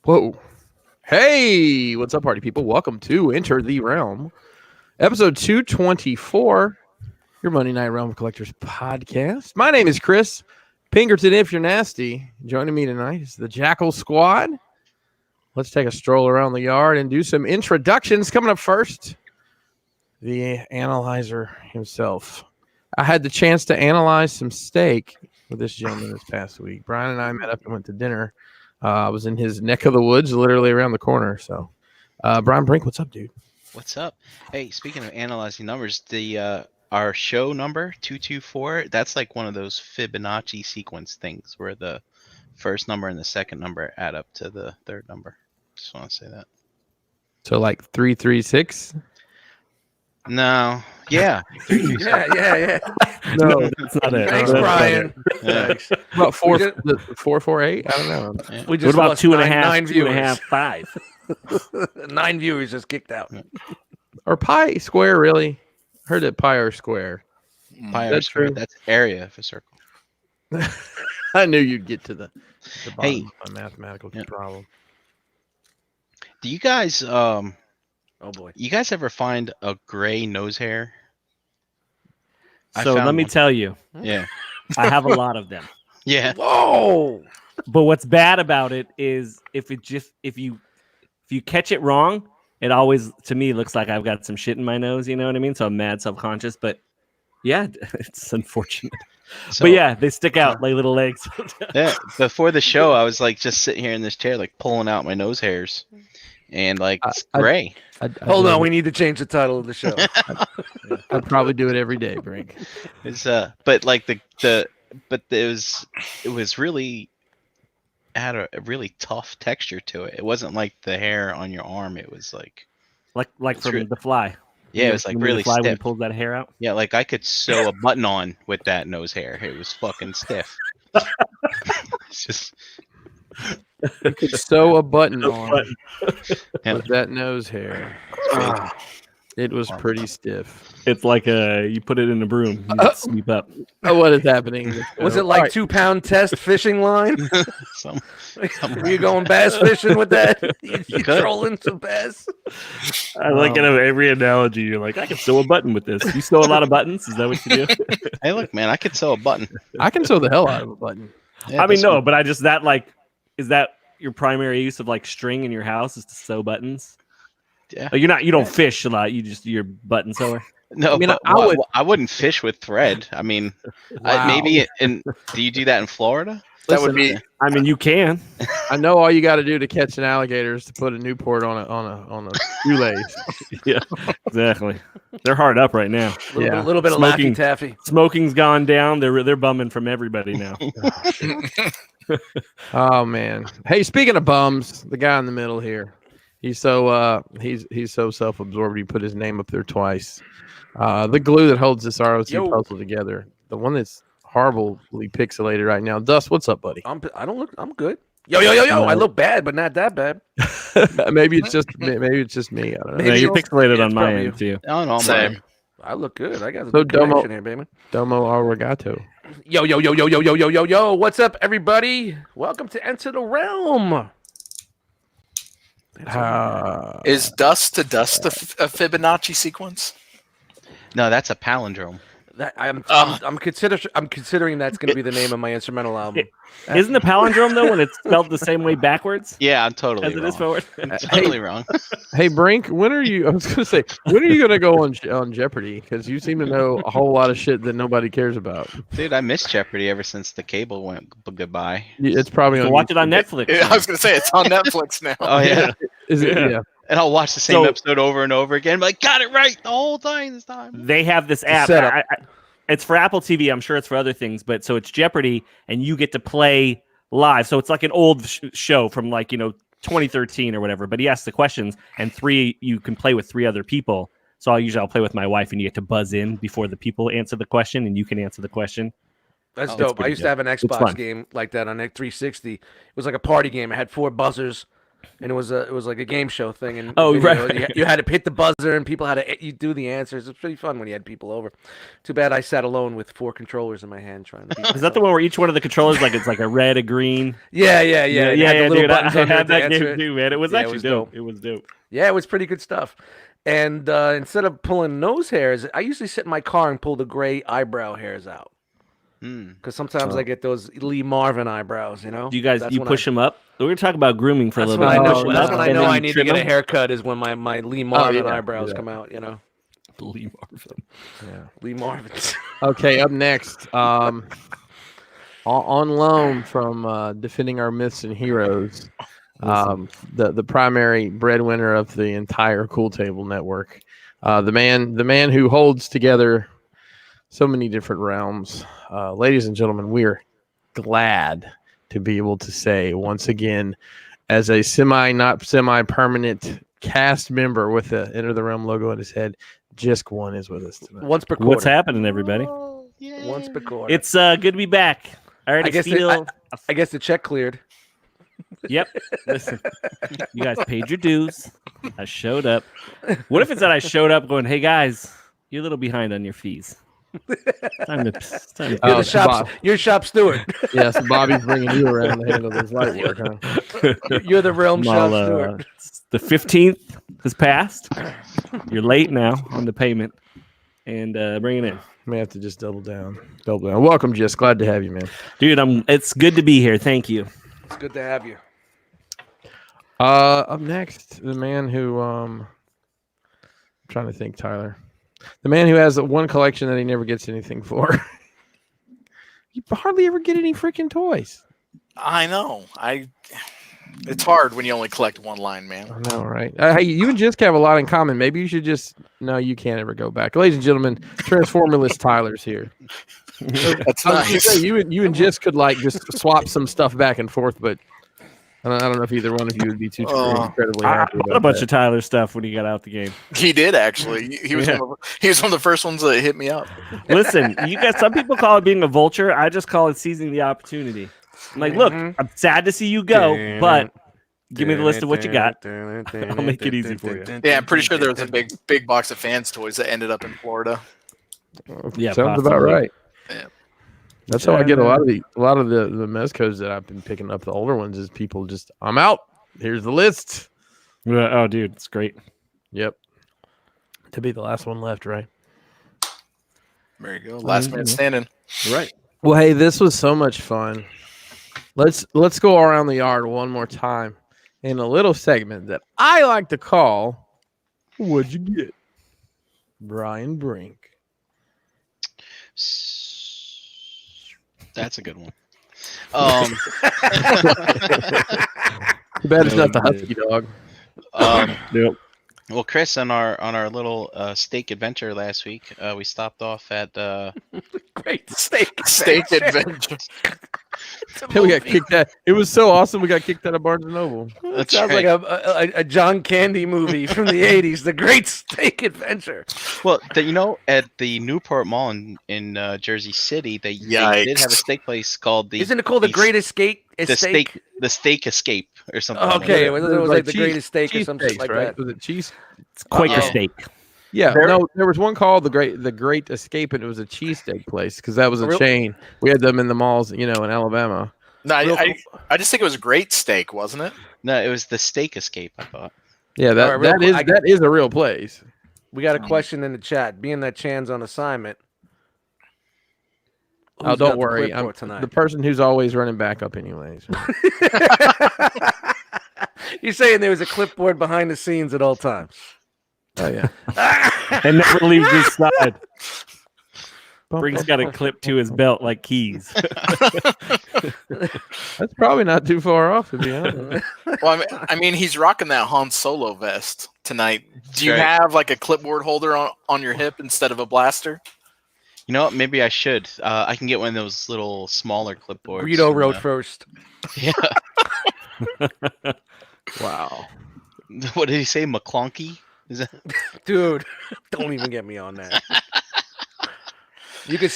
Whoa. Hey, what's up, party people? Welcome to Enter the Realm, episode 224, your Monday Night Realm Collectors podcast. My name is Chris Pinkerton, if you're nasty. Joining me tonight is the Jackal Squad. Let's take a stroll around the yard and do some introductions. Coming up first, the analyzer himself. I had the chance to analyze some steak with this gentleman this past week. Brian and I met up and went to dinner. I was in his neck of the woods, literally around the corner. So, Brian Brink, what's up, dude? What's up? Hey, speaking of analyzing numbers, the our show number 224, that's like one of those Fibonacci sequence things where the first number and the second number add up to the third number. Just want to say that. So, like 336? No. Yeah. 336. Yeah. No, that's not it. Thanks, Brian. Yeah. about 448? I don't know. Yeah. We just What about lost 2.5, viewers. 2.5, 5? 9 viewers just kicked out. Or pi square, really? Heard it pi or square. Pi r That's squared, true. that's area of a circle. I knew you'd get to the bottom Hey. of my mathematical Yeah. problem. Do you guys Oh boy. you guys ever find a gray nose hair? I So let found me one. tell you, Yeah. I have a lot of them. Yeah. Whoa. But what's bad about it is if you catch it wrong, it always to me looks like I've got some shit in my nose. You know what I mean? So I'm mad subconscious. But yeah, it's unfortunate. So, But yeah, they stick out like little legs. yeah, before the show, I was like just sitting here in this chair, like pulling out my nose hairs, and like it's gray. Hold on, we need to change the title of the show. I'd probably do it every day, Brink. It's but like but it was really had a really tough texture to it. It wasn't like the hair on your arm. It was like like It's from re- The Fly. yeah, it was like Remember really The Fly when he stiff. pulls that hair out. Yeah, like I could sew a button on with that nose hair. It was fucking stiff. It's just You could sew a button A on button. Yeah. with that nose hair. It was pretty stiff. It's like you put it in a broom, you just sweep up. Oh, what is happening? Was it like 2-pound test fishing line? some Were you going bass fishing with that? You could. trolling some bass? I like it of every analogy. You're like, I can sew a button with this. You sew a lot of buttons? Is that what you do? hey, look, man, I could sew a button. I can sew the hell out of a button. Yeah, I mean, this no, one- but I just that like, is that your primary use of like string in your house is to sew buttons? Yeah. Like, you don't fish a lot. You're button sewer. No, I mean, but I I wouldn't fish with thread. I mean, Wow. maybe do you do that in Florida? That would Listen, be. I mean, you can. I know all you got to do to catch an alligator is to put a Newport on a shoelace. Yeah, exactly. They're hard up right now. Yeah. A little bit of Smoking. Laffy Taffy. Smoking's gone down. They're bumming from everybody now. Oh man. Hey, speaking of bums, the guy in the middle here. He's so self-absorbed he put his name up there twice. The glue that holds this ROC Yo. puzzle together. The one that's horribly pixelated right now. Dust, what's up, buddy? I'm good. Yo. I look bad, but not that bad. maybe it's just me. I don't know. Maybe Yeah, you're it's- pixelated it's on my probably end too. Oh no, Same. man. I look good. I got a So good Domo- connection here, baby. Domo Arigato. Yo. What's up, everybody? Welcome to Enter the Realm. Is dust to dust a Fibonacci sequence? No, that's a palindrome. I'm considering that's going to be the name of my instrumental album. Isn't the palindrome though when it's spelled the same way backwards Yeah, I'm totally as it wrong. is forward? Totally wrong. Hey Brink, when are you? I was gonna say, when are you gonna go on Jeopardy? Because you seem to know a whole lot of shit that nobody cares about. Dude, I missed Jeopardy ever since the cable went goodbye. It's probably So on. watch it on YouTube. Netflix. I was going to say it's on Netflix now. Oh yeah. Is it? Yeah. Yeah. And I'll watch the same So- episode over and over again. Like, got it right the whole time this time. They have this app. setup. It's for Apple TV. I'm sure it's for other things, but so it's Jeopardy, and you get to play live. So it's like an old show from 2013 or whatever. But he asks the questions, and you can play with 3 other people. So I'll play with my wife, and you get to buzz in before the people answer the question, and you can answer the question. That's Oh, dope. I pretty used to have an fun. Xbox game like that on X 360. It was like a party game. It had 4 buzzers, and it was like a game show thing. And Oh, video. right. You had to hit the buzzer, and people had to you do the answers. It was pretty fun when you had people over. Too bad I sat alone with 4 controllers in my hand trying to. Is that the one where each one of the controllers it's like a red, a green? Yeah. Yeah, It had the little dude. I buttons under had it to that answer game it. too, man. It was Yeah, it actually was dope. dope. It was dope. Yeah, it was pretty good stuff. And instead of pulling nose hairs, I usually sit in my car and pull the gray eyebrow hairs out. Because sometimes I get those Lee Marvin eyebrows, you know? Do you guys That's you when push them up? We're gonna talk about grooming for a That's little when bit. I Push know. 'em That's up, when I and know then I you need to trim get a 'em? haircut is when my Lee Marvin yeah, eyebrows yeah. come out, you know? Lee Marvin. Yeah. Lee Marvin. Okay, up next, on loan from Defending Our Myths and Heroes, the primary breadwinner of the entire Cool Table Network, the man who holds together so many different realms. Ladies and gentlemen, we're glad to be able to say once again, as a not semi-permanent cast member with the Enter the Realm logo on his head, Jisk One is with us tonight. Once per quarter. What's happening, everybody? Once per quarter. It's good to be back. I already guess feel. I guess the check cleared. Yep. Listen, you guys paid your dues. I showed up. What if it's that I showed up going, "Hey guys, you're a little behind on your fees. Time to You're shop steward. Yes, Bobby's bringing you around to handle this light work, huh? You're the realm shop steward. The 15th has passed. You're late now on the payment, and bring it in, May have to just double down. Welcome, Jess. Glad to have you, man. dude. It's good to be here. Thank you. It's good to have you. Up next, the man who I'm trying to think, Tyler. The man who has one collection that he never gets anything for. You hardly ever get any freaking toys. I know. It's hard when you only collect one line, man. I know, right? Hey, you and Jisk have a lot in common. Maybe you should just... No, you can't ever go back. Ladies and gentlemen, Transformerless Tyler's here. That's I was gonna nice. say, you and Jisk could just swap some stuff back and forth, but I don't know if either one of you would be too incredibly I happy bought about a bunch that. of Tyler stuff when he got out the game. He did actually. He was Yeah. one of the first ones that hit me up. Listen, you guys. Some people call it being a vulture. I just call it seizing the opportunity. I'm like, look, I'm sad to see you go, but give me the list of what you got. I'll make it easy for you. Yeah, I'm pretty sure there was a big box of fans toys that ended up in Florida. Yeah, Sounds about possibly. right. Yeah. That's how I get a lot of the mezcos that I've been picking up. The older ones is people just, I'm out. Here's the list. Oh, dude, it's great. Yep. To be the last one left, right? There you go. Last man standing. Right. Well, hey, this was so much fun. Let's go around the yard one more time in a little segment that I like to call "What'd You Get?" Brian Brink. That's a good one. Too bad it's not the husky dog. Yep. Well, Chris, on our little steak adventure last week, we stopped off at Great steak adventure. We got kicked out. It was so awesome. We got kicked out of Barnes and Noble. That's Sounds right. like a John Candy movie from the 80s, The Great Steak Adventure. Well, at the Newport Mall in Jersey City, they did have a Yikes. steak place called Isn't it called The Great Escape? the Steak Escape or something. like Okay, that. it was like The cheese- Greatest Steak or cheese something steaks, like right? that. Was it cheese? It's Quaker Uh-oh. steak. Yeah, There- no, there was one called the Great Escape, and it was a cheesesteak place because that was a Real- chain. We had them in the malls, in Alabama. No, Real I just think it was a great steak, wasn't it? No, it was the Steak Escape. I thought. Yeah, All right, real quick, that is a real place. We got a question in the chat. Being that Chan's on assignment. Oh, who's got don't the worry. I'm clipboard tonight? the person who's always running back up, anyways. You're saying there was a clipboard behind the scenes at all times. Oh yeah. And never leaves his side. Brink's got a clip to his belt like keys. That's probably not too far off, to be honest. Well, I mean, he's rocking that Han Solo vest tonight. Do you Right. have like a clipboard holder on your hip instead of a blaster? You know what? Maybe I should. I can get one of those little smaller clipboards. Greedo and, wrote first. Yeah. Wow. What did he say? McClunky? Is that? Dude, don't even get me on that. You could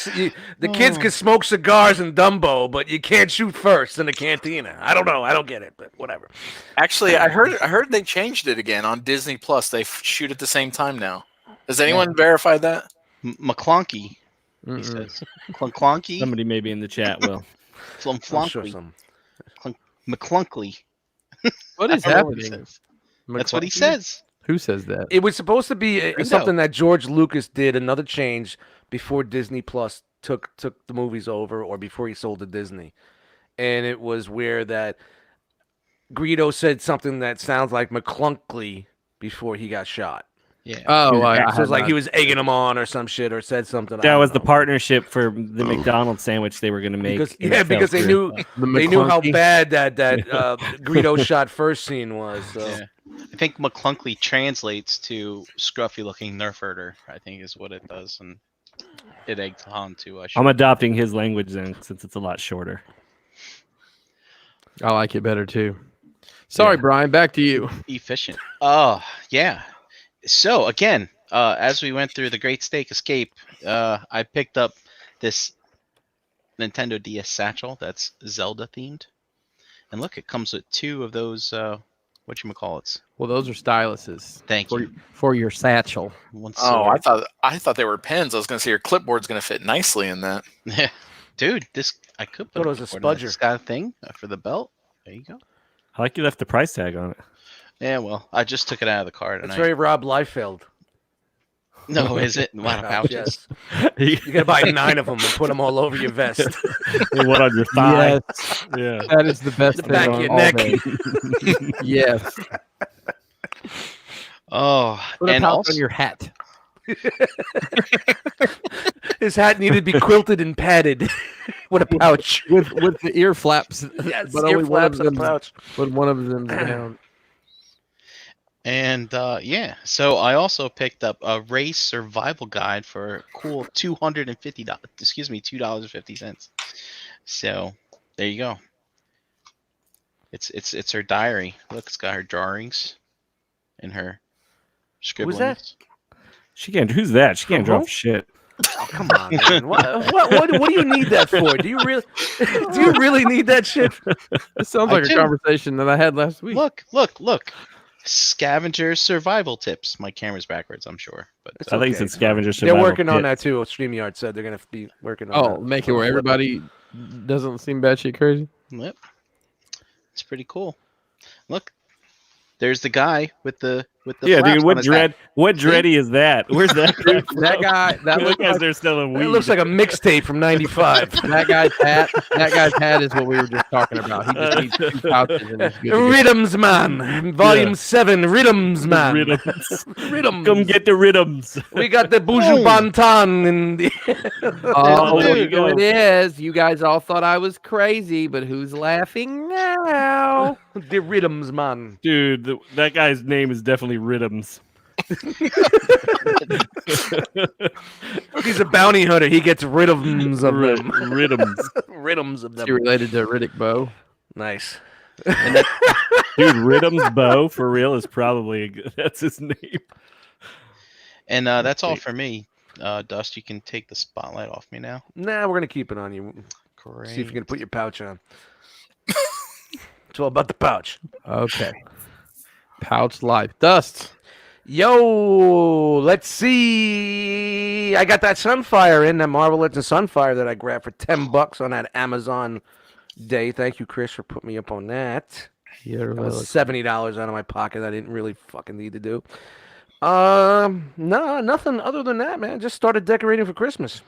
the kids could smoke cigars in Dumbo, but you can't shoot first in the cantina. I don't know. I don't get it, but whatever. Actually, I heard they changed it again on Disney Plus. They shoot at the same time now. Has anyone verified that? McClunky, he says. Clunky. Somebody maybe in the chat will. Flumflunky. McClunkly. What is happening? That's what he says. Who says that? It was supposed to be something that George Lucas did, another change before Disney Plus took the movies over, or before he sold to Disney. And it was where that Greedo said something that sounds like McClunkly before he got shot. Yeah. Oh, So it was like he was egging him on or some shit, or said something. That was the partnership for the McDonald's sandwich they were going to make. Because they knew how bad that Greedo shot first scene was. So. Yeah. I think McClunkly translates to scruffy-looking Nerf herder, I think is what it does, and it eggs on to. I'm adopting his language then, since it's a lot shorter. I like it better too. Sorry, Brian. Back to you. Efficient. Oh, yeah. So again, as we went through the Great Steak Escape, I picked up this Nintendo DS satchel that's Zelda themed, and look, it comes with 2 of those. Whatchamacallits? Well, those are styluses. Thank you for your satchel. I thought they were pens. I was going to say your clipboard's going to fit nicely in that. Yeah, dude, this I could put it was a spudger. It's got a thing for the belt. There you go. I like you left the price tag on it. Yeah, well, I just took it out of the card. It's very Rob Liefeld. No, is it? A lot of pouches. You got to buy 9 of them and put them all over your vest. One on your thigh. Yes. Yeah. That is the best thing back of your neck. Yes. Oh, Put a and pouch also on your hat. His hat needed to be quilted and padded with a pouch. with the ear flaps. Yes, but ear only flaps one of and a them. pouch. But one of them down. And yeah, so I also picked up a race survival guide for a cool $250. Excuse me, $2.50. So there you go. It's her diary. Look, it's got her drawings and her scribblings. Who's that? She can't. Who's that? She can't draw for shit. Oh, come on, man. What do you need that for? Do you really need that shit? It sounds like a conversation that I had last week. Look. Scavenger survival tips. My camera's backwards, I'm sure. But I think you said scavenger survival. They're working on tips. that too. StreamYard said they're going to be working on that. Make it where everybody doesn't seem batshit crazy. Yep. It's pretty cool. Look, there's the guy with the yeah, flaps dude. What on his hat. dready is that? Where's that? That guy. That looks like they're selling weed. It looks like a mixtape from '95. that guy's hat. That guy's hat is what we were just talking about. He just needs 2 pouches and he's good to go. Rhythms Man, Volume 7. Rhythms Man. Rhythms. Rhythms. Come get the rhythms. We got the Buju Bantan in the. Oh, there you go. it is. You guys all thought I was crazy, but who's laughing now? The Rhythms Man. Dude, that guy's name is definitely Rhythms. He's a bounty hunter. He gets rhythms of them. Rhythms. Rhythms of Is he them. related to Riddick Bowe? Nice. Dude, Rhythms Bow for real is probably that's his name. And that's all for me. Dust, you can take the spotlight off me now. Nah, we're gonna keep it on you. Great. See if you can put your pouch on. It's all about the pouch. Okay. Pouch life. Dust. Yo, let's see. I got that Sunfire in, that Marvel Legends Sunfire that I grabbed for $10 on that Amazon day. Thank you, Chris, for putting me up on that. Yeah, That was $70 out of my pocket. I didn't really fucking need to do. No, nothing other than that, man. Just started decorating for Christmas.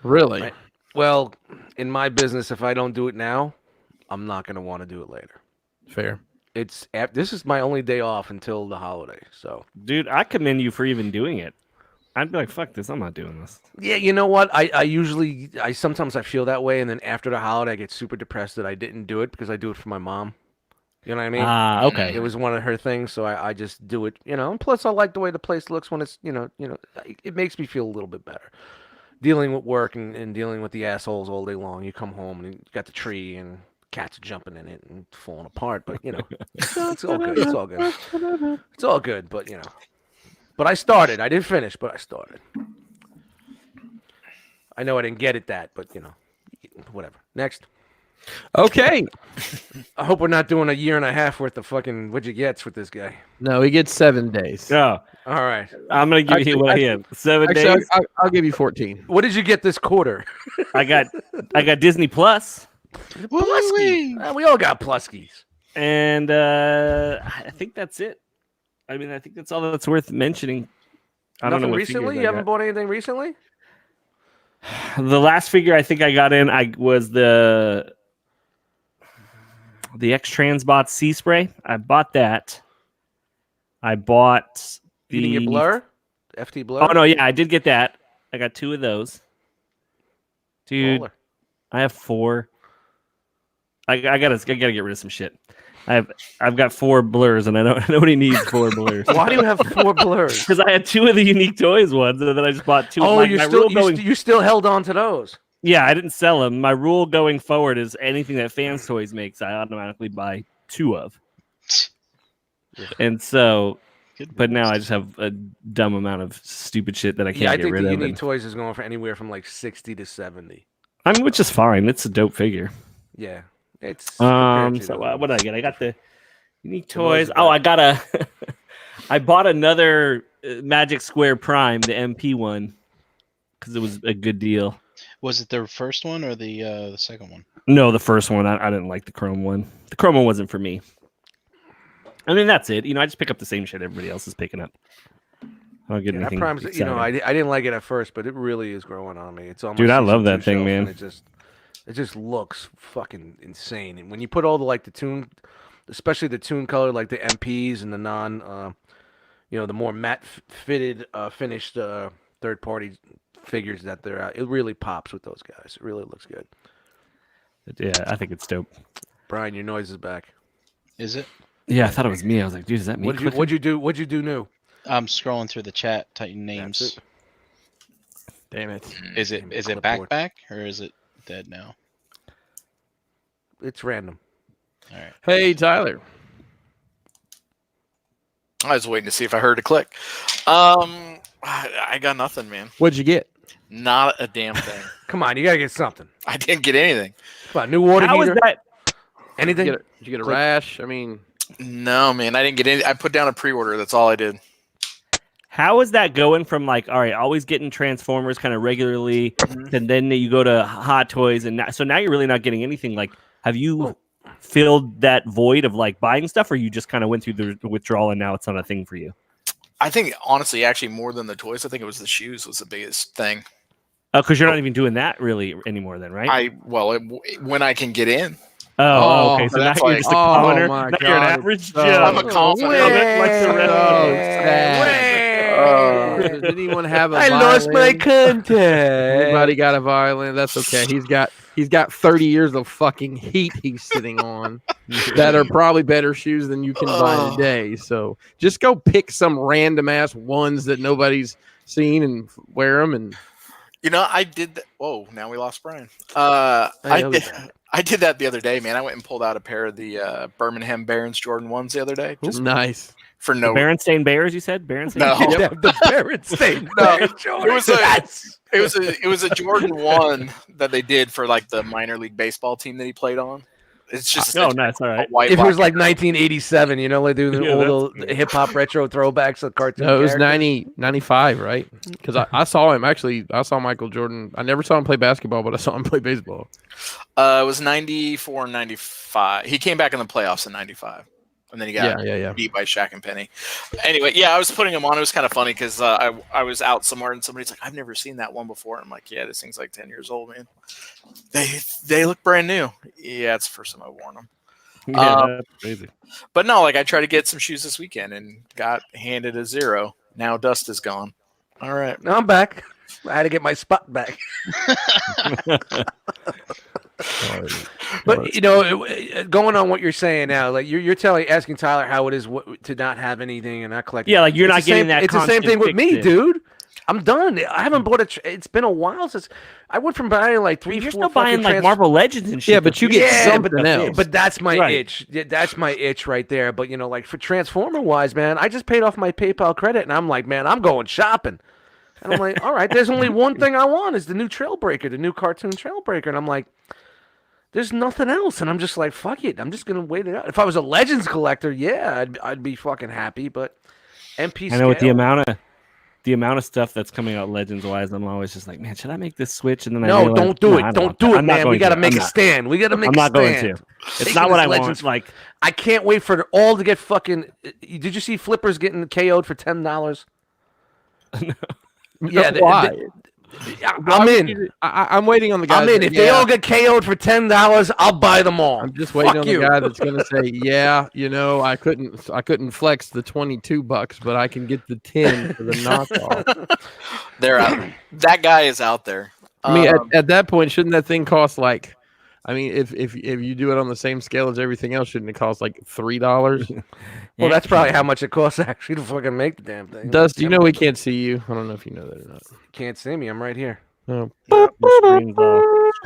Really? Right. Well, in my business, if I don't do it now, I'm not going to want to do it later. Fair. This is my only day off until the holiday. So, Dude, I commend you for even doing it. I'd be like, fuck this, I'm not doing this. yeah, you know what? I sometimes I feel that way, and then after the holiday, I get super depressed that I didn't do it because I do it for my mom. You know what I mean? Ah, okay. It was one of her things, so I just do it, And plus, I like the way the place looks when it's, it makes me feel a little bit better. Dealing with work and dealing with the assholes all day long. You come home and you got the tree and cats are jumping in it and falling apart, but it's all good. It's all good. It's all good, but But I started. I didn't finish, but I started. I know I didn't get it but whatever. Next. Okay. I hope we're not doing a year and a half worth of fucking what you gets with this guy. No, he gets 7 days. No, All right. I'm gonna give you what I had. 7 Actually, days. I'll give you 14. What did you get this quarter? I got Disney Plus, Plusky. We all got pluskies. and I think that's it. I mean, I think that's all that's worth mentioning. I don't know Nothing what recently? figures You I haven't got. bought anything recently? The last figure I think I got in, was the X Transbot Sea Spray. I bought that. I bought You didn't get Blur? FT Blur? Oh no, yeah, I did get that. I got 2 of those. Dude, Baller. I have 4. I gotta get rid of some shit. I've got 4 blurs, and I know nobody needs 4 blurs. Why do you have 4 blurs? Because I had 2 of the unique toys ones, and then I just bought 2. Oh, My you rule going, still held on to those. yeah, I didn't sell them. My rule going forward is anything that Fans Toys makes, I automatically buy 2 of. And so, but now I just have a dumb amount of stupid shit that I can't Yeah, I get think rid the of. unique And, toys is going for anywhere from like 60 to 70. I mean, which is fine. It's a dope figure. Yeah. It's So what did I get? I got the unique toys. noise Oh, I got I bought another Magic Square Prime, the MP one, because it was a good deal. Was it the first one or the second one? No, the first one. I didn't like the Chrome one. The Chrome one wasn't for me. I mean, that's it. I just pick up the same shit everybody else is picking up. I don't get that anything. Prime's, exciting. I didn't like it at first, but it really is growing on me. It's almost Dude, I love season that 2 thing, shelf, man. and it just looks fucking insane. And when you put all the the tune, especially the tune color, like the MPs and the non, the more matte fitted, finished third party figures that they're out, it really pops with those guys. It really looks good. Yeah, I think it's dope. Brian, your noise is back. Is it? Yeah, I thought it was me. I was like, dude, is that me? What'd you do? What'd you do new? I'm scrolling through the chat, typing names. That's it. Damn it. Is it Clipboard. back or is it dead now? It's random. All right. Hey, Tyler. I was waiting to see if I heard a click. I got nothing, man. What'd you get? Not a damn thing. Come on, you gotta get something. I didn't get anything. Come on, new water How is heater. that? Anything? Did you get a rash? I mean, No, man, I didn't get any. I put down a pre-order. That's all I did. How is that going from all right, always getting Transformers kind of regularly, and then you go to Hot Toys, and so now you're really not getting anything. Like, have you filled that void of buying stuff, or you just kind of went through the withdrawal and now it's not a thing for you? I think honestly, actually, more than the toys, I think it was the shoes was the biggest thing. Oh, because you're not even doing that really anymore, then, right? When I can get in, Oh, okay. So now that's you're like- just a oh commoner. my Now you're an God, average so- Joe. I'm a confident. Like the rest of us. Does anyone have a I lost my violin? contact. Anybody got a violin? That's okay. He's got 30 years of fucking heat he's sitting on that are probably better shoes than you can buy today. So just go pick some random ass ones that nobody's seen and wear them. And I did that. Whoa, now we lost Brian. I did that the other day, man. I went and pulled out a pair of the Birmingham Barons Jordan 1s the other day. Just nice. for no Berenstain Bears, you said? Berenstain? No. The Berenstain. No, It it was a Jordan 1 that they did for the minor league baseball team that he played on. It's just Oh, nice. All right. a white If it was black- like 1987, like doing Yeah, all the hip hop retro throwbacks of cartoon. No, it was characters. 95, right? Because I saw him. Actually, I saw Michael Jordan. I never saw him play basketball, but I saw him play baseball. It was 94 and 95. He came back in the playoffs in 95. And then he got Yeah. beat by Shaq and Penny. Anyway, I was putting him on. It was kind of funny because I was out somewhere and somebody's like, I've never seen that one before. I'm like, yeah, this thing's like 10 years old, man. They look brand new. Yeah, it's the first time I've worn them. Yeah, that's crazy. But no, I tried to get some shoes this weekend and got handed a 0. Now dust is gone. All right. No, I'm back. I had to get my spot back. But going on what you're saying now, you're asking Tyler how it is to not have anything and not collect. Yeah, you're It's not the getting same- that. It's the same constant thing with me, fix-it. dude. I'm done. I haven't bought it's been a while since I went from buying three. You're 4 still buying fucking Marvel Legends and shit. Yeah, but you get something else. But that's my Right. itch. Yeah, that's my itch right there. But for Transformer wise, man, I just paid off my PayPal credit, and I'm like, man, I'm going shopping. And I'm like, all right, there's only one thing I want is the new Trailbreaker, the new cartoon Trailbreaker. And I'm like, there's nothing else. And I'm just like, fuck it. I'm just going to wait it out. If I was a Legends collector, yeah, I'd be fucking happy. But MP I know with the scale- amount of stuff that's coming out Legends wise, I'm always just like, man, should I make this switch? And then I No, realize, don't do no, it. I Don't want do that. it, I'm not man. We going got to to. make I'm a not. stand. We got to make I'm a not going stand. to. It's Taking not what this I Legends- want. Like, I can't wait for it all to get fucking. Did you see Flippers getting KO'd for $10? Yeah, Why? I'm in. I'm waiting on the guy. I'm in. If they all get KO'd for $10, I'll buy them all. I'm just waiting Fuck on you. the guy that's going to say, "Yeah, I couldn't flex the $22, but I can get the 10 for the knockoff." They're out. That guy is out there. I mean, at that point, shouldn't that thing cost like? I mean, if you do it on the same scale as everything else, shouldn't it cost like $3? Well, that's probably how much it costs actually to fucking make the damn thing. Dust, you know we can't see you. I don't know if you know that or not. Can't see me. I'm right here. Oh,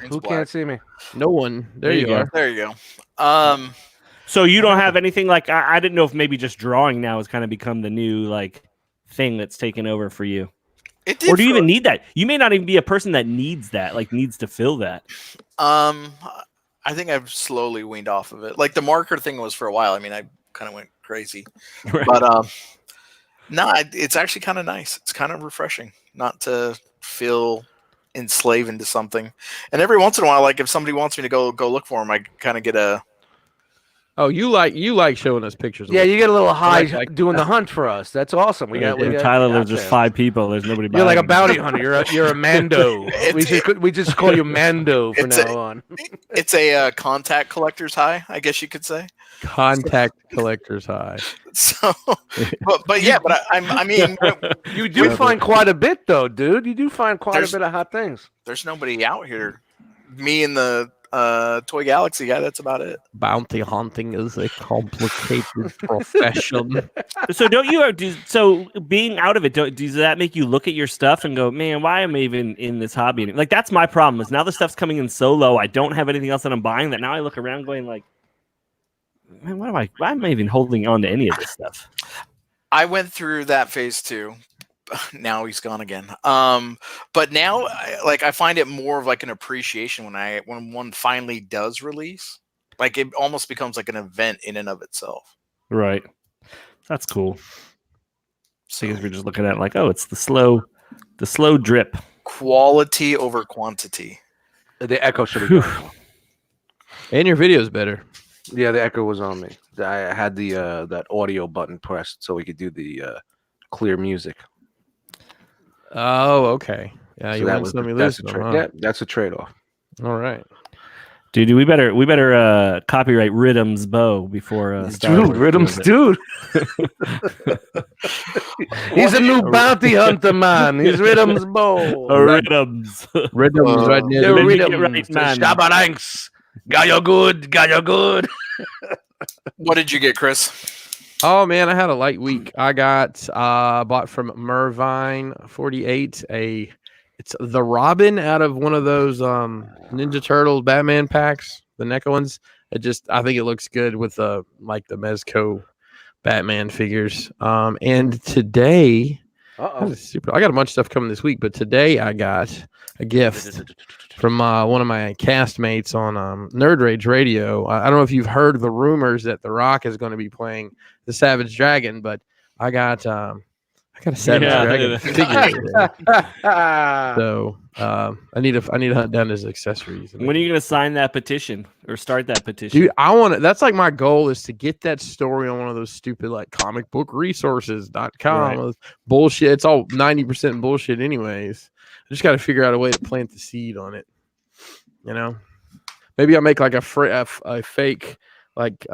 Who can't see me? no one. There you are. There you go. so you don't have anything like I didn't know if maybe just drawing now has kind of become the new like thing that's taken over for you. It did Or do you for- even need that? You may not even be a person that needs that, like needs to fill that. I think I've slowly weaned off of it. Like the marker thing was for a while. I mean, I kind of went crazy, Right. but no, it's actually kind of nice. It's kind of refreshing not to feel enslaved into something. And every once in a while, like if somebody wants me to go look for them, I kind of get a. Oh, you like showing us pictures? Yeah, you get a little high like doing the hunt for us. That's awesome. We got. Tyler lives just 5 people. There's nobody. You're like a buying. bounty hunter. You're a Mando. we just call you Mando from now on. It's a contact collector's high, I guess you could say. Contact collector's high. So, but yeah, but I mean, You do find quite a bit though, dude. You do find quite There's- a bit of hot things. there's nobody out here. Me and the Toy Galaxy guy. That's about it. Bounty hunting is a complicated profession. So don't you? So being out of it, does that make you look at your stuff and go, man, why am I even in this hobby? Like that's my problem. Is now the stuff's coming in so low. I don't have anything else that I'm buying. That now I look around going like, man, why am I even holding on to any of this stuff? I went through that phase too. Now he's gone again. But now I find it more of like an appreciation when one finally does release. Like it almost becomes like an event in and of itself. Right. That's cool. So Because we're just looking at it like, oh, it's the slow drip. quality over quantity. The echo should have gone. And your video's better. Yeah, the echo was on me. I had the that audio button pressed so we could do the clear music. Oh, okay. Yeah, So you that win was some, you that's lose a some. trade. Huh? Yeah, that's a trade-off. All right. Dude, we better copyright Rhythm's bow before Star Dude, Wars Rhythm's does it. dude. He's a new bounty hunter, man. He's Rhythm's bow. Rhythms. Rhythm's right near The the Let me get Rhythms. right, The man. Shabaranks. Got your good. Got your good. What did you get, Chris? Oh man, I had a light week. I got bought from Mervine 48 it's the Robin out of one of those Ninja Turtles Batman packs, the NECA ones. I think it looks good with like the Mezco Batman figures. And today Uh-oh. I got a bunch of stuff coming this week, but today I got a gift from one of my castmates on Nerd Rage Radio. I don't know if you've heard the rumors that The Rock is going to be playing the Savage Dragon, but I got a Savage Dragon figure today. So I need to hunt down his accessories. When are you gonna sign that petition or start that petition? Dude, I want to. That's like my goal is to get that story on one of those stupid like comicbookresources.com. Right. Bullshit. It's all 90% bullshit, anyways. I just got to figure out a way to plant the seed on it. Maybe I'll make like a fake like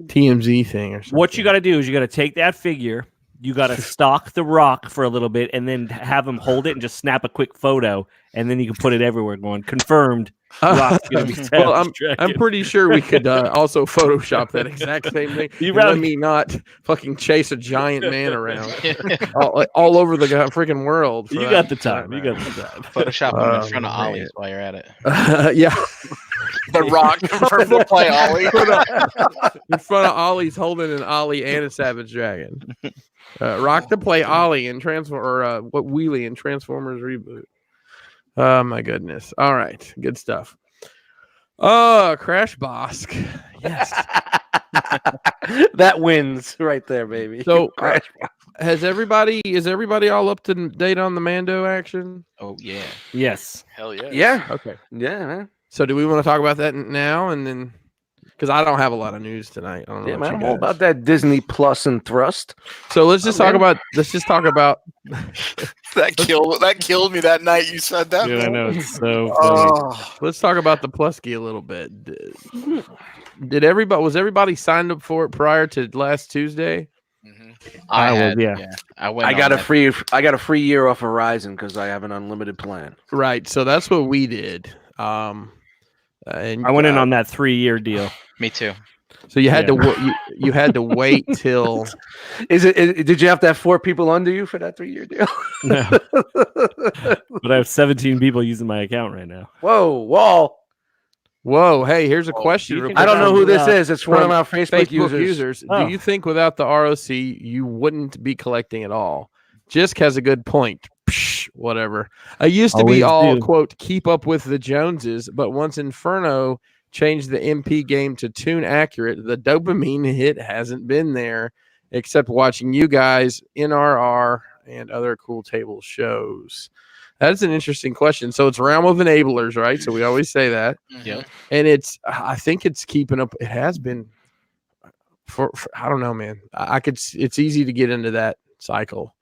TMZ thing or something. What you got to do is you got to take that figure, you got to stalk the Rock for a little bit, and then have him hold it and just snap a quick photo, and then you can put it everywhere. Going confirmed. Rock's gonna be Well, Savage Dragon. I'm pretty sure we could also Photoshop that exact same thing. You And rather- let me not fucking chase a giant man around all over the freaking world. for You that- got the for that time. You matter. got the time. Photoshop him in front of man. Ollie's while you're at it. Yeah. The Rock confirmed to play Ollie. In front of Ollie's holding an Ollie and a Savage Dragon. Rock to play Ollie in Wheelie in Transformers reboot. Oh my goodness! All right, good stuff. Oh, Crash Bosk. Yes. That wins right there, baby. So, Crash is everybody all up to date on the Mando action? Oh yeah. Yes. Hell yeah. Yeah. Okay. Yeah, man. So, do we want to talk about that now and then? Because I don't have a lot of news tonight. I don't know. Yeah, what man. you I'm all guys- about that Disney Plus and Thrust. So let's just talk man. about. Let's just talk about. That killed me that night you said that. Dude, I man. know it's so funny. Oh. Let's talk about the Plusky a little bit. Was everybody signed up for it prior to last Tuesday? Mhm. I was, had, yeah. I went. I got on a free year off Verizon because I have an unlimited plan. Right. So that's what we did. And I went in on that 3-year deal. Me too. So you had to you had to wait till. Did you have to have 4 people under you for that 3-year deal? No. But I have 17 people using my account right now. Whoa. Whoa! Hey, here's a question. you real can I quick. don't know who this From is. It's one of our Facebook, users. Oh. Do you think without the ROC you wouldn't be collecting at all? Jisk has a good point. Psh, whatever. I used to be Always all do. quote keep up with the Joneses, but once Inferno changed the MP game to tune accurate, the dopamine hit hasn't been there, except watching you guys, NRR, and other cool table shows. That's an interesting question. So it's realm of enablers, right? So we always say that. Yep. And I think it's keeping up. It has been for I don't know, man. It's easy to get into that cycle.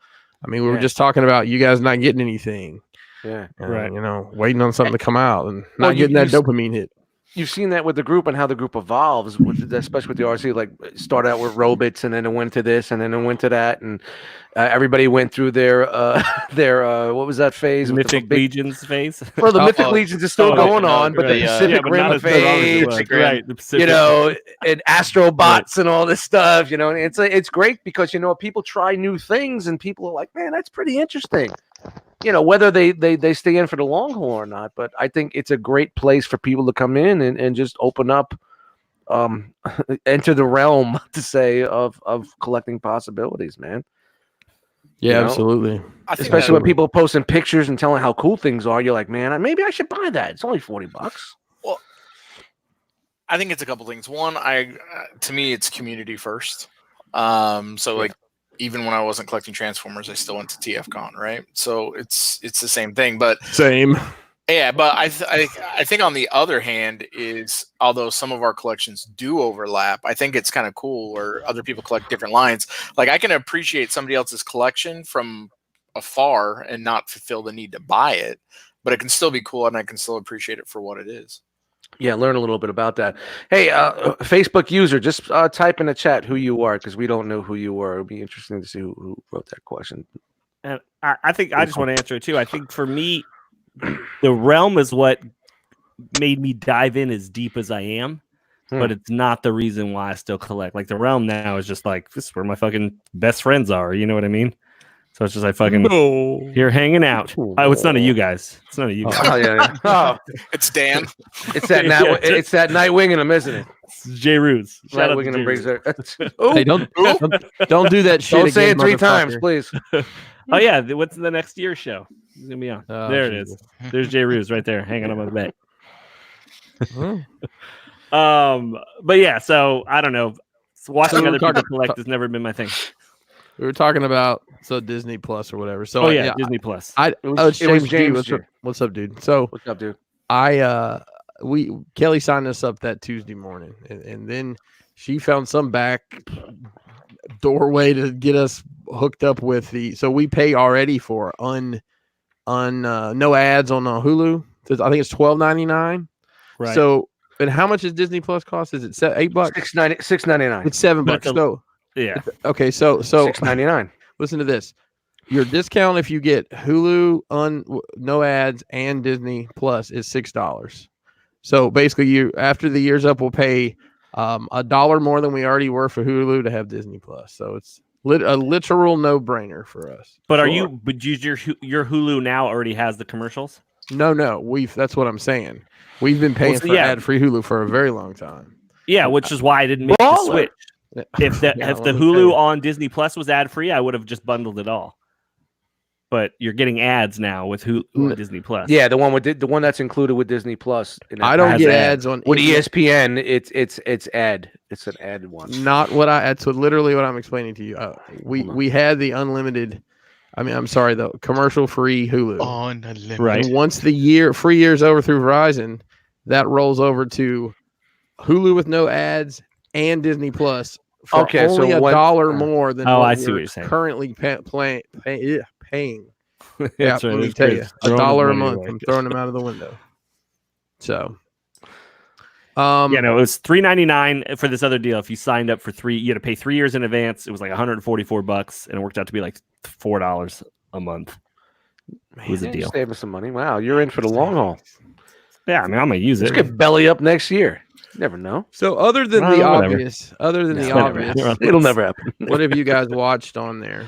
I mean, we were just talking about you guys not getting anything. Yeah. Right. Waiting on something to come out and Well, not getting that dopamine hit. You've seen that with the group and how the group evolves, especially with the RC. Like, start out with robots, and then it went to this, and then it went to that, and everybody went through their what was that phase? with the Mythic Legions phase. Well, the Mythic Oh, Legions is still oh, going no, on, but the yeah, Pacific but Rim not as strong as it phase, was. Rim. Right, the Pacific you know, and Astrobots and all this stuff. You know, and it's great because people try new things, and people are like, man, that's pretty interesting. Whether they stay in for the long haul or not, but I think it's a great place for people to come in and just open up, enter the realm to say of collecting possibilities, man. Yeah, You know? absolutely. I think Especially when that- people are posting pictures and telling how cool things are, you're like, man, maybe I should buy that. It's only $40. I think it's a couple things. One, to me, it's community first. Like, even when I wasn't collecting Transformers, I still went to TFCon, right? So it's the same thing. But Same. yeah, but I think on the other hand is, although some of our collections do overlap, I think it's kind of cool where other people collect different lines. Like, I can appreciate somebody else's collection from afar and not fulfill the need to buy it, but it can still be cool and I can still appreciate it for what it is. Yeah, learn a little bit about that. Hey, Facebook user, just type in the chat who you are because we don't know who you are. It'll be interesting to see who wrote that question. And I think I just want to answer it too. I think for me, the realm is what made me dive in as deep as I am, but it's not the reason why I still collect. Like, the realm now is just like, this is where my fucking best friends are. You know what I mean? So it's just like fucking here hanging out. Oh, it's none of you guys. It's none of you guys. Oh, yeah. Oh, It's Dan. it's that it's that Nightwing in him, isn't it? It's J. Ruse. Shout out Nightwing to in J. him brings Ruse. her. Hey, don't do that shit. Don't say it again, 3 times, motherfucker. please. Oh yeah, what's the next year's show? It's gonna be on. Oh, there Jesus. it is. There's J. Ruse right there, hanging on my back. Hmm. But yeah, so I don't know. Watching we're other people talking- collect has never been my thing. We were talking about Disney Plus or whatever. So Oh yeah, Disney Plus. it's It was James G. James G. What's up, dude? So What's up, dude? Kelly signed us up that Tuesday morning, and then she found some back doorway to get us hooked up with so we pay already for no ads on Hulu. I think it's $12.99. Right. So, and how much does Disney Plus cost? Is it $8? $6.99. It's $7. That's a- So yeah. okay, so $6.99. listen to this. Your discount if you get Hulu no ads and Disney Plus is $6. So basically, you after the year's up, will pay $1 more than we already were for Hulu to have Disney Plus. So it's a literal no brainer for us. But are you? But your Hulu now already has the commercials? No. That's what I'm saying. We've been paying for ad-free Hulu for a very long time. Yeah, which is why I didn't make the switch. If the Hulu on Disney Plus was ad free, I would have just bundled it all. But you're getting ads now with Hulu on Disney Plus. Yeah, the one that's included with Disney Plus. I don't get ads on with ESPN. It's ad. It's an ad one. Not what that's literally what I'm explaining to you. We had the unlimited. I mean, I'm sorry, the commercial-free Hulu. Unlimited. Right. And once the free year's over through Verizon, that rolls over to Hulu with no ads and Disney Plus for only $1 more than what we're currently paying. That's let me tell you, $1 a month. I'm throwing them out of the window. So, it was $3.99 for this other deal. If you signed up for 3, you had to pay 3 years in advance. It was like $144, and it worked out to be like $4 a month. It was a deal. Saving some money. Wow, you're in for the long haul. Yeah, I mean, I'm gonna use it. Let's get belly up next year. You never know. So, other than the obvious, it'll never happen. What have you guys watched on there?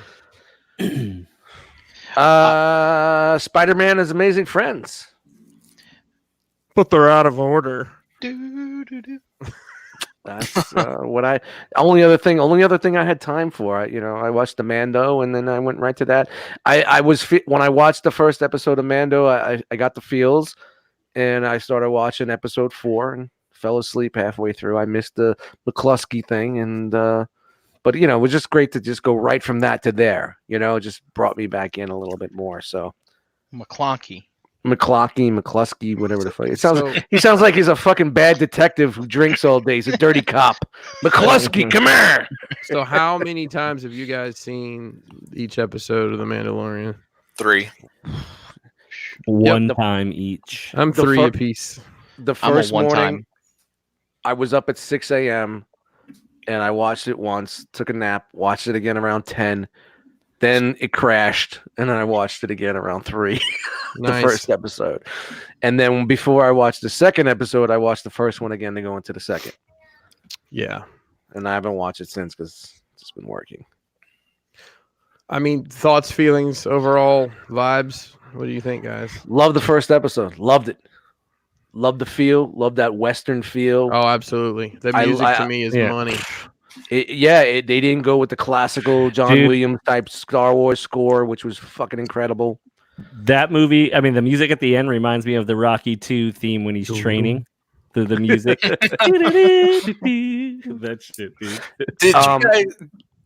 Spider-Man is Amazing Friends. But they're out of order. That's only other thing I had time for. I watched the Mando, and then I went right to that. When I watched the first episode of Mando, I got the feels, and I started watching episode 4 and fell asleep halfway through. I missed the McCluskey thing, and but it was just great to just go right from that to there. It just brought me back in a little bit more. So McCluskey, whatever the fuck. He sounds like he's a fucking bad detective who drinks all day. He's a dirty cop. McCluskey, come here. So how many times have you guys seen each episode of The Mandalorian? 3. One time each. I'm 3 apiece. The first morning, I was up at 6 a.m. and I watched it once, took a nap, watched it again around 10. Then it crashed, and then I watched it again around 3, the first episode. And then before I watched the second episode, I watched the first one again to go into the second. Yeah. And I haven't watched it since because it's been working. I mean, thoughts, feelings, overall vibes. What do you think, guys? Love the first episode. Loved it. Love the feel. Love that Western feel. Oh, absolutely. The music to me is money. They didn't go with the classical John Williams type Star Wars score, which was fucking incredible. That movie, I mean, the music at the end reminds me of the Rocky 2 theme when he's training. The music. That shit, dude.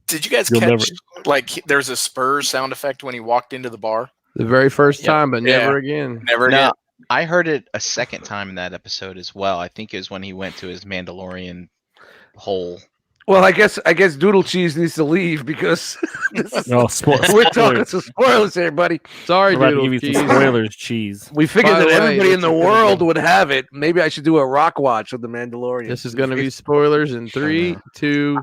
Did you guys catch there's a Spurs sound effect when he walked into the bar? The very first time, but never again. Never again. I heard it a second time in that episode as well. I think it was when he went to his Mandalorian hole. Well, I guess Doodle Cheese needs to leave because we're talking some spoilers here, buddy. Sorry, Doodle Cheese. Spoilers, cheese. We figured that everybody in the world would have it. Maybe I should do a rock watch of the Mandalorian. This is going to be spoilers in 3, 2.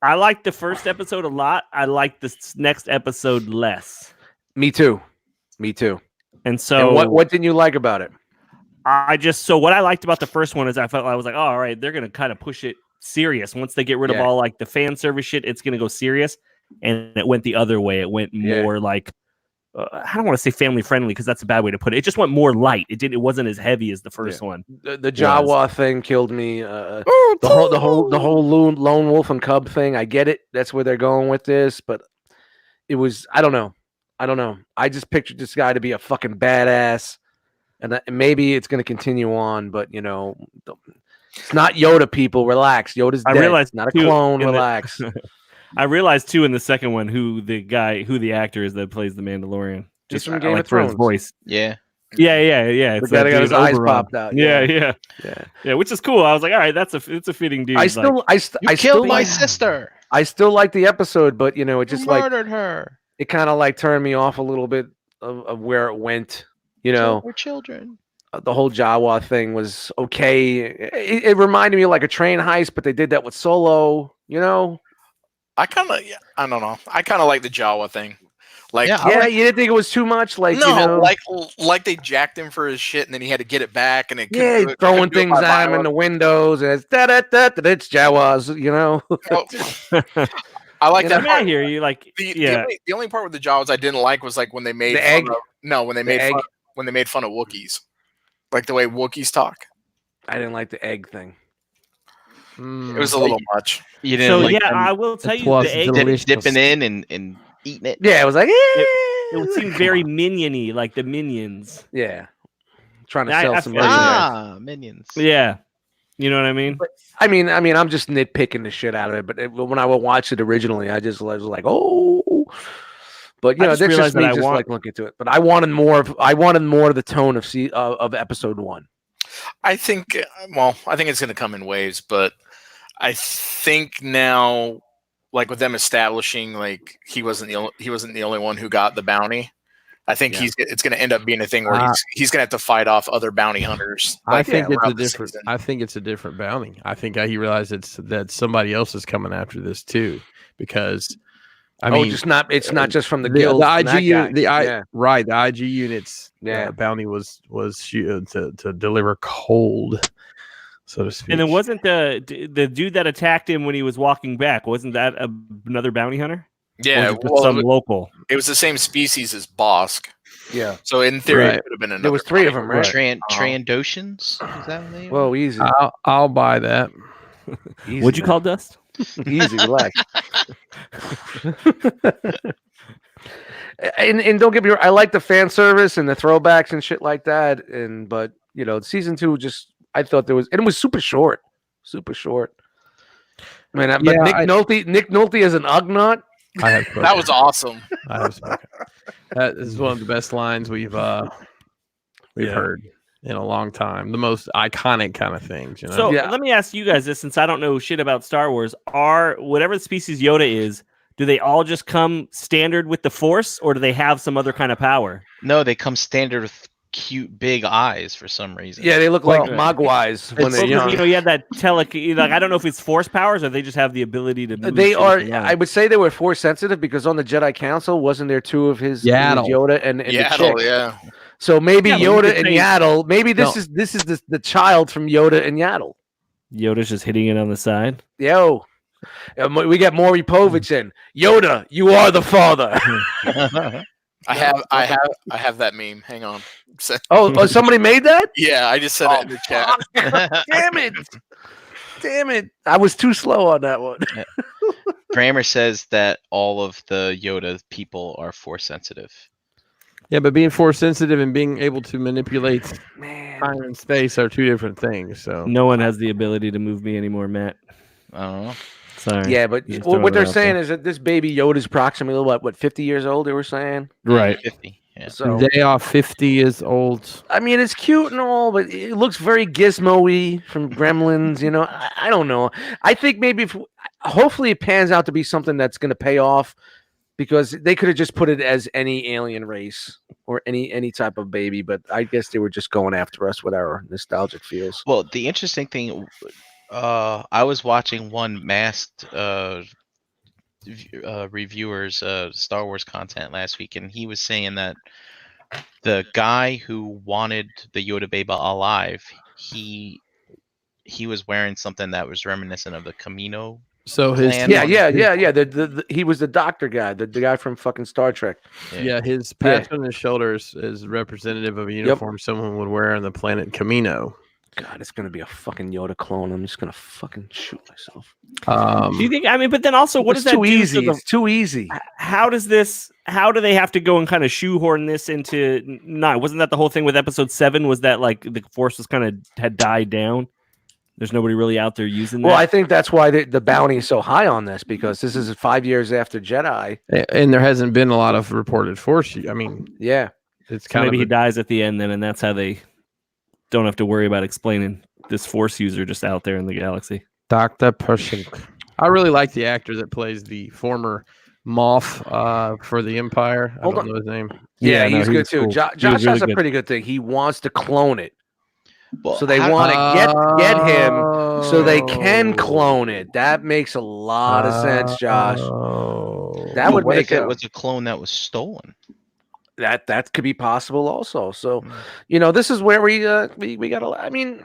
I liked the first episode a lot. I liked this next episode less. Me too. And so, what didn't you like about it? What I liked about the first one is I was like, oh, all right, they're going to kind of push it serious. Once they get rid of all like the fan service shit, it's going to go serious. And it went the other way. It went more like, I don't want to say family friendly because that's a bad way to put it. It just went more light. It wasn't as heavy as the first one. The Jawa thing killed me. The whole lone wolf and cub thing. I get it. That's where they're going with this, but it was, I don't know. I just pictured this guy to be a fucking badass, and maybe it's going to continue on, but it's not Yoda. People, relax. Yoda's dead. I realized not a clone. Relax. I realized too in the second one who the actor is that plays the Mandalorian. Just from Game of Thrones. His voice. Yeah. It's the guy that got his eyes popped out. Yeah, which is cool. I was like, all right, it's a fitting dude. I killed my sister. I still like the episode, but it just murdered her. It kind of like turned me off a little bit of where it went. We're children. The whole Jawa thing was okay. It reminded me of like a train heist, but they did that with Solo. I don't know. I kind of like the Jawa thing. Like, you didn't think it was too much. Like, like they jacked him for his shit, and then he had to get it back, and he's throwing things at him in the windows, and it's it's Jawas. I like that. I hear you. Like the only part with the Jawas I didn't like was like when they made the egg. When they made when they made fun of Wookiees, like the way Wookiees talk. I didn't like the egg thing. It was a little much. You didn't So like yeah, them I will tell you was the egg. delicious. dipping in and eating it. Yeah, it was like, It would seem very minion-y, like the Minions. yeah, trying to I- sell I some feel merchandise. Minions. Yeah, you know what I mean. I mean, I'm just nitpicking the shit out of it. But when I would watch it originally, I was like, oh. But I just that's realized just me, that I just want- like looking to it. But I wanted more of the tone of episode 1. I think. Well, I think it's going to come in waves, but I think now, like with them establishing, like he wasn't the only one who got the bounty. I think it's going to end up being a thing where he's going to have to fight off other bounty hunters. I think it's a throughout the different. season. I think it's a different bounty. I think he realized that somebody else is coming after this too, because I mean, it's not just from the guild. the from IG that unit, guy. right? The IG units, Yeah. bounty was to deliver cold, so to speak. And then wasn't the dude that attacked him when he was walking back? Wasn't that another bounty hunter? Or Yeah, was it just well, some local. it was the same species as Bosk. Yeah. So in theory, Right. it could have been another. There was 3 of them, right? Trandoshans? Is that what they are? Whoa, easy. I'll buy that. Easy, What'd you man. call Dust? Easy, relax. and don't get me wrong, I like the fan service and the throwbacks and shit like that. But season 2 I thought it was super short. Man, but Yeah, Nick Nolte as an Ugnaught. I have spoken. That was awesome. I have spoken. That is one of the best lines we've heard in a long time. The most iconic kind of things, you know. So Yeah. let me ask you guys this, since I don't know shit about Star Wars. Are whatever the species Yoda is, do they all just come standard with the Force, or do they have some other kind of power? No, they come standard with cute big eyes for some reason. Yeah, they look like Well, Mogwais when it's- they're Well, 'cause, young. you had that like I don't know if it's Force powers or they just have the ability to. Move They shit are. with their I mind. would say they were Force sensitive because on the Jedi Council wasn't there 2 of his Yaddle. Yoda and the Yaddle, chick? yeah. So maybe Yeah, but you Yoda could and say- Yaddle. Maybe this No. is the child from Yoda and Yaddle. Yoda's just hitting it on the side. Yo, we got Maury Povich in. Yoda, you are the father. I have that meme. Hang on. Oh, somebody made that? Yeah, I just said it in the chat. Damn it! I was too slow on that one. Grammar says that all of the Yoda people are force sensitive. Yeah, but being force sensitive and being able to manipulate Man, time and space are 2 different things. So No one has the ability to move me anymore, Matt. I don't know. Sorry. yeah, but Just what throwing they're it out saying there. is that this baby Yoda's approximately what 50 years old. They were saying. Right. 50. Yeah. So they are 50 years old. I mean, it's cute and all, but it looks very Gizmo-y from Gremlins. I don't know. I think maybe hopefully it pans out to be something that's going to pay off, because they could have just put it as any alien race or any type of baby. But I guess they were just going after us with our nostalgic feels. Well, the interesting thing, I was watching one masked reviewers Star Wars content last week, and he was saying that the guy who wanted the Yoda baby alive, he was wearing something that was reminiscent of the Camino. So his Plan. Yeah. He was the doctor guy, the guy from fucking Star Trek. his patch on his shoulders is representative of a uniform someone would wear on the planet Camino. God, it's gonna be a fucking Yoda clone. I'm just gonna fucking shoot myself. Do you think? I mean, but then also, what It's does that too do easy? to the It's too easy. how do they have to go and kind of shoehorn this into 9? Wasn't that the whole thing with episode 7? Was that like the Force was had died down? There's nobody really out there using that. Well, I think that's why the bounty is so high on this, because this is 5 years after Jedi. And there hasn't been a lot of reported force. I mean, Yeah. it's So kind maybe of he dies at the end then, and that's how they don't have to worry about explaining this Force user just out there in the galaxy. Dr. Pershing. I really like the actor that plays the former Moff for the Empire. I Hold don't on. know his name. Yeah, no, he's he good was too. cool. Josh He was really has a good. pretty good thing. He wants to clone it. Well, So they how- want to get him so they can Oh. clone it. That makes a lot of sense, Josh. Oh. That would what make if it a- was a clone that was stolen? That could be possible also. So, Mm. this is where we got to. I mean,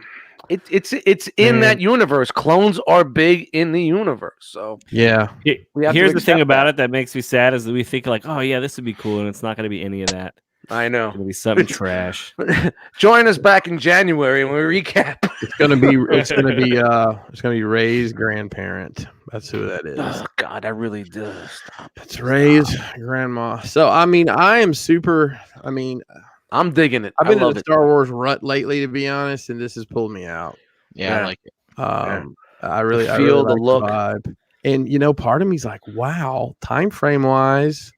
it's in Man. that universe. Clones are big in the universe. So Yeah. we have to Here's the thing accept about that. it that makes me sad is that we think like, oh yeah, this would be cool, and it's not going to be any of that. I know. It's gonna be something trash. Join us back in January when we recap. It's gonna be Ray's grandparent. That's who that is. Oh God, that really does. Stop. It's Ray's grandma. So I mean, I am super. I mean, I'm digging it. I've been I in love the it. Star Wars rut lately, to be honest, and this has pulled me out. Yeah, I Yeah. like it. I really feel, the like look. vibe. And part of me's like, wow, time frame wise,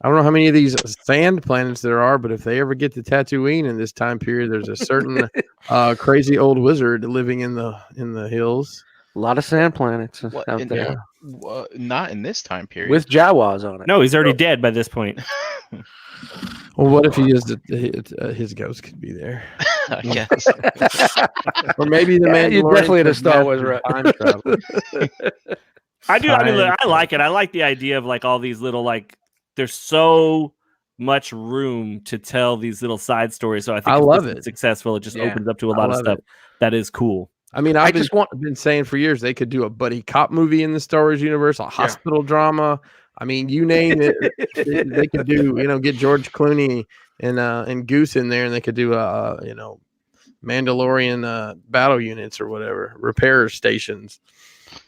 I don't know how many of these sand planets there are, but if they ever get to Tatooine in this time period, there's a certain crazy old wizard living in the hills. A lot of sand planets What, out in- there Not in this time period. with Jawas on it. No, he's already dead by this point. Well, what if he is his ghost could be there, I guess. or maybe the Yeah, man. you're definitely in a Star Wars rut. time travel. I do. I mean, Time I like it. I like the idea of like all these little like. There's so much room to tell these little side stories. So I think I if love this is it. successful. It just Yeah, opens up to a I lot of love stuff it. that is cool. I mean, I've been saying for years they could do a buddy cop movie in the Star Wars universe, a hospital drama. I mean, you name it, they could do. Get George Clooney and Goose in there, and they could do Mandalorian battle units or whatever, repair stations.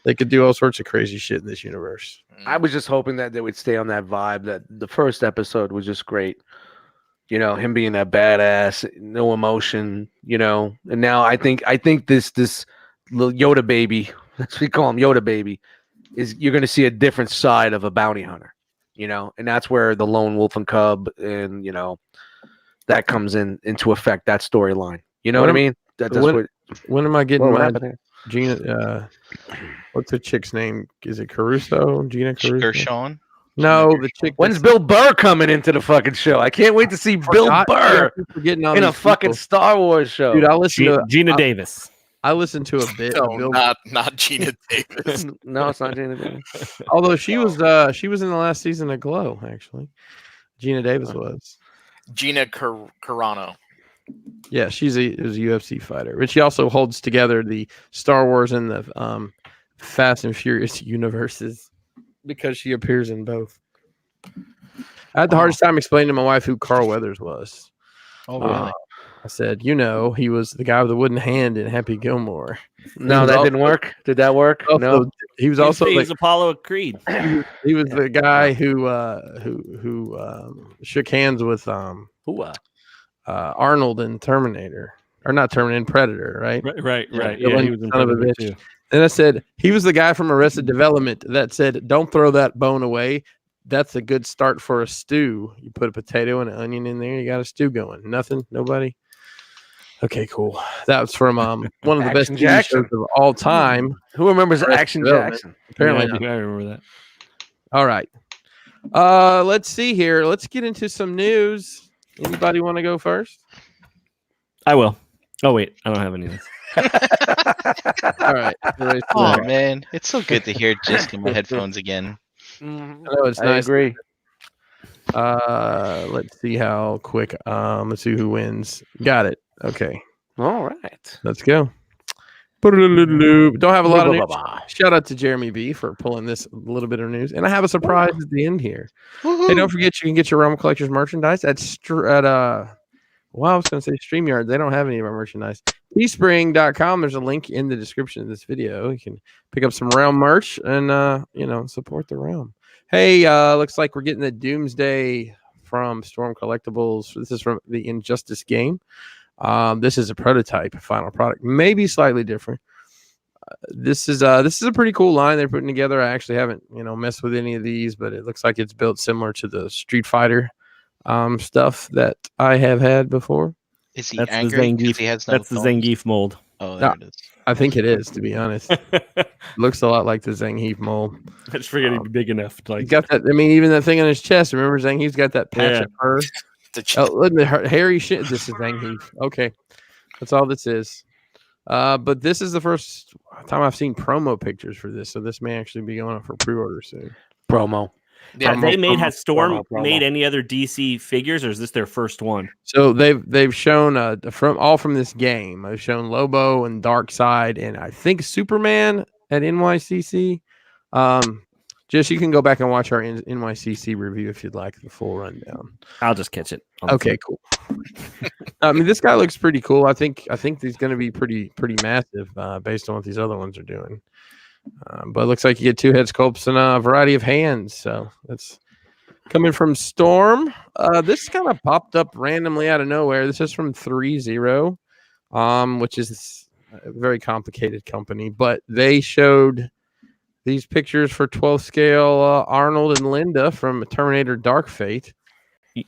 They could do all sorts of crazy shit in this universe. I was just hoping that they would stay on that vibe. That the first episode was just great. Him being that badass, no emotion. And now I think this little Yoda baby, that's what we call him, Yoda baby, is you're going to see a different side of a bounty hunter. And that's where the lone wolf and cub and that comes into effect. That storyline. You know what I mean? That's when am I getting what my happened here? Gina? What's the chick's name? Is it Caruso? Gina Caruso? Gershon? No, the chick. When's Bill Burr coming into the fucking show? I can't wait to see Bill Burr in a fucking Star Wars show. Dude, I listen to Gina Davis. I listened to a bit. No, of Bill, not Gina Davis. No, it's not Gina Davis. although she was in the last season of Glow. Actually, Gina Davis was. Gina Carano. Yeah, is a UFC fighter, but she also holds together the Star Wars and the Fast and Furious universes because she appears in both. I had the hardest time explaining to my wife who Carl Weathers was. Oh, really? I said, he was the guy with the wooden hand in Happy Gilmore. No, that didn't work. Did that work? No. He was also He was Apollo Creed. he was the guy who shook hands with Arnold in Terminator, or not Terminator, in Predator, right? Right. Yeah, Yeah, he was in son of a Predator bitch. too. And I said he was the guy from Arrested Development that said, "Don't throw that bone away. That's a good start for a stew. You put a potato and an onion in there, you got a stew going." Nothing, nobody. Okay, cool. That was from one of the best TV shows of all time. Who remembers Arrested Action Development. Jackson? Apparently, Yeah, I remember that. all right. Let's see here. Let's get into some news. Anybody want to go first? I will. Oh wait, I don't have any of this. All right. Oh, man. It's so good to hear just in my headphones again. I know it's I nice. agree. Let's see how quick. Let's see who wins. Got it. Okay, All right. let's go. Don't have a lot of news. Shout out to Jeremy B for pulling this little bit of news, and I have a surprise at the end here. Hey, don't forget you can get your Realm Collectors merchandise at well, I was going to say StreamYard. They don't have any of our merchandise. Teespring.com. There's a link in the description of this video. You can pick up some Realm merch and support the Realm. Hey, looks like we're getting the Doomsday from Storm Collectibles. This is from the Injustice game. This is a prototype, final product, maybe slightly different. This is a pretty cool line they're putting together. I actually haven't messed with any of these, but it looks like it's built similar to the Street Fighter stuff that I have had before. Is he That's the angry? 'Cause Zangief. He has no That's the thumbs? Zangief mold. Oh, there it is. I think it is, to be honest. Looks a lot like the Zangief mold. I just figured he'd be big enough. To, He's got that. I mean, even that thing on his chest. Remember, Zangief's got that patch of fur. Look at hairy shit. This is Zangief. Okay, that's all this is. But this is the first time I've seen promo pictures for this, so this may actually be going up for pre-order soon. Promo. Has Storm promo. made any other DC figures, or is this their first one? So they've shown from this game. They've shown Lobo and Darkseid, and I think Superman at NYCC. Just you can go back and watch our NYCC review if you'd like the full rundown. I'll just catch it. on the Okay, cool. I mean, this guy looks pretty cool. I think he's going to be pretty massive based on what these other ones are doing. But it looks like you get 2 head sculpts and a variety of hands. So that's coming from Storm. This kind of popped up randomly out of nowhere. This is from 3-0, which is a very complicated company. But they showed these pictures for 12 scale Arnold and Linda from Terminator Dark Fate.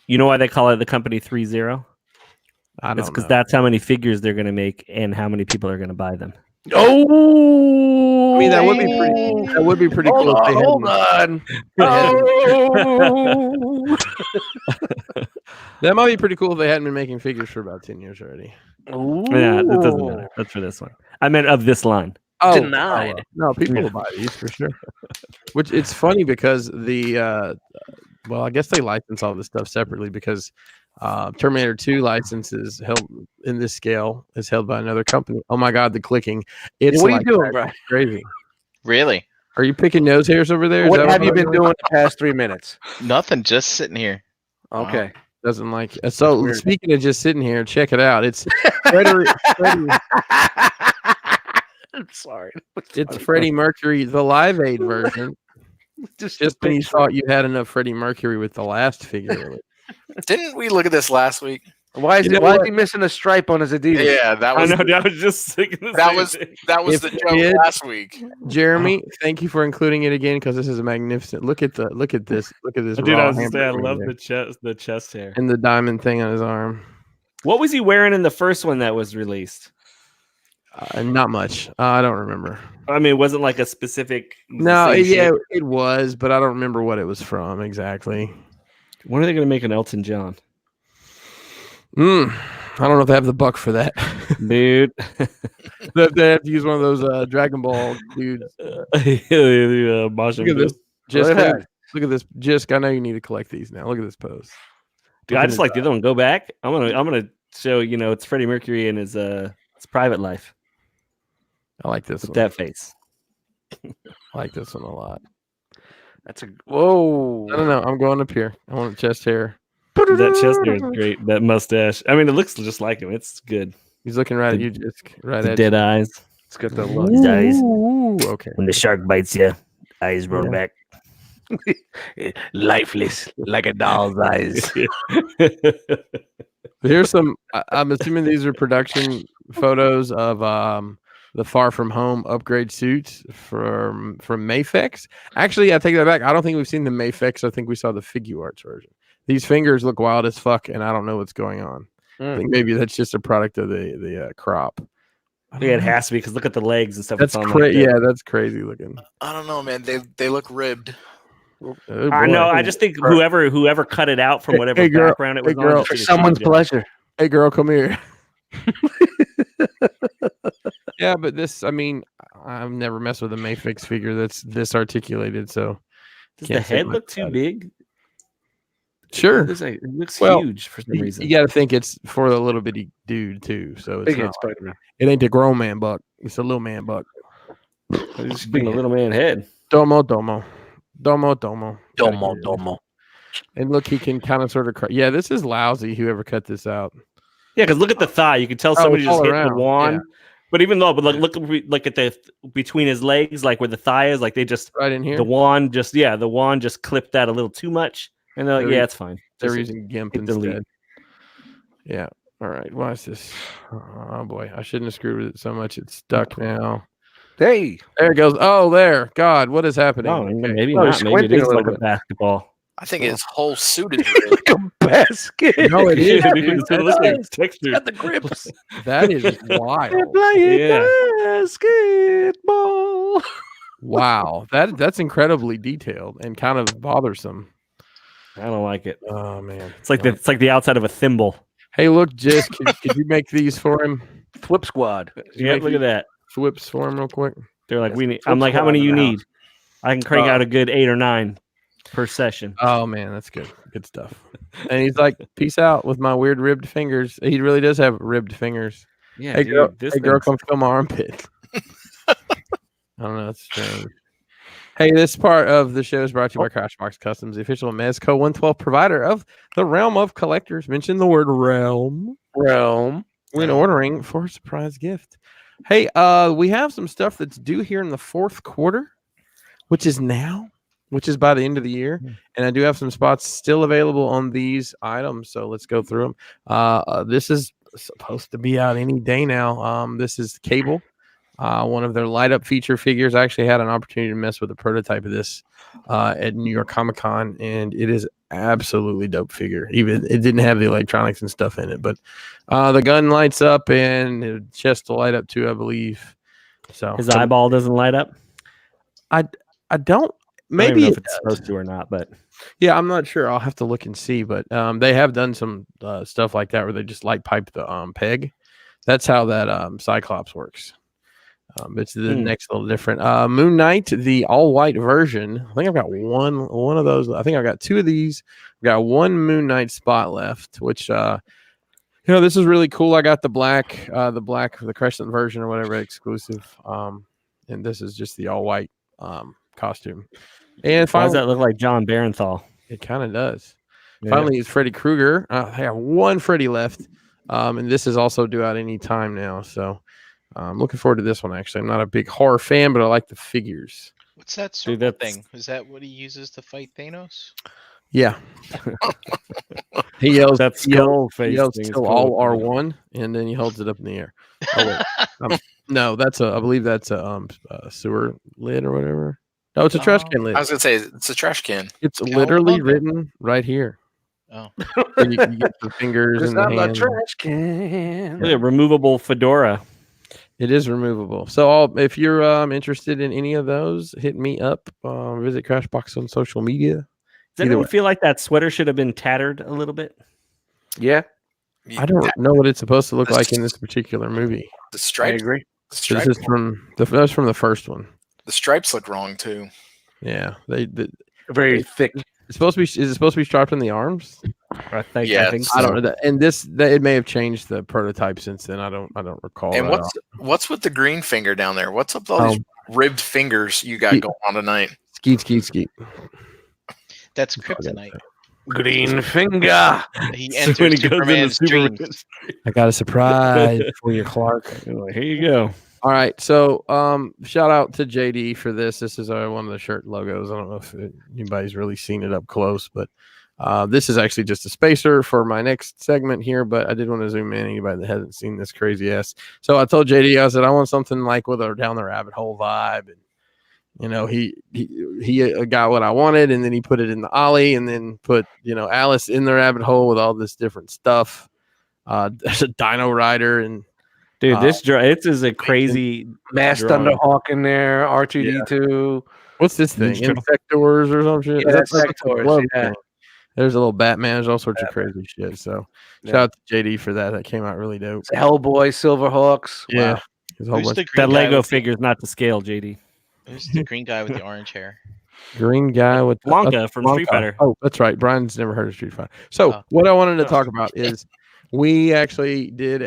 You know why they call it the company 3-0? I don't It's because know. that's how many figures they're going to make and how many people are going to buy them. Oh, I mean, that would be pretty cool. If they Hold hadn't- on. That might be pretty cool if they hadn't been making figures for about 10 years already. Yeah, that doesn't matter. That's for this one. I meant of this line. Denied. No, people will buy these for sure. Which it's funny because the well, I guess they license all this stuff separately because Terminator 2 license is held in this scale is held by another company. Oh my God, the clicking! It's What are like you doing, that. bro? It's crazy. Really? Are you picking nose hairs over there? Is What that have you I'm been doing the past 3 minutes? Nothing. Just sitting here. Okay. Doesn't like so. weird. Speaking of just sitting here, check it out. It's Freddie. I'm sorry. It's Freddie Mercury, the Live Aid version. Just when you thought you had enough Freddie Mercury with the last figure. Didn't we look at this last week? Why is You know why is what? he missing a stripe on his Adidas? Yeah, that I was know. I was just thinking the that same was thing. that was If the it joke did- last week. Jeremy, thank you for including it again because this is a magnificent. Look at this. Look at this. Dude, raw I was just saying, I hamburger love there. the chest hair. And the diamond thing on his arm. What was he wearing in the first one that was released? Not much. I don't remember. I mean, it wasn't like a specific. No, same yeah, shape. it was, but I don't remember what it was from exactly. When are they going to make an Elton John? I don't know if they have the buck for that. Dude. They have to use one of those Dragon Ball dudes. Look at this. Just Look at that. look at this. Just I know you need to collect these now. Look at this pose. Dude, I just like the other one. Go back. I'm gonna show it's Freddie Mercury in his private life I like this with one. that face. I like this one a lot. That's a whoa. I don't know. I'm going up here. I want chest hair. That chest hair is great. That mustache. I mean, it looks just like him. It's good. He's looking right at The- you, just right The at dead eyes. It's got that look. His eyes. Ooh, okay. When the shark bites you, eyes roll Yeah. back. Lifeless, like a doll's eyes. Here's some. I'm assuming these are production photos of the Far From Home upgrade suits from Mayfix. Actually, I take that back. I don't think we've seen the Mayfix. I think we saw the Figuarts version. These fingers look wild as fuck, and I don't know what's going on. I think maybe that's just a product of the crop. Yeah, it has to be because look at the legs and stuff. That's it's on crazy. like that. Yeah, that's crazy looking. I don't know, man. They look ribbed. Oh, I boy. know. I just think whoever cut it out from Hey, whatever hey, girl. background it was Hey, girl. on, just For did a shitty someone's job. pleasure. Hey, girl, come here. Yeah, but this, I mean, I've never messed with a Mayfix figure that's this articulated, so Does can't the say head much look too about it. big? Sure. It looks Well, huge for some You reason. got to think it's for the little bitty dude too, so it's Big not head like- Spider-Man. it ain't the grown man buck. It's a little man buck. It's just being a little man head. Domo, domo, domo, domo. Domo, domo. And look, he can kind of sort of. Yeah, this is lousy. Whoever cut this out. Yeah, because look at the thigh. You can tell somebody it's all just hit around, the wand. yeah. But even though, look at the between his legs, like where the thigh is, like they just Right in here. the wand just clipped that a little too much, and they're like, They're- yeah, it's fine. They're Just using GIMP hit delete. instead. Yeah. All right. Why is this? Oh boy, I shouldn't have screwed with it so much. It's stuck now. Hey, There it goes. Oh, there. God, what is happening? Oh, Okay. maybe Oh, not. Maybe it squinting is a little like a bit. basketball. I think his whole suit is ribbed. like a basket. No, it is. Dude, dude. it looks like it's textured. Got the grips. That is wild. Playing Yeah. basketball. Wow. That's incredibly detailed and kind of bothersome. I don't like it. Oh man. It's like the outside of a thimble. Hey, look, Jess, could you make these for him? Flip squad. Yeah, make look at that. Flips for him real quick. They're like, Yes, we need. flip I'm like, how squad many in you the need? I can crank out a good 8 or 9 per session. Oh man, that's good. Good stuff. And he's like, peace out with my weird ribbed fingers. He really does have ribbed fingers. Yeah, Hey girl, this hey girl, thing's- come feel my armpit. I don't know, that's strange. Hey, this part of the show is brought to you by Crashbox Customs, the official Mezco 112 provider of the realm of collectors. Mention the word realm when ordering for a surprise gift. Hey, we have some stuff that's due here in the fourth quarter, which is now, which is by the end of the year. And I do have some spots still available on these items. So let's go through them. This is supposed to be out any day now. This is Cable. One of their light up feature figures. I actually had an opportunity to mess with a prototype of this at New York Comic Con, and it is absolutely dope figure. Even it didn't have the electronics and stuff in it, but the gun lights up and the chest will light up too, I believe. So His eyeball doesn't light up. I don't. Maybe Maybe if it's supposed to or not, but yeah, I'm not sure. I'll have to look and see. But they have done some stuff like that where they just light pipe the peg. That's how that Cyclops works. It's the next little different. Moon Knight, the all white version. I think I've got one of those. I think I've got two of these. I've got one Moon Knight spot left, which this is really cool. I got the black, the Crescent version or whatever exclusive. And this is just the all white costume. And why does finally, that look like John Barenthal? it kind of does. Yeah. Finally, it's Freddy Krueger. I have one Freddy left, and this is also due out any time now. So. I'm looking forward to this one, actually. I'm not a big horror fan, but I like the figures. What's that circle thing? Is that what he uses to fight Thanos? Yeah. He yells, That skull face he yells thing is till cool. all R1, and then he holds it up in the air. Oh, wait. No, I believe that's a sewer lid or whatever. No, it's a trash can lid. I was gonna say it's a trash can. It's literally written right here. Oh. And you can get the fingers It's and the not a hands. trash can. Look at removable fedora. It is removable. So if you're interested in any of those, hit me up. Visit Crashbox on social media. Does anyone feel like that sweater should have been tattered a little bit? Yeah, I don't know what it's supposed to look like in this particular movie. The I stripes. agree. The This stripes. is that's from the first one. The stripes look wrong too. Yeah, Very thick. it's supposed to be. Is it supposed to be striped in the arms? I think Yes. I so. don't know. And it may have changed the prototype since then. I don't recall. And that what's with the green finger down there? What's up with all these ribbed fingers you got going on tonight? Skeet. That's kryptonite. Green finger. He So enters when he goes into Superman's Superman- dreams. I got a surprise for you, Clark. You're like, here you go. All right, so shout out to JD for this. This is one of the shirt logos. I don't know if anybody's really seen it up close, but this is actually just a spacer for my next segment here. But I did want to zoom in. Anybody that hasn't seen this crazy ass. So I told JD, I said I want something like with a down the rabbit hole vibe, and he got what I wanted, and then he put it in the ollie, and then put Alice in the rabbit hole with all this different stuff. There's a Dino Rider and. Dude, it is a crazy Masked drawing. Thunderhawk in there. R2D2. What's this thing? Sure. Insectors or some shit? Yeah, That's like a Insectors, glove yeah. thing. There's a little Batman. There's all sorts of crazy shit. So shout out to JD for that. That came out really dope. Hellboy, Silverhawks. Yeah. Wow. There's a whole Who's bunch the of green That guy Lego with the- figure is not to scale, JD. Who's the green guy with the orange hair? green guy with Blanca from Street Fighter. Oh, that's right. Brian's never heard of Street Fighter. So Oh. what I wanted to talk about is we actually did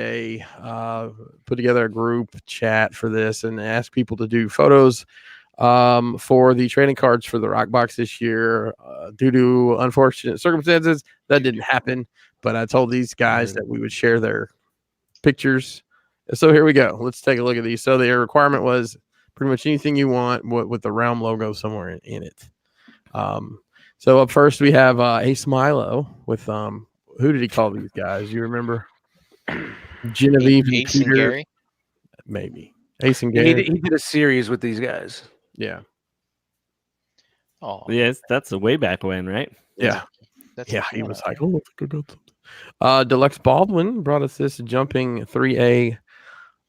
put together a group chat for this and asked people to do photos for the trading cards for the Rock Box this year. Due to unfortunate circumstances, that didn't happen. But I told these guys that we would share their pictures. So here we go. Let's take a look at these. So their requirement was pretty much anything you want with the Realm logo somewhere in it. So up first we have Ace Milo with who did he call these guys? You remember? Genevieve and Ace and Peter, Gary. maybe. Ace and He Gary. did a series with these guys. Yeah. Oh, Yes, that's a way back when, right? Yeah. That's Yeah, a he cool was one. like, oh, I got something. Deluxe Baldwin brought us this jumping 3A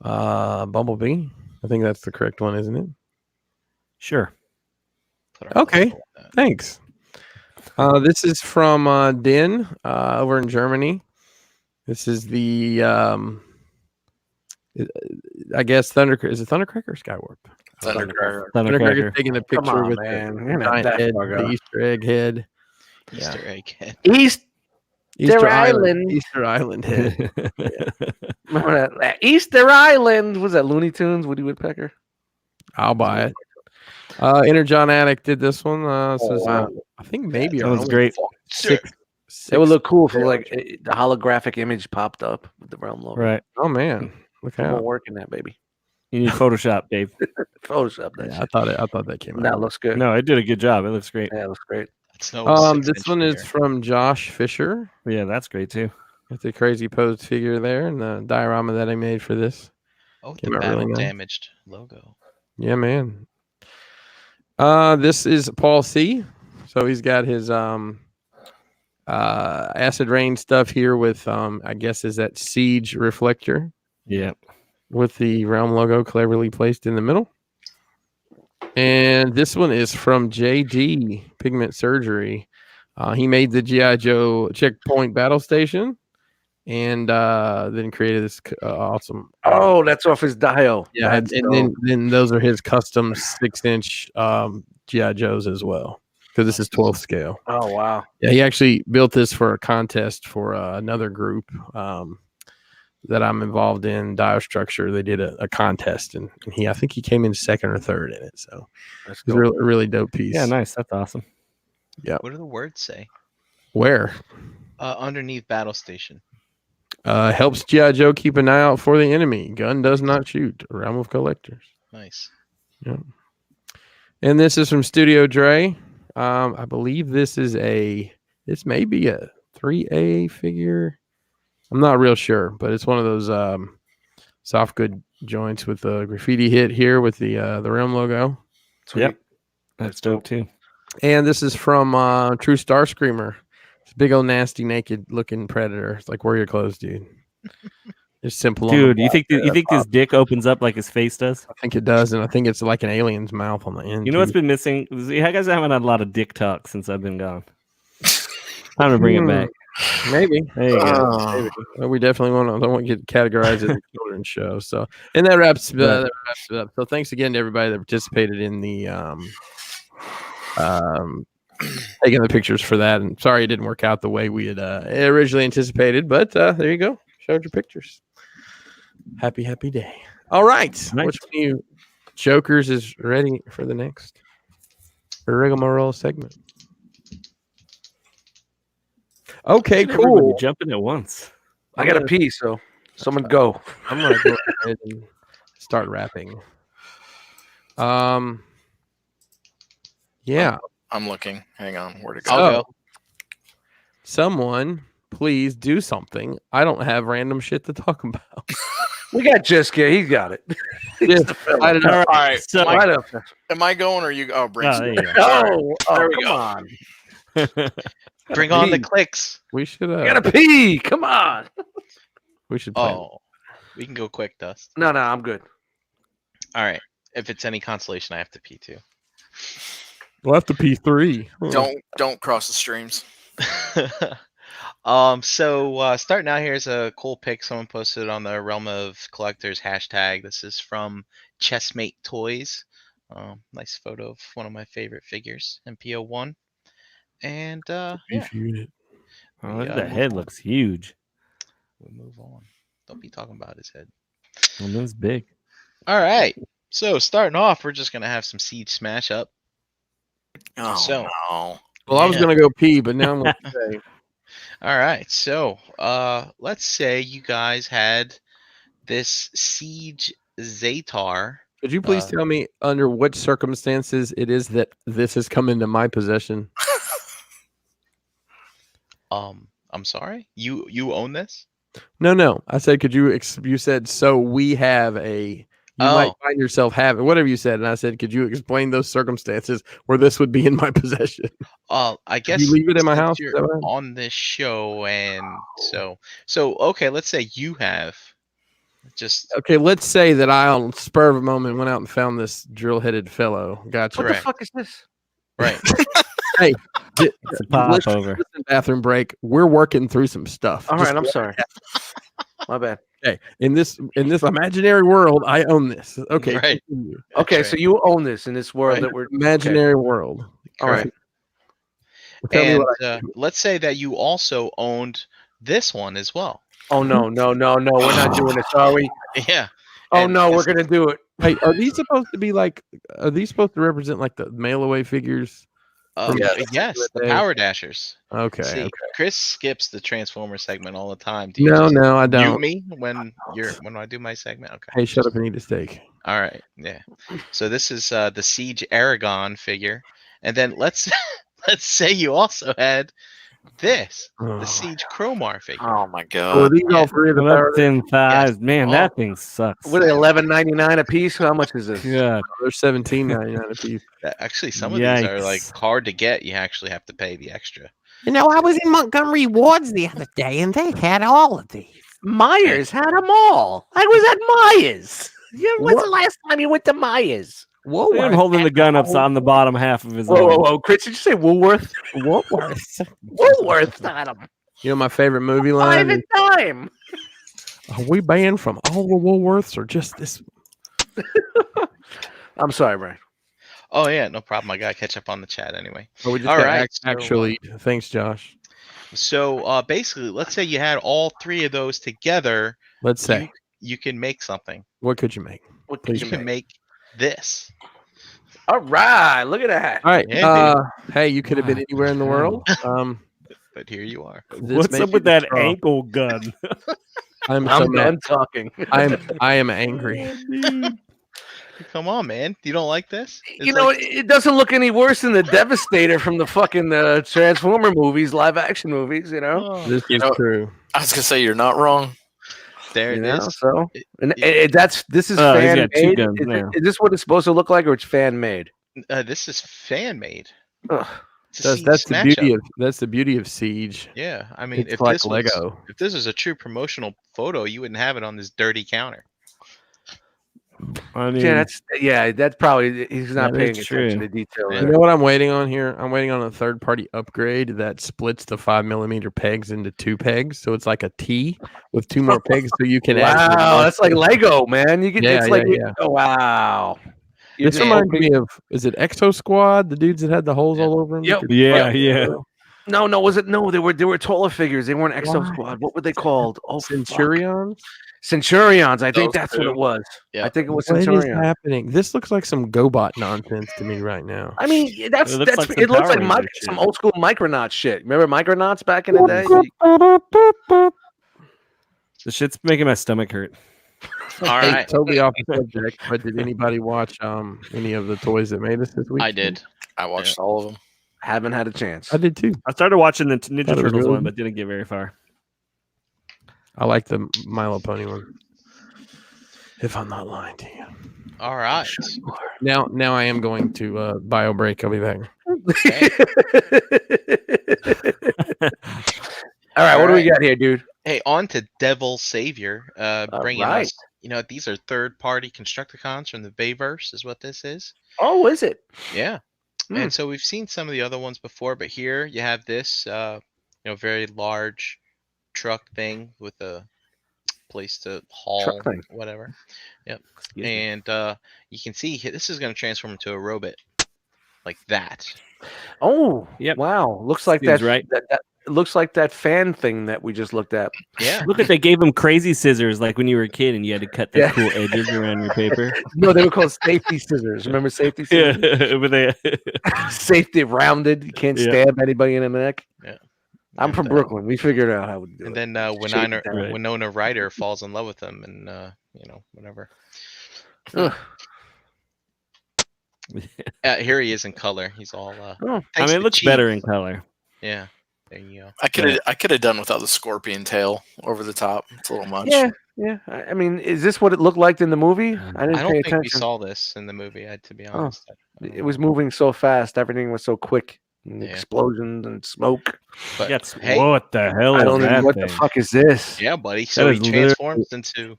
Bumblebee. I think that's the correct one, isn't it? Sure. Put our Okay. logo on that. Thanks. This is from Den over in Germany. This is the I guess is it Thundercracker or Skywarp? Thundercracker. Thundercracker taking a Come picture on, with man. the You're not giant that head, far the gone. Easter egg head. Easter egg head. Easter Island. Easter Island head. Remember that Easter Island? Was that Looney Tunes? Woody Woodpecker? I'll buy it. Energon Addict did this one. This is, wow. I think maybe That our one's only great. six. It would look cool if scale. like the holographic image popped up with the realm logo. Right. Oh man, look Put more out! work in that, baby. You need Photoshop, Dave. Photoshop that Yeah, shit. I thought that came out. That looks good. No, it did a good job. It looks great. Yeah, it looks great. It's no This 6-inch one is figure. from Josh Fisher. Yeah, that's great too. It's a crazy posed figure there, and the diorama that I made for this. Oh, the came out battle really nice. damaged logo. Yeah, man. This is Paul C. So he's got his acid rain stuff here with I guess is that siege reflector Yeah. with the realm logo cleverly placed in the middle. And this one is from JD Pigment Surgery. He made the G.I. Joe Checkpoint Battle Station and then created this awesome. Oh, that's off his dial. Yeah, That's and dope. then those are his custom 6-inch G.I. Joes as well, because this is 12th scale. Oh wow. Yeah, he actually built this for a contest for another group that I'm involved in, Dio Structure. They did a contest, and I think he came in second or third in it. So That's it's a cool. really dope piece. Yeah, nice. That's awesome. What do the words say? Where? Underneath battle station. Helps G.I. Joe keep an eye out for the enemy. Gun does not shoot. A realm of collectors. Nice. Yeah. And this is from Studio Dre. I believe this may be a 3A figure. I'm not real sure, but it's one of those soft good joints with the graffiti hit here with the realm logo. Sweet. Yep. That's dope too. And this is from True Star Screamer. It's a big old nasty naked looking predator. It's like, wear your clothes, dude. It's simple. on the Dude, you back think there. you think this dick opens up like his face does? I think it does, and I think it's like an alien's mouth on the end. You know what's too. been missing? You guys haven't had a lot of dick talk since I've been gone. Time to bring it back. Maybe. There you go. Maybe. Well, we definitely don't want to get categorized as a children's show. So, and that wraps it up. So, thanks again to everybody that participated in the taking the pictures for that. And sorry it didn't work out the way we had originally anticipated, but there you go. Showed your pictures. Happy day. All right. Nice. Which one of you jokers is ready for the next rigmarole segment? Okay, Everybody cool. jumping at once. I gotta pee, so someone go. I'm gonna go ahead and start rapping. Yeah. I'm looking. Hang on. Where to go? I'll So, go. someone please do something. I don't have random shit to talk about. We got Jessica. He's got it. Just light it up. All right. So, Right up. Am I going or you? Oh, Briggs. there you go. Oh, There we come go. on. Bring on the Please. clicks. We should I gotta pee. Come on. plan. Oh, we can go quick, Dust. No, I'm good. All right. If it's any consolation, I have to pee too. We'll have to P3. Don't cross the streams. So starting out here is a cool pic someone posted on the Realm of Collectors hashtag. This is from Chessmate Toys. Nice photo of one of my favorite figures, MPO1. And yeah, Unit. Oh, look at Yeah, that head looks huge. we'll move on. Don't be talking about his head. Well, that's big. All right. So starting off, we're just gonna have some Siege Smash Up. Oh, So- no. Well, I was Yeah. gonna go pee, but now I'm gonna say All right. So let's say you guys had this Siege Zatar. could you please tell me under what circumstances it is that this has come into my possession? I'm sorry. You own this? No. I said, could you? You said so. We have a. You might Oh. find yourself having whatever you said, and I said, could you explain those circumstances where this would be in my possession? I guess you leave it in my since house? Is you're that right? on this show, and so okay. Let's say you have just Okay, let's say that I, on spur of a moment, went out and found this drill-headed fellow. Gotcha. What Correct. the fuck is this? right. Hey, It's a pop over. listen, bathroom break. We're working through some stuff. All Just right, I'm sorry. My bad. okay. In this imaginary world, I own this. Okay. Right. continue. Okay, That's so right. you own this in this world Right. that we're Imaginary world. All right. Correct. Tell me And what let's say that you also owned this one as well. Oh no, we're not doing this, are we? Yeah. Oh And no, we're this- gonna do it. Wait, are these supposed to be like? Are these supposed to represent like the mail away figures? Yes, the Power Dashers. Okay. See, Okay. Chris skips the Transformer segment all the time. Do you No, just no, I mute don't. me when I do my segment? Okay. Hey, shut up and eat a steak. All right. Yeah. So this is the Siege Aragon figure, and then let's let's say you also had this, the Siege Chromar figure. Oh my So are god. these all Yeah. three of the Well, Power that's in thighs. Man, Oh. that thing sucks. What are they, $11.99 a piece? How much is this? Yeah. They're $17.99 a piece. Actually, some of these are like Yikes. hard to get. You actually have to pay the extra. You know, I was in Montgomery Wards the other day, and they had all of these. Myers had them all. I was at Myers. Yeah, when's the last time you went to Myers? Look at him holding the gun up on the bottom half of his arm. Chris, did you say Woolworth? Woolworths. Woolworth had them. You know my favorite movie 5 line? in time. Are we banned from all the Woolworths or just this? I'm sorry, Brian. Oh yeah, no problem. I gotta catch up on the chat anyway. Or we just All got right, actually, thanks, Josh. So basically, let's say you had all three of those together. Let's say, You can make something. what could you make? What Please You can make this. All right, look at that. All right. Yeah, hey, you could have been anywhere in the world. But here you are. This What's may up be with the that straw. ankle gun? I'm I'm done talking. I am angry. Come on, man. You don't like this? It's You know, like- it doesn't look any worse than the Devastator from the fucking Transformer movies, live action movies. You know, Oh, This You is know- true. I was gonna say you're not wrong. there you it know. is. So, and it- this is Oh, he's fan got two made. guns Is, there. is this what it's supposed to look like, or it's fan made? This is fan made. Ugh. That's the beauty of Siege. Yeah, I mean, It's if like this was, Lego. if this was a true promotional photo, you wouldn't have it on this dirty counter. I mean, That's probably he's not That paying is attention true. to detail. Yeah. You there. know what I'm waiting on here? I'm waiting on a third-party upgrade that splits the 5mm pegs into 2 pegs, so it's like a T with 2 more pegs, so you can add. Wow, that's like Lego, man. You get Yeah, it's like yeah, yeah. oh, wow. You're This just reminds opening- me of, is it Exo Squad? The dudes that had the holes Yeah. all over them. Yep. yeah. No, was it? No, they were taller figures. They weren't Exo Why? Squad. What were they called? Oh, fuck. Centurions. Centurions. I think Those that's what two. it was. Yeah. I think it was What is Centurions. happening? This looks like some GoBot nonsense to me right now. I mean, that's It looks like some it looks Power like Ranger some shit. old school Micronauts shit. Remember Micronauts back in the day? The shit's making my stomach hurt. All Hey, right, totally off the subject, but did anybody watch any of the toys that made us this week? I did. I watched all of them. Haven't had a chance. I did too. I started watching the Ninja Thought it was Turtles really one, but didn't get very far. I like the Milo Pony one. If I'm not lying to you. All right. Now I am going to bio break. I'll be back. All right, what do we Alright. got here, dude? Hey, on to Devil Savior. Bringing right. us. These are third-party Constructicons from the Bayverse, is what this is. Oh, is it? Yeah. Hmm. And so we've seen some of the other ones before, but here you have this, very large truck thing with a place to haul thing. whatever. Yep. Excuse me. And you can see this is going to transform into a robot like that. Oh, Yep. wow. Looks like Seems that, right. that it looks like that fan thing that we just looked at. Yeah. Look at they gave him crazy scissors like when you were a kid and you had to cut the Yeah. cool edges around your paper. No, they were called safety scissors. Remember safety Yeah, scissors? but they Safety rounded. You can't Yeah. stab anybody in the neck. Yeah. I'm from And, Brooklyn. We figured out how to do And it. then Shake it down. Right. Winona Ryder falls in love with him, and whatever. Ugh. Here he is in color. He's all. Oh, I thanks mean, it to looks Chief. better in color. Yeah. There you go. I could have done without the scorpion tail over the top. It's a little much. yeah. I mean, is this what it looked like in the movie? I didn't I pay don't think we attention. saw this in the movie. To be honest, I don't It was moving so fast. Everything was so quick. And Yeah. explosions and smoke. But Yes. hey, What the hell I is don't know that what thing? the fuck is this. yeah, buddy. So is he literally transforms into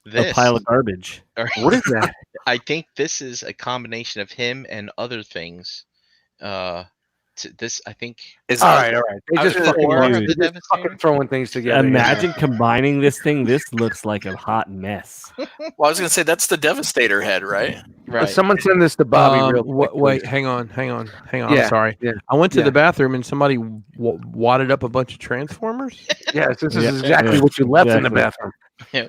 this. A pile of garbage. What is that? I think this is a combination of him and other things. I think. Is All that- right. They I was just gonna- fucking, Or Dude. the they're just Devastator? fucking throwing things together. Imagine combining this thing. This looks like a hot mess. Well, I was gonna say that's the Devastator head, right? Right. Someone send this to Bobby real quick. Wait, please. hang on. I'm Yeah, sorry. yeah, I went to yeah. the bathroom and somebody wadded up a bunch of Transformers. Yes, this is Yeah, exactly yeah, what you left in the exactly. bathroom.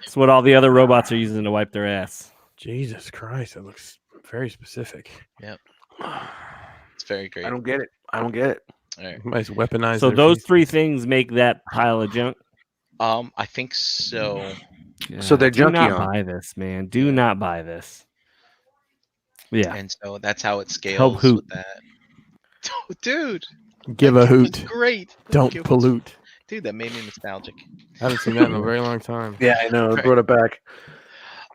It's what all the other robots are using to wipe their ass. Jesus Christ, that looks very specific. It's very great. I don't get it. I don't get it. All right. Somebody's weaponized. So their those face. 3 things make that pile of junk. I think so. So they're do not junky on. buy this, man. Do Yeah. not buy this. Yeah. And so that's how it Help scales hoot. with that. Dude, Give that a gift was hoot. great. That Don't gift was- pollute. Dude, that made me nostalgic. I haven't seen that in a very long time. Yeah, I know. I Right. brought it back.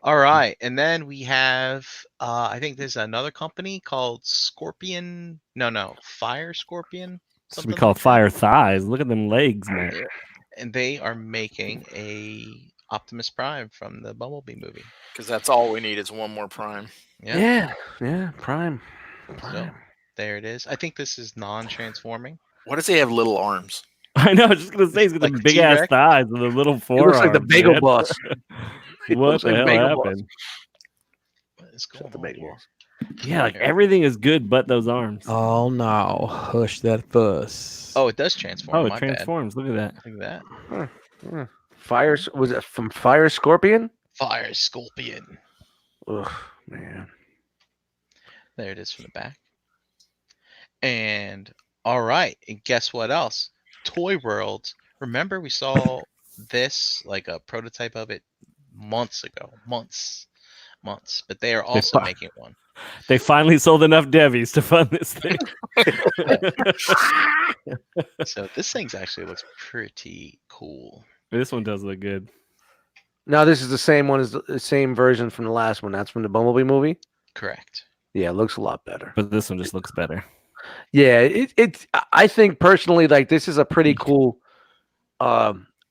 All right, and then we have I think there's another company called Scorpion. No, Fire Scorpion. So we something call like that. fire thighs. Look at them legs, man. And they are making a Optimus Prime from the Bumblebee movie. Because that's all we need is one more Prime. Yeah. Yeah. Prime. So there it is. I think this is non-transforming. What does he have little arms? I know. I was just gonna say he's got Like the the big ass T-Rex? thighs and the little He forearms. looks like the Bagel man. Boss. He What looks the like hell Bagel Boss. happened? What is Shut going the on Bagel here? Boss. Yeah, like everything is good but those arms. Oh no! Hush that fuss. Oh, it does transform. Oh, it my transforms. Look at that. bad. Look at that. Fire was it from Fire Scorpion? Fire Scorpion. Ugh, man. There it is from the back. And all right, and guess what else? Toy World. Remember we saw this, like a prototype of it months ago. Months. But they are also fi- making one. They finally sold enough Devies to fund this thing. So this thing's actually looks pretty cool. This one does look good. No, this is the same one as the same version from the last one. That's from the Bumblebee movie. Correct. Yeah, it looks a lot better. But this one just looks better. Yeah, it I think personally, like, this is a pretty cool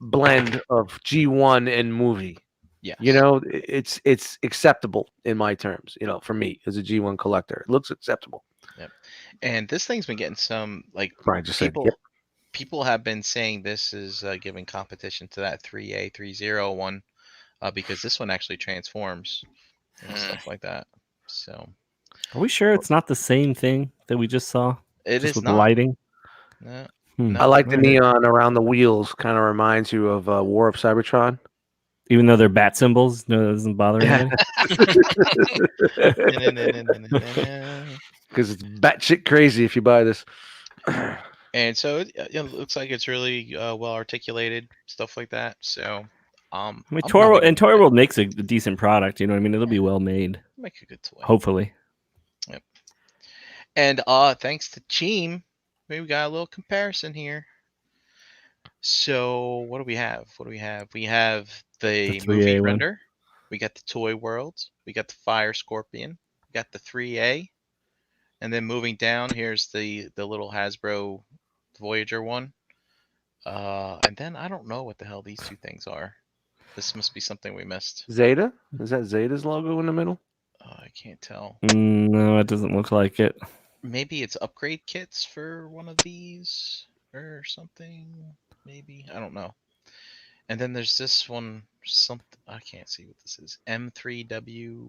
blend of G1 and movie. Yes. You know, it's acceptable in my terms. You know, for me as a G1 collector, it looks acceptable. And this thing's been getting some like Right, just saying. people. Yep. People have been saying this is giving competition to that 3A 30 one because this one actually transforms and stuff like that. So Are we sure it's not the same thing that we just saw? it Just is with not. the lighting? No, Hmm. no. I like the Okay. neon around the wheels. Kind of reminds you of War of Cybertron. Even though they're bat symbols, no, that doesn't bother Yeah. anyone. Because it's batshit crazy if you buy this. And so it looks like it's really well articulated, stuff like that. So I mean, I'm Toy really World, and gonna Toy World makes a decent product. You know what I mean? It'll be well made, make a good toy. hopefully. And thanks to Cheem, we got a little comparison here. So what do we have? We have the 3A movie one. render. We got the Toy World. We got the Fire Scorpion. We got the 3A. And then moving down, here's the little Hasbro Voyager one. And then I don't know what the hell these two things are. This must be something we missed. Zeta? Is that Zeta's logo in the middle? I can't tell. No, it doesn't look like it. Maybe it's upgrade kits for one of these or something. Maybe, I don't know. And then there's this one. Something I can't see what this is. M3W.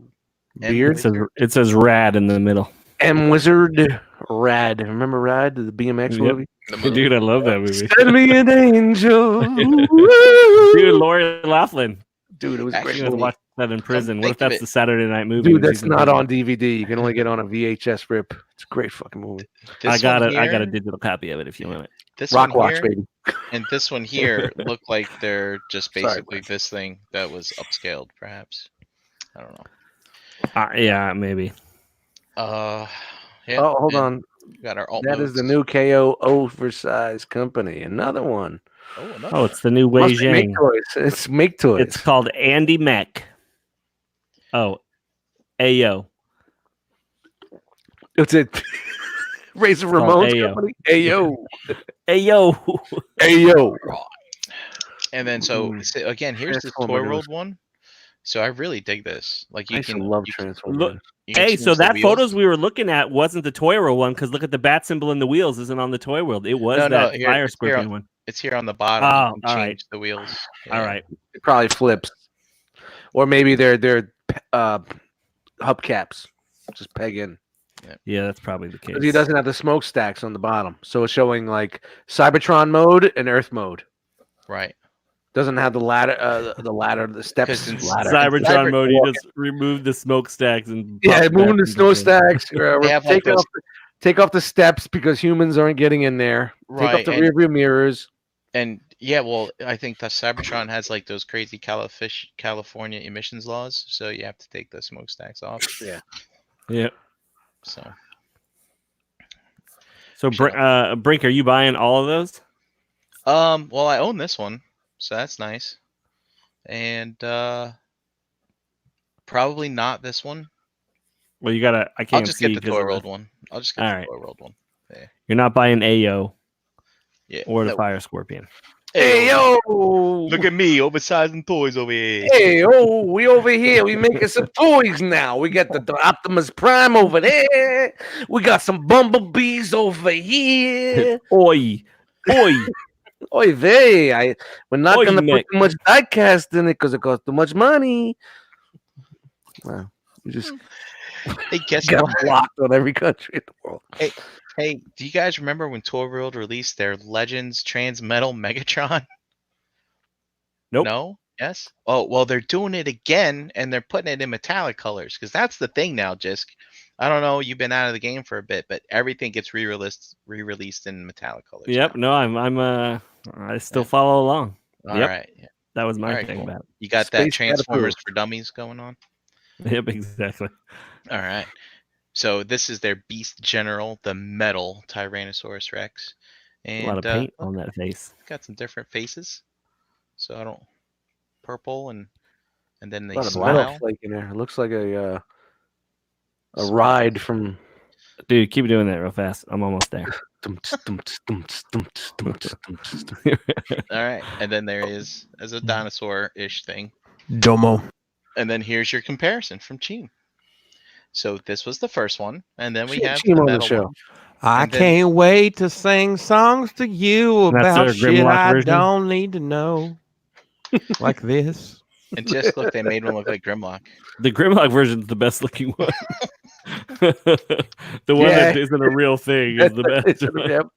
Beard? It says rad in the middle. M Wizard Rad. Remember Rad, the BMX Yep. movie? The movie. Dude, I love that movie. Send me an angel. Dude, Lori Laughlin. Dude, it was a You great guys movie. watched that in prison. What think if that's of it- the Saturday night movie? Dude, in that's season not 2? on DVD. You can only get on a VHS rip. It's a great fucking movie. This I got one it. I got a here- digital copy of it if you want it. This Rock one Watch, here, baby. and this one here look like they're just Sorry, basically this thing that was upscaled, perhaps. I don't know. Yeah, maybe. Yeah, Oh, hold and on. we got our alt That is the modes. new KO oversized company. Another one. Oh, another Oh, it's the new Wei Must be Make Zhang. Toys. It's Make Toys. It's called Andy Mech. Oh, Ayo. It's a Razor called Ramon's Ayo. company. Ayo. Ayo. Ayo. And then so, Mm. so again, here's the Transformer Toy news. World one. So I really dig this. Like I you used to can love you can- Transformers. you can Hey, change so the that wheels. photos we were looking at wasn't the Toy World one because look at the bat symbol in the wheels isn't on the Toy World. It was No, that here- Fire it's here Scorpion on- one. It's here on the bottom. Oh, You can all change the wheels. All Yeah. right. It probably flips. Or maybe they're hubcaps. Just peg in. Yeah, that's probably the case. Because he doesn't have the smokestacks on the bottom. So it's showing like Cybertron mode and Earth mode. Right. Doesn't have the ladder, the steps. 'Cause in Ladder. Cybertron mode, you walking. just remove the smokestacks and Yeah, pop moving back the snow into stacks. They have, like, Take off the steps because humans aren't getting in there. Take off Right, the and- rear view mirrors. And yeah, well, I think the Cybertron has like those crazy California emissions laws, so you have to take the smokestacks off. Yeah. Yeah. So So, Brink, are you buying all of those? well, I own this one, so that's nice. And probably not this one. Well, you gotta. I I'll can't just see get the 'cause Toy of World one. I'll just get All the right. Toy World one. You're not buying AO Yeah. or the no. Fire Scorpion. Hey yo! Look at me, oversizing toys over here. Hey, oh, we over here. We making some toys now. We got the Optimus Prime over there. We got some Bumblebees over here. Oi, oi. Oy vey. We're not Oy, going to put Nick. too much diecast in it because it costs too much money. Wow. We just Hey, guess got what? blocked on every country in the world. Hey, do you guys remember when Toy World released their Legends Transmetal Megatron? Nope. No? Yes? Oh, well, they're doing it again, and they're putting it in metallic colors, because that's the thing now, Jisk. I don't know, you've been out of the game for a bit, but everything gets re-released in metallic colors. Yep. now. No, I still Yeah. follow along. All Yep. right. Yeah. That was my Alright, thing cool. about You got Space that Transformers Caterpillar. for Dummies going on? it. Yep, exactly. All right. So this is their Beast General, the metal Tyrannosaurus Rex. And A lot of paint look, on that face. got some different faces. So I don't purple and then A they lot of metal smile. flake in there. It looks like a Smile. ride from. Dude, keep doing that real fast. I'm almost there. All right, and then there is as a dinosaur-ish thing, Domo. and then here's your comparison from Cheem. So this was the first one, and then we Cheem- have Cheem the on the metal show. one. I And then- can't wait to sing songs to you That's about their shit Grimlock I version? don't need to know. Like this. And just look, they made one look like Grimlock. The Grimlock version is the best looking one. The one that Yeah. isn't a real thing is the best. one. Yep.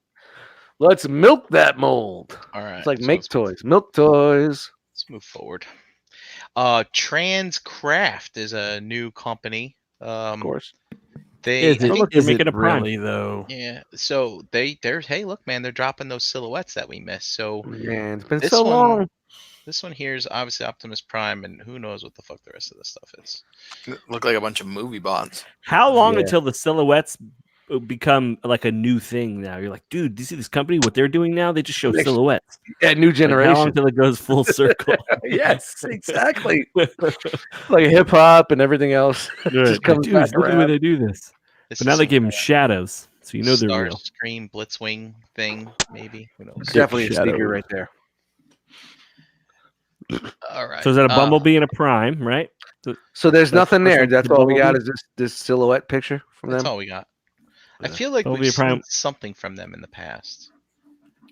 Let's milk that mold. All right, It's like so make let's toys. Milk toys. move forward. Transcraft is a new company. Of course. They Is I it, think- they're is making it a prime. really though? yeah. So they're hey, look, man, they're dropping those silhouettes that we missed. So Man, it's been This so one- long. this one here is obviously Optimus Prime, and who knows what the fuck the rest of this stuff is. Look like a bunch of movie bots. How long Yeah. until the silhouettes become like a new thing now? You're like, dude, do you see this company? What they're doing now? They just show Next- silhouettes. Yeah, new Like, how long generation. until it goes full circle? Yes, exactly. Like hip hop and everything else. Right. comes Dude, back look at the way around. they do this. This But now is they some give them shadows, so you know they're real. Starscream Blitzwing thing, maybe. Who knows? Definitely a Shadow. sneaker right there. All right. So is that a bumblebee and a prime, right? So there's That's nothing the there. first That's one, all we got Bumblebee? is this silhouette picture from That's them. all we got. I Yeah. feel like Bumblebee we've seen Prime. something from them in the past.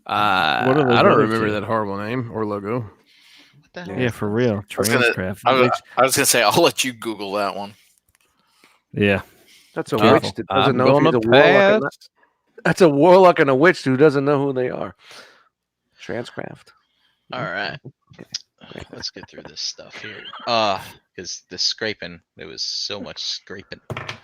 What are those I don't other remember two? that horrible name or logo. What the hell? Yeah, is for that? real. was gonna- Transcraft. I was gonna say I'll let you Google that one. Yeah. That's a Careful. witch that doesn't I'm know if he's gonna a warlock. Or not. pass. That's a warlock and a witch who doesn't know who they are. Transcraft. All right. Let's get through this stuff here. Because the scraping, there was so much scraping.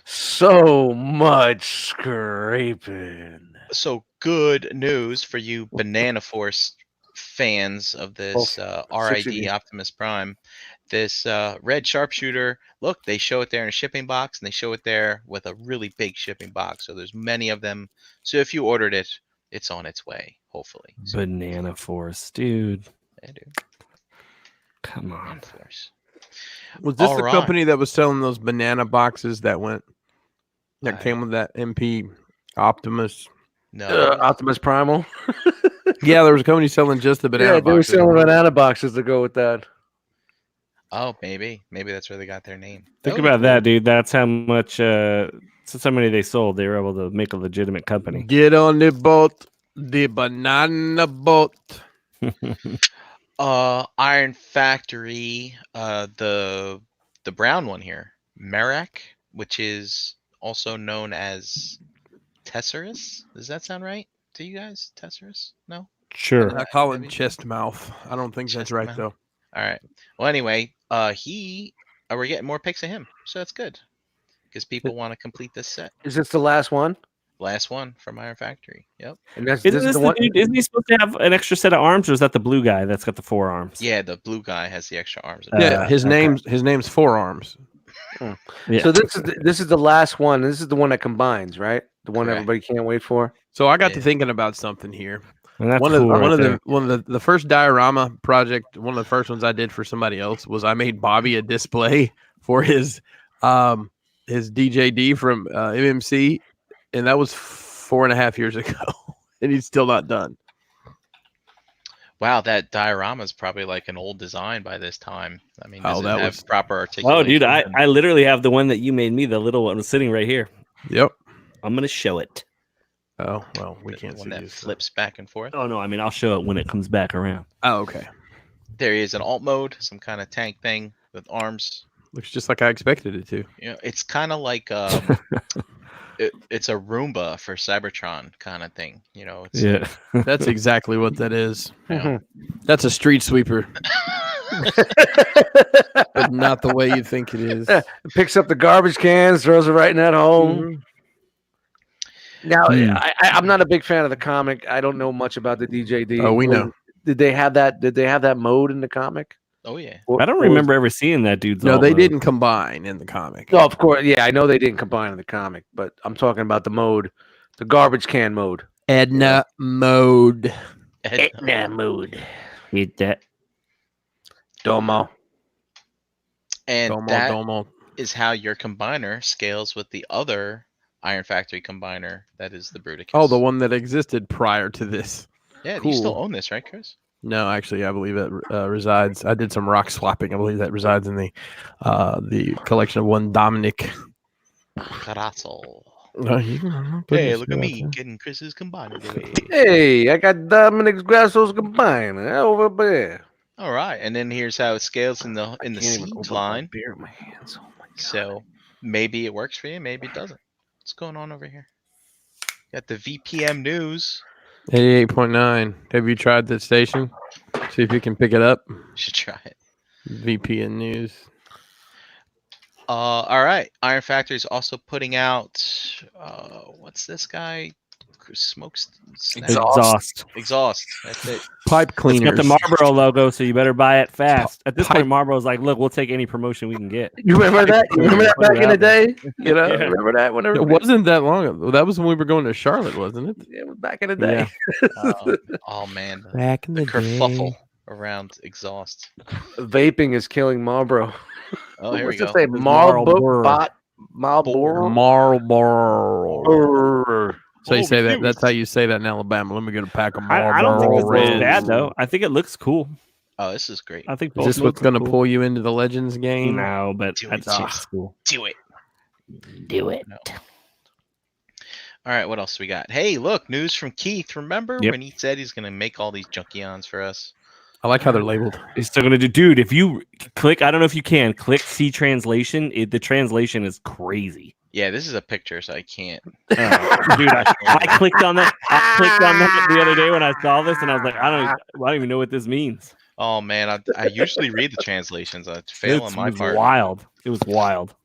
So much scraping. So good news for you Banana Force fans of this RID 60. Optimus Prime. This red sharpshooter, look, they show it there in a shipping box, and they show it there with a really big shipping box. So there's many of them. So if you ordered it, it's on its way, hopefully. So, Banana Force, dude. yeah, dude, Come on. Banana Force. Was this All the right. company that was selling those banana boxes that I- came with that MP Optimus? No, Optimus Primal. Yeah, there was a company selling just the banana Yeah, they were boxes. selling banana boxes to go with that. oh, maybe that's where they got their name. Think That would about be that, dude. That's how much that's how many they sold. They were able to make a legitimate company. Get on the boat, the banana boat. Iron Factory, the brown one here, Merak, which is also known as Tesserus. Does that sound right to you guys? Tesserus? No. Sure. I call him chest mouth. I don't think that's Chest right mouth. though. All right. Well, anyway, we're getting more pics of him, so that's good because people want to complete this set. Is this the last one? Last one from Iron Factory. Yep. And this Isn't is this the the one. dude? Isn't he supposed to have an extra set of arms, or is that the blue guy that's got the 4 arms? Yeah, the blue guy has the extra arms. Yeah, his okay. name's Forearms. Yeah. So this is the last one. This is the one that combines, right? The one Correct. everybody can't wait for. So I got to Yeah. thinking about something here. And that's One cool right of there. the first diorama project, one of the first ones I did for somebody else was I made Bobby a display for his DJD from MMC, and that was 4.5 years ago, and he's still not done. Wow, that diorama is probably like an old design by this time. I mean, does it that have was- proper articulation? Oh, dude, I literally have the one that you made me, the little one sitting right here. Yep. I'm gonna show it. Oh well, we The can't one see that this. flips back and forth. Oh no, I mean I'll show it when it comes back around. Oh, okay. There is an alt mode, some kind of tank thing with arms. Looks just like I expected it to. You know, it's kind of like it's a Roomba for Cybertron kind of thing. You know, it's Yeah. That's exactly what that is. you know, That's a street sweeper, but not the way you think it is. Picks up the garbage cans, throws it right in that hole. Mhm. Now, Hmm. I'm not a big fan of the comic. I don't know much about the DJD. Oh, we know. Did they have that? Did they have that mode in the comic? oh yeah. Or- I don't or was- remember ever seeing that dude's. No, alt they mode. didn't combine in the comic. No, of course. Yeah, I know they didn't combine in the comic, but I'm talking about the mode, the garbage can mode. Edna mode. mode. Hit that. Domo. And Domo, that domo. is how your combiner scales with the other Iron Factory combiner that is the Bruticus. Oh, the one that existed prior to this. Yeah, you still cool. own this, right, Chris? No, actually, I believe it resides. I did some rock swapping. I believe that resides in the collection of one Dominic. Carasso. Hey, Hey, look at me getting Chris's combiner away. Hey, I got Dominic's Grasso's combiner over there. All right, and then here's how it scales in the Can't even seed open my line. beer in my hands. Oh my god. So maybe it works for you, maybe it doesn't. What's going on over here? Got the VPM news. 88.9. Have you tried that station? See if you can pick it up. You should try it. VPN news. All right. Iron Factory is also putting out what's this guy? Smokes Exhaust. exhaust. That's it. Pipe It's cleaners. got the Marlboro logo, so you better buy it fast. At this Pipe- point, Marlboro's like, look, we'll take any promotion we can get. You remember that? You remember that Put it back in the out there. day? You know, Yeah. remember that whenever It wasn't that long ago. That was when we were going to Charlotte, wasn't it? it was back in the day. Oh man, Back in the kerfuffle around exhaust. Vaping is killing Marlboro. Oh, here we What's go. it say? Marlboro. Marlboro. Marlboro. Marlboro. So you Oh, say that. confused. That's how you say that in Alabama. Let me get a pack of Marlboro. I don't think this looks Reds. bad though. I think it looks cool. Oh, this is great. I think Is both this what's modes are going to cool. pull you into the Legends game? No, but Do it, that's do it. just cool. Do it. Do it. All right, what else we got? Hey, look, news from Keith. Remember Yep. when he said he's gonna make all these Junkions for us? I like how they're labeled. It's still gonna do, dude. If you click, I don't know if you can click see translation. The translation is crazy. Yeah, this is a picture, so I can't. Dude, I clicked on that. I clicked on that the other day when I saw this, and I was like, I don't even know what this means. Oh man, I usually read the translations. I fail on It my was part. wild. It was wild.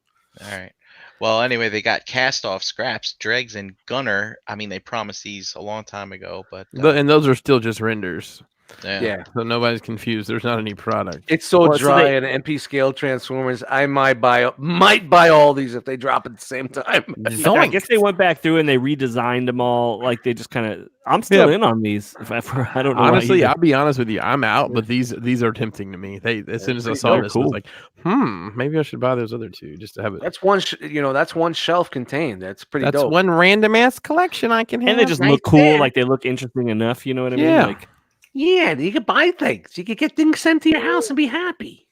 All right. Well, anyway, they got cast off scraps, dregs, and gunner. I mean, they promised these a long time ago, but And those are still just renders. Yeah. So nobody's confused. There's not any product. It's so Well, so dry they- and MP scale transformers. I might buy all these if they drop at the same time. I guess they went back through and they redesigned them all. Like they just kind of. I'm still Yeah. in on these. If I don't know. Honestly, why I'll be honest with you. I'm out, but these are tempting to me. As soon as I pretty saw dope. this, I was Cool. like, maybe I should buy those other two just to have it. That's one. That's one shelf contained. That's pretty That's dope. one random ass collection I can have. and they just look cool. Like they look interesting enough. You know what I Yeah. mean? Like Yeah, you can buy things. You can get things sent to your house and be happy.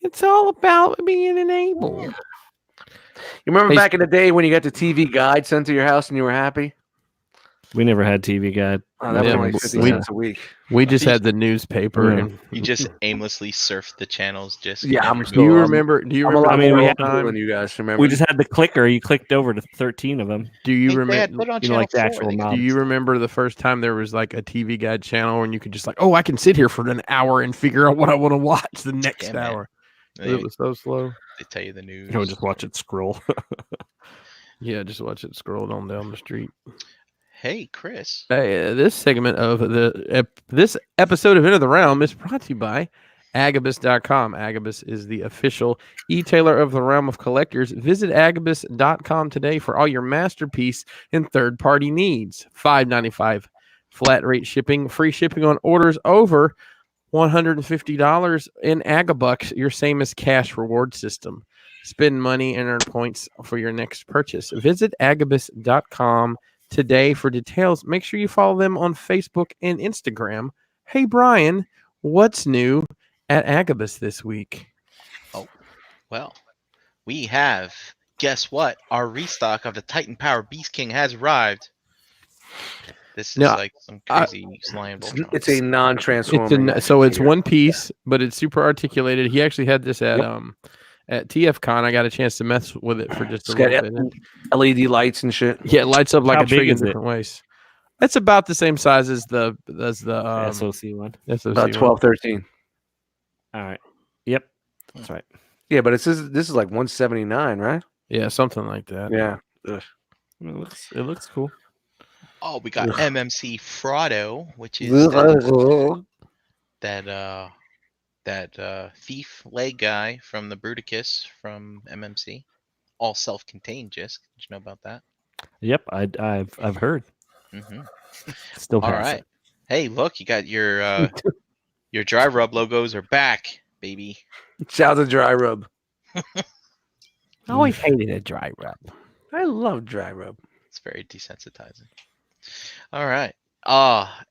It's all about being enabled. You remember Hey, back in the day when you got the TV guide sent to your house and you were happy? We never had TV Guide. Oh, that was Yeah, only we- 50 cents a week. We just had the newspaper. Yeah. And You just aimlessly surfed the channels. Just Yeah, never I'm moved. do you still- remember? Do you I'm a remember? lot I mean, more we old had- school than you guys remember. We just had the clicker. You clicked over to 13 of them. Do you They had remember? put it on You know, like the channel actual 4. They got- Do knobs. you remember the first time there was like a TV Guide channel and you could just like, oh, I can sit here for an hour and figure out what I want to watch the next Yeah, man. hour. They, It was so slow. they tell you the news. You know, just watch it scroll. Yeah, just watch it scroll on down the street. Hey, Chris. Hey, this segment of this episode of Into the Realm is brought to you by Agabucks.com. Agabus is the official e-tailer of the realm of collectors. Visit Agabucks.com today for all your masterpiece and third-party needs. $5.95 flat rate shipping, free shipping on orders over $150 in Agabucks, your same as cash reward system. Spend money and earn points for your next purchase. Visit Agabus.com today for details. Make sure you follow them on Facebook and Instagram. Hey, Brian, what's new at Agabus this week? Well, we have, guess what? Our restock of the Titan Power Beast King has arrived. This is Now, like some crazy Lion Voltron. It's a non-transforming. So it's figure. one piece, but it's super articulated. He actually had this at TFCon. I got a chance to mess with it for just a It's got little bit. LED lights and shit. Yeah, it lights up like How a trig big in is it? different ways. It's about the same size as the SOC one. SOC About one. 12, 13. All right. Yep. That's right. Yeah, but this is like 179, right? Yeah, something like that. Yeah. Ugh. It looks cool. Oh, we got Ugh. MMC Fraudo, which is that thief leg guy from the Bruticus from MMC. All self-contained, just. Did you know about that? Yep. I've heard. Mm-hmm. Still All pass right. it. Hey, look, you got your dry rub logos are back, baby. Shout out to Dry Rub. I always hated a dry rub. I love Dry Rub. It's very desensitizing. All right.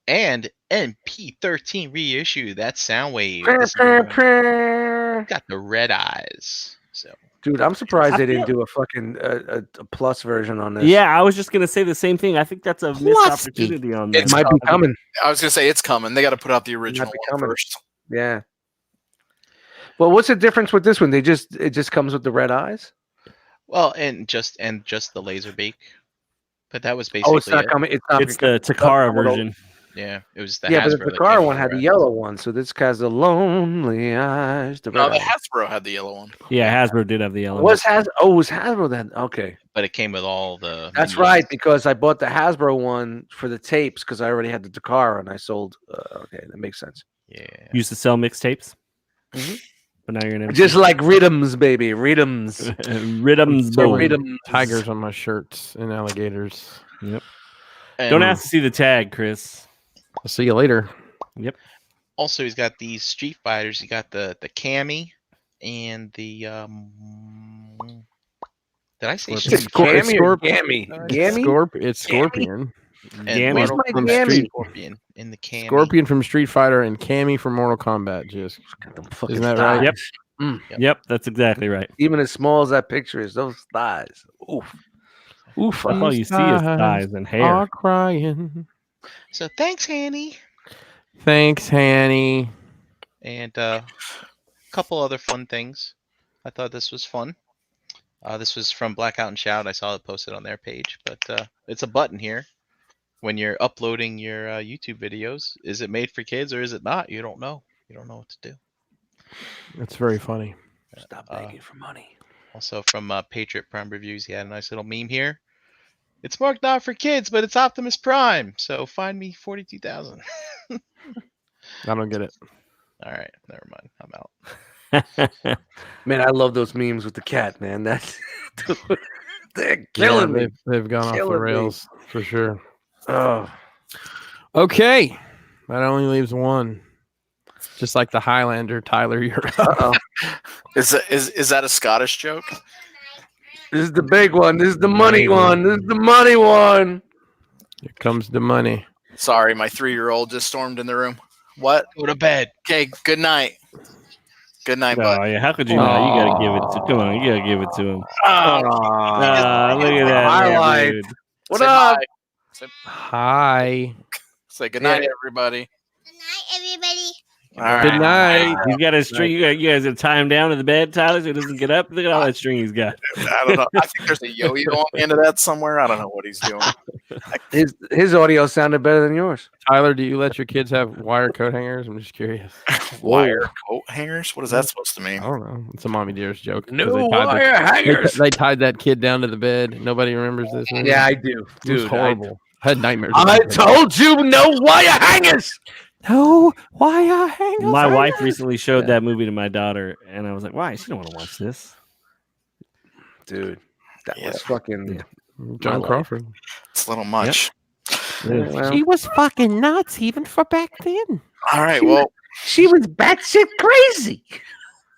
And MP13 reissue. That's Soundwave. This is got the red eyes. So Dude, I'm surprised I they didn't feel- do a fucking a plus version on this. Yeah, I was just gonna say the same thing. I think that's a missed Plusky. opportunity on It this. might be coming. I was gonna say it's coming. They got to put out the original be one coming. first. Yeah. Well, what's the difference with this one? It just comes with the red eyes. well, and just the laser beak. But that was basically Oh, it's not it. coming. It's not It's the Takara version. Yeah, it was the yeah, but Hasbro the that Takara came one with had the red. yellow one, so this has the lonely eyes. The No, red the eyes. Hasbro had the yellow one. Yeah, Hasbro did have the yellow. Was Hasbro then? Okay, But it came with all the. that's minions. right. Because I bought the Hasbro one for the tapes because I already had the Takara and I sold. Okay, that makes sense. Yeah. Used to sell mixtapes. Mhm. But now you're in Just like Rhythms, baby, Rhythms. Rhythms. So boom. Rhythms. tigers on my shirts and alligators. And Don't ask to see the tag, Chris. I'll see you later. Also, he's got these Street Fighters. He got the Cammy and the Did I say Scorpion. Street Gammy It's or Scorp- Gammy? It's Gammy? It's Scorpion. And Gammy. Where's Mortal my from Gammy? Street- Scorpion in the Cammy. Scorpion from Street Fighter and Cammy from Mortal Kombat. Just Got them fucking Isn't that right? thighs. Yep. Yep, that's exactly right. Even as small as that picture is, those thighs. Oof. Oof. That's all you see is thighs and hair. are crying. So thanks, Hanny. Thanks, Hanny. And a couple other fun things. I thought this was fun. This was from Blackout and Shout. I saw it posted on their page, but it's a button here. When you're uploading your YouTube videos, is it made for kids or is it not? You don't know. You don't know what to do. It's very funny. Stop begging for money. Also from Patriot Prime Reviews, he had a nice little meme here. It's marked not for kids, but it's Optimus Prime. So find me 42,000. I don't get it. All right, never mind. I'm out. Man, I love those memes with the cat, man. That's they're killing me. They've gone off the Killing me. rails for sure. Oh, Okay, that only leaves one. Just like the Highlander, Tyler, you're up. uh-oh. Is that a Scottish joke? This is the big one. This is the money one. This is the money one. Here comes the money. Sorry, my 3-year-old just stormed in the room. What? Go to bed. Okay, good night. Good night, Oh, bud. yeah. How could you not? You gotta give it to. Come on, you gotta give it to him. Oh, Look at that. Highlight. dude. what Say up? bye. Hi. Say good night, everybody. Good night, everybody. All right. Good night. He's got a string. You guys have tie him down to the bed, Tyler, so he doesn't get up. Look at all that string he's got. I don't know. I think there's a yo-yo on the end of that somewhere. I don't know what he's doing. His audio sounded better than yours. Tyler, do you let your kids have wire coat hangers? I'm just curious. Wire coat hangers? What is that supposed to I mean? don't know. It's a mommy dearest joke. 'Cause No they tied wire hangers. They tied that kid down to the bed. Nobody remembers this. movie? Yeah, I do. It was Dude, horrible. I had nightmares. I about it. told you no wire hangers. No, wire hangers. My wife recently showed that movie to my daughter, and I was like, "Why? She don't want to watch this." Dude, that Yeah. was fucking. John Crawford. It's a little much. Well, She was fucking nuts even for back then. All right. Well, She was batshit crazy.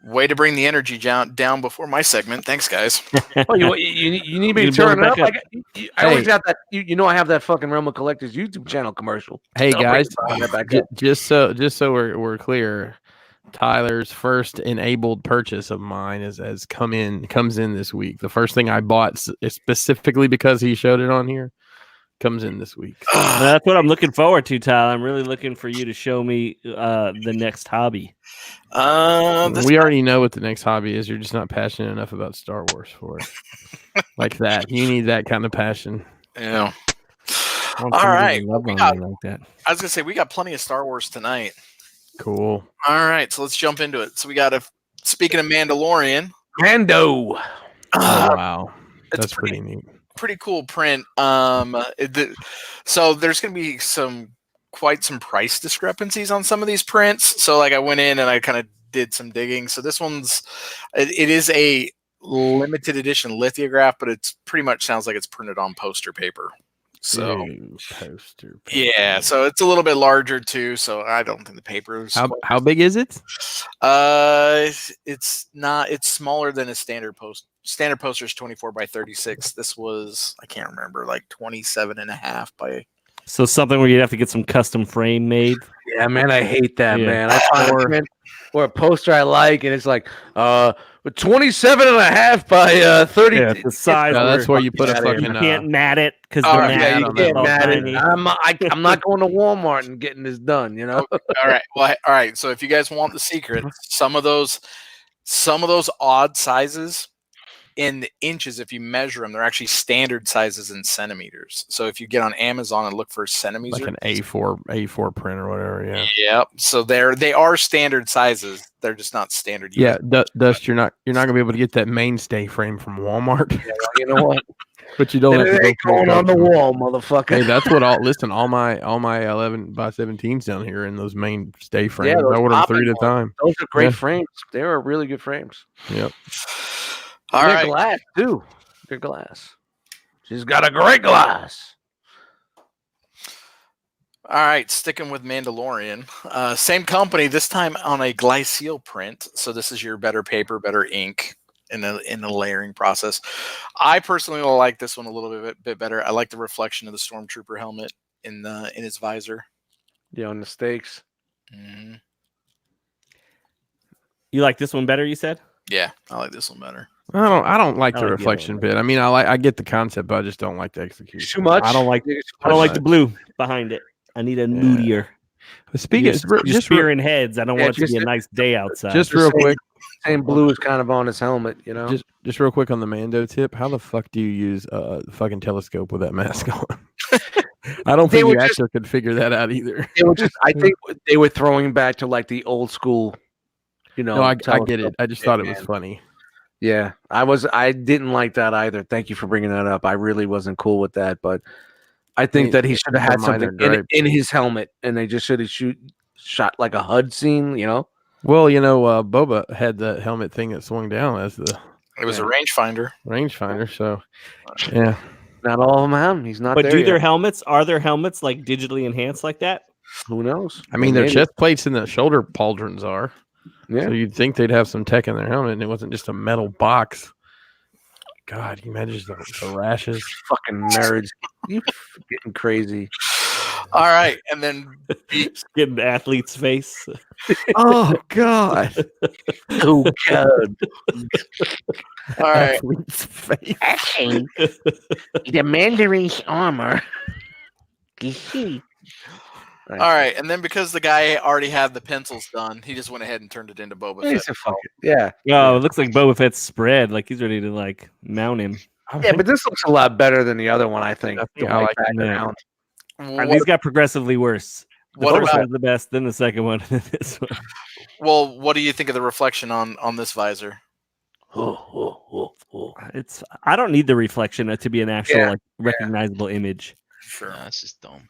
way to bring the energy down before my segment. Thanks, guys. oh, you need me You to build turn it it up? back up. I always have that. You know, I have that fucking Realm of Collectors YouTube channel commercial. Hey guys, Turn that back up. just so we're clear, Tyler's first enabled purchase of mine comes in this week. The first thing I bought specifically because he showed it on here comes in this week. Well, that's what I'm looking forward to, Tyler. I'm really looking for you to show me the next hobby. We already know what the next hobby is. You're just not passionate enough about Star Wars for it. Like that. You need that kind of passion. Yeah. I want All somebody right. to love We on got- me like that. I was gonna say we got plenty of Star Wars tonight. Cool. All right, so let's jump into it. So we got speaking of Mandalorian, Mando. Oh wow. It's That's pretty neat. pretty cool print. So there's gonna be quite some price discrepancies on some of these prints. So like I went in and I kind of did some digging. So this it is a limited edition lithograph, but it's pretty much sounds like it's printed on poster paper. So Ooh, poster. yeah, so it's a little bit larger too. So I don't think the paper is How big is it? it's not. It's smaller than a standard poster. Standard poster is 24 by 36. This was I can't remember, like 27.5 by. So something where you'd have to get some custom frame made. Yeah, man, I hate that, Yeah. man. I find a print or a poster I like, and it's like 27.5 by 30. Yeah, the size. No, that's where you put a outta here. fucking. You can't mat it because All the right, mat Yeah, I you don't can't know. mad it. tiny. I'm not going to Walmart and getting this done. You know. All right. Well, all right. So if you guys want the secret, some of those odd sizes in inches, if you measure them, they're actually standard sizes in centimeters. So if you get on Amazon and look for centimeters, like an A4 print or whatever. Yeah. yep. So they are standard sizes. They're just not standard. Yeah, Dust. You're not gonna be able to get that mainstay frame from Walmart, You know what? but you don't have to It go ain't for going a on the custom. wall, motherfucker. Hey, that's what all my 11 by 17s down here in those mainstay frames. those I order them popping 3 at a ones. time. Those are great Yeah. frames. They are really good frames. Yep. All They're right. glass too. Good glass. She's got a great glass. All right, sticking with Mandalorian, same company this time on a glycol print. So this is your better paper, better ink in the layering process. I personally like this one a little bit better. I like the reflection of the stormtrooper helmet in his visor. Yeah, on the stakes. hmm You like this one better? You said. Yeah, I like this one better. I don't like I the like the other reflection one bit. I mean, I get the concept, but I just don't like the execution. Too much. I don't like. I don't like the blue behind it. I need a moodier. But speaking, You're just spearing heads. I don't Yeah, want it to be a just- nice day outside. just real quick, Same blue is kind of on his helmet, you know. just real quick on the Mando tip. How the fuck do you use a fucking telescope with that mask on? I don't They think were you just- actually could figure that out either. They were just. I think they were throwing back to like the old school. You know. No, I get telescope. it. I just thought it was man. funny. Yeah, I didn't like that either. Thank you for bringing that up. I really wasn't cool with that, but I think mean, that he should have had they're minor something gripes. in his helmet, and they just should have shot like a HUD scene, you know. Well, Boba had the helmet thing that swung down as the It was a Yeah. rangefinder. rangefinder. So, yeah. Not all of them have him. He's not But there do yet. their helmets? Are their helmets like digitally enhanced like that? Who knows? I mean, their Maybe. chest plates and the shoulder pauldrons are. Yeah. So you'd think they'd have some tech in their helmet, and it wasn't just a metal box. God, you imagine the rashes. Fucking nerds. You getting crazy. All right, and then Just get an athlete's face. Oh God! Oh god. all right. Athlete's face. Hey, the Mandarin's armor. Geeky. All right, and then because the guy already had the pencils done, he just went ahead and turned it into Boba He Fett. said, fuck it. Yeah. Oh, it looks like Boba Fett's spread. Like he's ready to like mount him. Yeah, but this looks a lot better than the other one, I think. That's the The one I white like background. And these got progressively worse. The What first about- one's the best, then the second one, and then this one. Well, what do you think of the reflection on this visor? It's I don't need the reflection to be an actual Yeah, like recognizable image. Sure. Nah, this is dumb.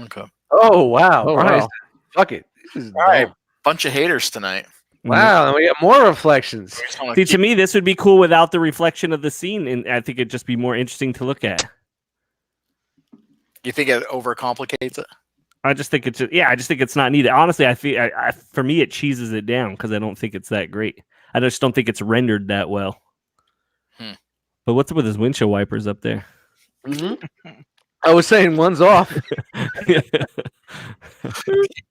Okay. Oh, wow. Oh, Nice. wow. Fuck it. This is All right. dumb. Bunch of haters tonight. Wow, and we got more reflections. We just wanna See, keep- to me, this would be cool without the reflection of the scene, and I think it'd just be more interesting to look at. You think it overcomplicates it? I just think it's I just think it's not needed. Honestly, I feel for me it cheeses it down because I don't think it's that great. I just don't think it's rendered that well. But what's up with his windshield wipers up there? I was saying one's off.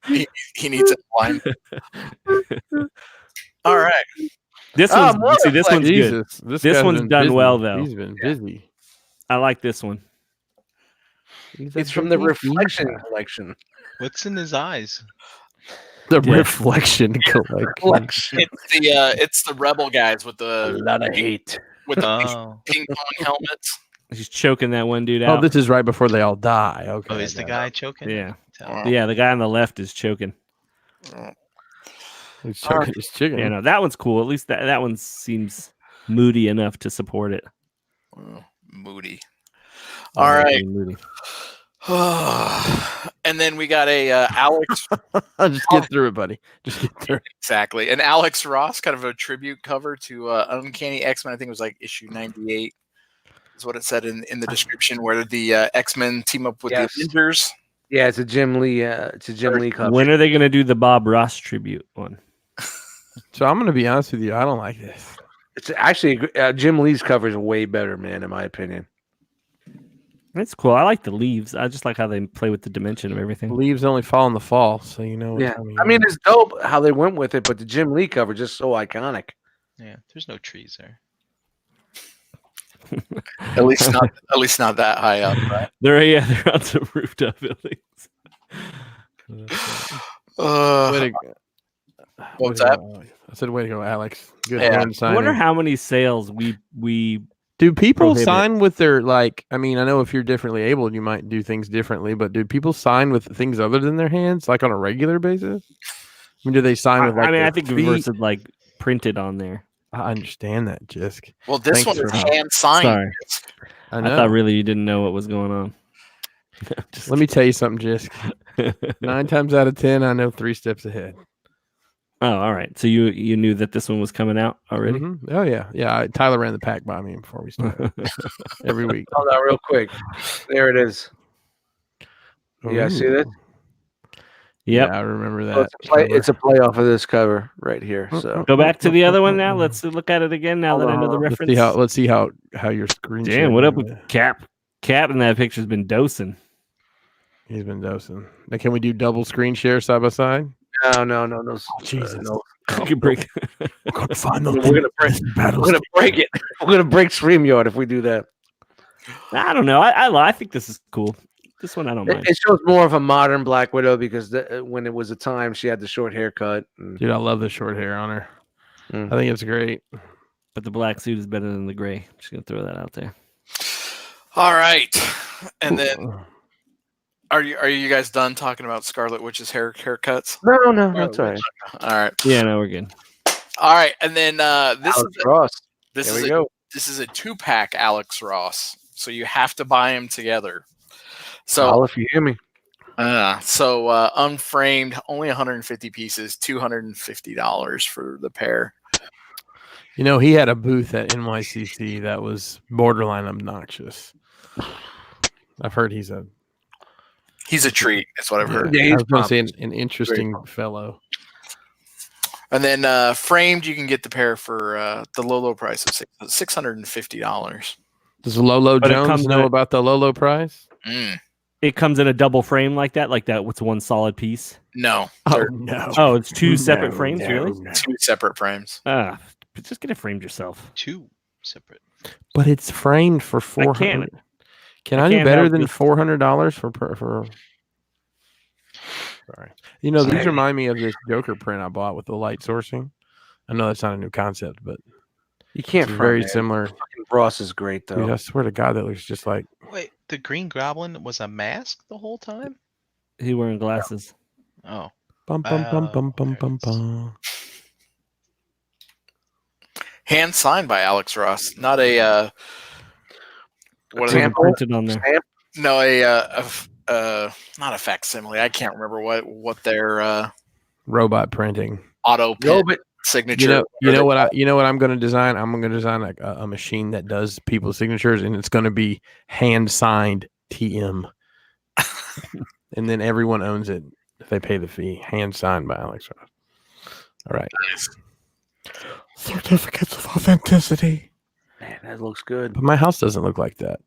He needs it blind. All right. This Oh, one's more see, this one's good. Jesus, This guy's one's been done busy. well, though. He's been busy. I like this one. It's from the reflection collection. What's in his eyes? The Yeah. reflection collection. It's the rebel guys with A the lot of hate. Oh, ping pong helmets. He's choking that one dude Oh, out. this is right before they all die. Okay. oh, is the guy choking? Yeah, Tell. yeah. The guy on the left is choking. He's choking his chicken. Yeah, no, that one's cool. At least that one seems moody enough to support it. Moody. Oh, All that's right. really moody. And then we got a Alex. Just get through it, buddy. Just get through it. Exactly. An Alex Ross, kind of a tribute cover to Uncanny X-Men. I think it was like issue 98 is what it said in the description, where the X-Men team up with Yes. the Avengers. Yeah, it's a Jim Lee. Cover. When are they going to do the Bob Ross tribute one? So I'm gonna be honest with you. I don't like this. It's actually Jim Lee's cover is way better, man, in my opinion. It's cool. I like the leaves. I just like how they play with the dimension of everything. Leaves only fall in the fall, so you know. Yeah, I mean it's dope how they went with it, but the Jim Lee cover just so iconic. Yeah, there's no trees there. At least not that high up. Right? They're on some rooftop buildings. Way to go. What's Way to that? go. I said, "Way to go, Alex." Good Yeah. hand I signing. wonder how many sales we Do people prohibit. sign with their like? I mean, I know if you're differently abled, you might do things differently, but do people sign with things other than their hands, like on a regular basis? I mean, do they sign with? Like I mean, I their think feet? Verse is like printed on there. I understand that, Jisk. Well, this Thanks one is for- hand signed. Sorry. I I know. thought really you didn't know what was going on. Let me tell you something, Jisk. 9 times out of 10, I know 3 steps ahead. Oh, all right. So you knew that this one was coming out already? Mhm. Oh yeah. Tyler ran the pack by me before we started every week. Hold on, real quick. There it is. You guys see Ooh. this? Yep. Yeah, I remember that. So it's a play off of this cover right here. So Go back to the other one now. Let's look at it again now that I know the let's reference. see how your screen. Damn, sharing what up is. with Cap? Cap in that picture's been dosing. He's been dosing. Now, can we do double screen share side by side? no. Jesus. No. You can break. We're gonna find We're gonna break it. We're gonna break StreamYard if we do that. I don't know. I think this is cool. This one I don't mind. It shows more of a modern Black Widow because when it was a time she had the short haircut. And, Dude, I love the short hair on her. Mm. I think it's great. But the black suit is better than the gray. I'm just gonna throw that out there. All right. And then are you guys done talking about Scarlet Witch's haircuts? no, that's all right. All right. Yeah, no, we're good. All right. And then this Alex Ross. this There is we a, go. this is a 2-pack Alex Ross. So you have to buy them together. All So if you hear me. unframed, only 150 pieces, $250 for the pair. You know, he had a booth at NYCC that was borderline obnoxious. I've heard he's a treat. That's what I've heard. Yeah, I he's was going to say pumped. an interesting fellow. And then framed, you can get the pair for the low price of $650. Does Lolo But it Jones comes know in- about the Lolo price? It comes in a double frame like that with one solid piece. No, Oh they're no! Oh, it's two separate No, frames, no, really? no. 2 separate frames. Ah, but just get it framed yourself. 2 separate. But it's framed for I can't. 400. Can I I do can't better help than it. $400 for? Sorry. You know, these Sorry. remind me of this Joker print I bought with the light sourcing. I know that's not a new concept, but You can't it's front, very man. similar. Fucking Ross is great though. Dude, I swear to God, that looks just like Wait, the Green Goblin was a mask the whole time? He wearing glasses. Oh, bum bum bum bum bum there it bum is. bum. Hand signed by Alex Ross, not a what are they? Sample? Printed on there. Stamp? No, not a facsimile. I can't remember what their Robot printing. auto No, pen but signature. You know what I'm going to design? I'm going to design like a machine that does people's signatures, and it's going to be hand signed TM, and then everyone owns it if they pay the fee. Hand signed by Alex Ross. All right. Certificates of authenticity. man, that looks good. But my house doesn't look like that.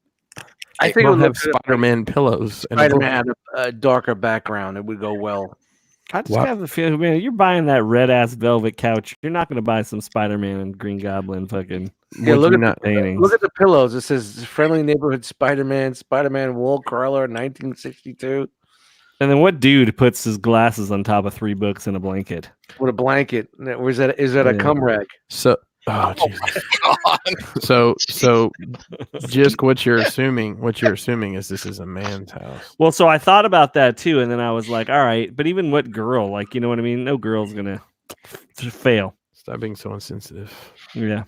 I It think it will would have look good. Spider-Man pillows. And a book. Spider-Man had a darker background. It would go well. I just What? have the feeling, man, you're buying that red ass velvet couch. You're not going to buy some Spider-Man and Green Goblin fucking Yeah, Would look you at not- paintings. Look at the pillows. It says "Friendly Neighborhood Spider-Man." Spider-Man wool curler, 1962, And then what dude puts his glasses on top of 3 books and a blanket? with a blanket. Or is that a Yeah. cum rag? So, Oh Jesus. my God. So, just what you're assuming is this is a man's house. Well, so I thought about that too, and then I was like, all right, but even what girl, like, you know what I mean? No girl's gonna fail. Stop being so insensitive. Yeah,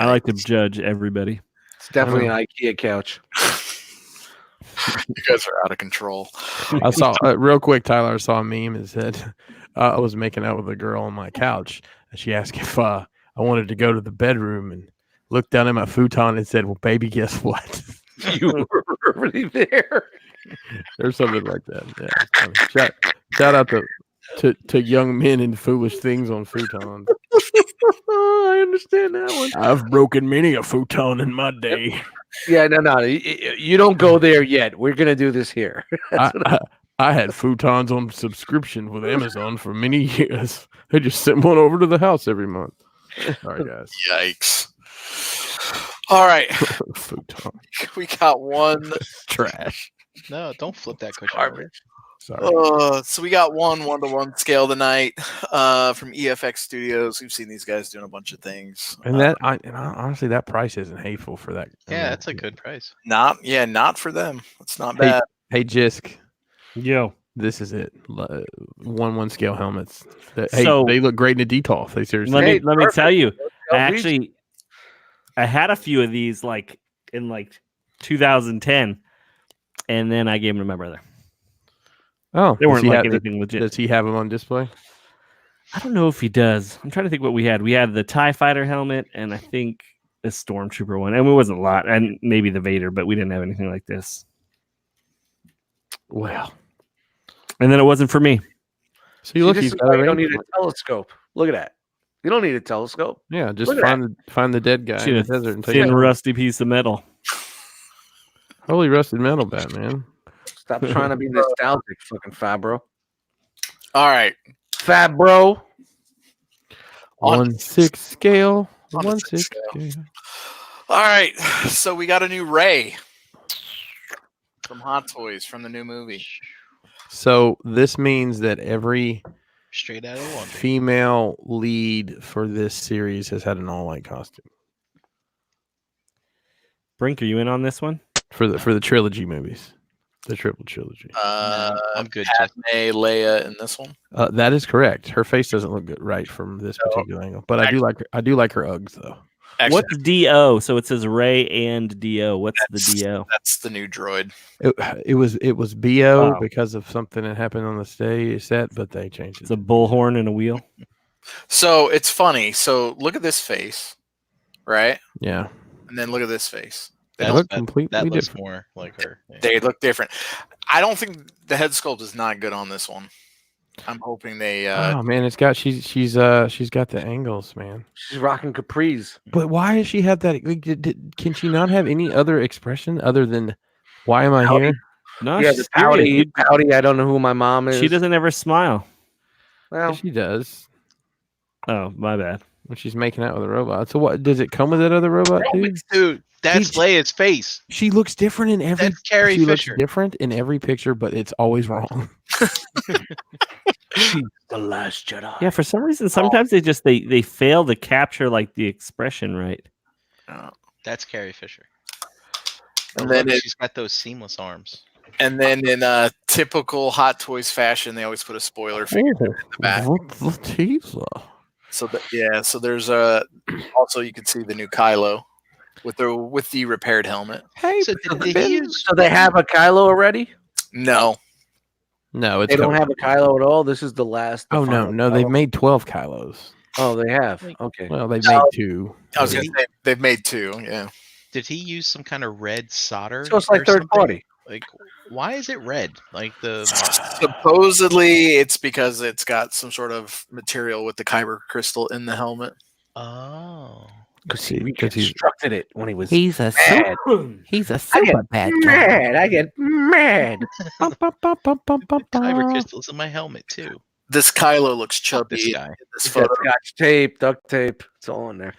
I like to judge everybody. It's definitely an IKEA couch. You guys are out of control. I saw real quick, Tyler. I saw a meme that said I was making out with a girl on my couch, and she asked if I wanted to go to the bedroom, and looked down at my futon and said, "Well, baby, guess what?" You were already there. Or something like that. Yeah, it's funny. Shout out to young men and foolish things on futons. I understand that one. I've broken many a futon in my day. Yeah, no. You don't go there yet. We're gonna do this here. I had futons on subscription with Amazon for many years. They just sent one over to the house every month. Sorry, guys. Yikes. All right. Futon We got one. trash. No, don't flip that cushion. over. Garbage. Sorry. So we got one 1-to-1 scale tonight from EFX Studios. We've seen these guys doing a bunch of things. And honestly, that price isn't hateful for that. I Yeah, mean, that's a good price. Not for them. It's not Hey, bad. Hey, Jisk, Yo, this is it. 1-1 scale helmets. So- They look great in a detolf. They seriously. let me perfect. tell you, LG. I had a few of these like in like 2010, and then I gave them to my brother. Oh, They weren't does he like have- anything legit. Does he have them on display? I don't know if he does. I'm trying to think what we had. We had the TIE fighter helmet, and I think the Stormtrooper one. And it wasn't a lot, and maybe the Vader, but we didn't have anything like this. Well, And then it wasn't for me. so you look. this He's is got why a you don't range. need a telescope. Look at that. You don't need a telescope. Yeah, just Look at find the dead guy See in the a desert and take thin, it. rusty piece of metal. Holy rusted metal, Batman. Stop trying to be nostalgic, fucking Fabro. All right. Fabro. On- 1/6 scale. On a 1/6 scale. scale. All right. So we got a new Ray from Hot Toys from the new movie. So this means that every Straight out of the laundry. female lead for this series has had an all-white costume Brink, are you in on this one? for the trilogy movies, the triple trilogy. No, I'm good. Padme, Leia in this one. That is correct. Her face doesn't look good right from this particular angle, but I do like her Uggs though. Actually, What's DO? So it says Ray and DO. What's the DO? that's the new droid. It was BO Wow. because of something that happened on the set, but they changed It's it. a bullhorn and a wheel. So it's funny. So look at this face, right? Yeah, And then look at this face. they That- look that- completely That looks different. more like her. Yeah. They look different. I don't think the head sculpt is not good on this one. I'm hoping they. Oh man, it's got she's got the angles, man. She's rocking capris. But why does she have that? Can she not have any other expression other than "Why am I Pouty. here"? No, Yeah, she's the pouty, serious. pouty. I don't know who my mom is. She doesn't ever smile. Well, She does. Oh, my bad. when she's making out with a robot. So what does it come with that other robot too? Dude, that's Leia's face. She looks different in every. That's Carrie she Fisher. looks different in every picture, but it's always wrong. She's the last Jedi. Yeah, for some reason, sometimes they fail to capture like the expression right. That's Carrie Fisher. And then She's got those seamless arms. And then in typical Hot Toys fashion, they always put a spoiler figure in the back. What's the teaser? So so there's also you can see the new Kylo with the repaired helmet. Hey, So did he use? So they have a Kylo already? No, no, it's They don't have a Kylo at all. This is the last. Oh no, final no, they've Kylo? made 12 Kylos. Oh, they have. Okay. Well, they've made 2. I was gonna say they've made 2. Yeah, Did he use some kind of red solder? So it's like or third something? party. Like, why is it red? Like the supposedly it's because it's got some sort of material with the kyber crystal in the helmet. oh. Because he Because he's- reconstructed it when he was He's a mad. he's a super bad guy. Mad. I get mad. Kyber crystals in my helmet too. This Kylo looks Fuck this chubby. guy. In this He's got photo. Scotch tape, duct tape. It's all in there.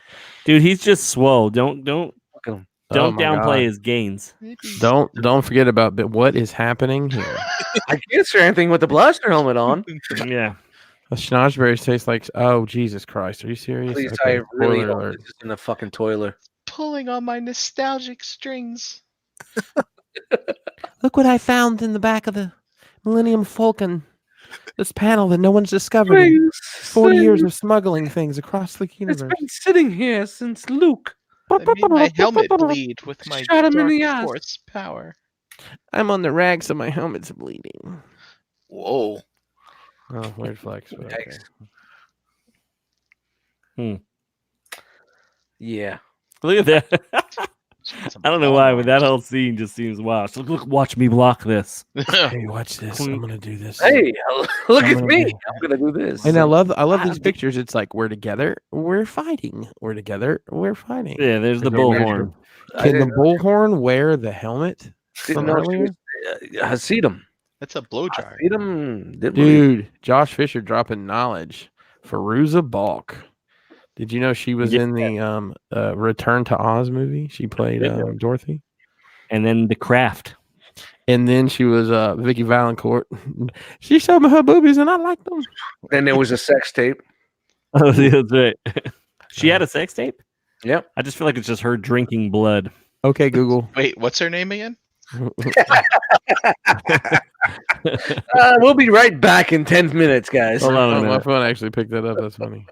Dude, he's just swole. Don't Look at him. Oh my downplay God. his gains. Don't forget about what is happening here. I can't say anything with the blaster helmet on. Yeah. A schnozberry tastes like. Oh Jesus Christ! Are you serious? Please, Okay, I really spoiler hope alert. this is in the fucking toilet. Pulling on my nostalgic strings. Look what I found in the back of the Millennium Falcon. This panel that no one's discovered. in 40 years of smuggling things across the It's universe. been sitting here since Luke. I made my helmet bleed with my Shot him in the dark eyes. force power. I'm on the rag, so my helmet's bleeding. Whoa. Oh, weird flex. but okay. Yikes. Yeah. Look at that. I don't know why, but that whole scene just seems wild. So look, watch me block this. Hey, watch this. I'm gonna do this. Hey, look I'm at gonna me. do- I'm gonna do this. And I love these pictures. It's like we're together, we're fighting. We're together, we're fighting. Yeah, there's the There's a weird- bullhorn. Can the bullhorn wear the helmet Didn't from know she earlier? was- Hasidam. That's a blow dryer. Hasidam. Didn't believe- Dude, Josh Fisher dropping knowledge. Feruza Balk. Did you know she was Yeah. in the Return to Oz movie? She played Dorothy. And then the craft. And then she was Vicky Valancourt. She showed me her boobies and I liked them. Then there was a sex tape. Oh, yeah, that's right. She had a sex tape? Yep. I just feel like it's just her drinking blood. Okay, Google. Wait, what's her name again? We'll be right back in 10 minutes, guys. Hold on a Oh, my minute. phone actually picked that up. That's funny.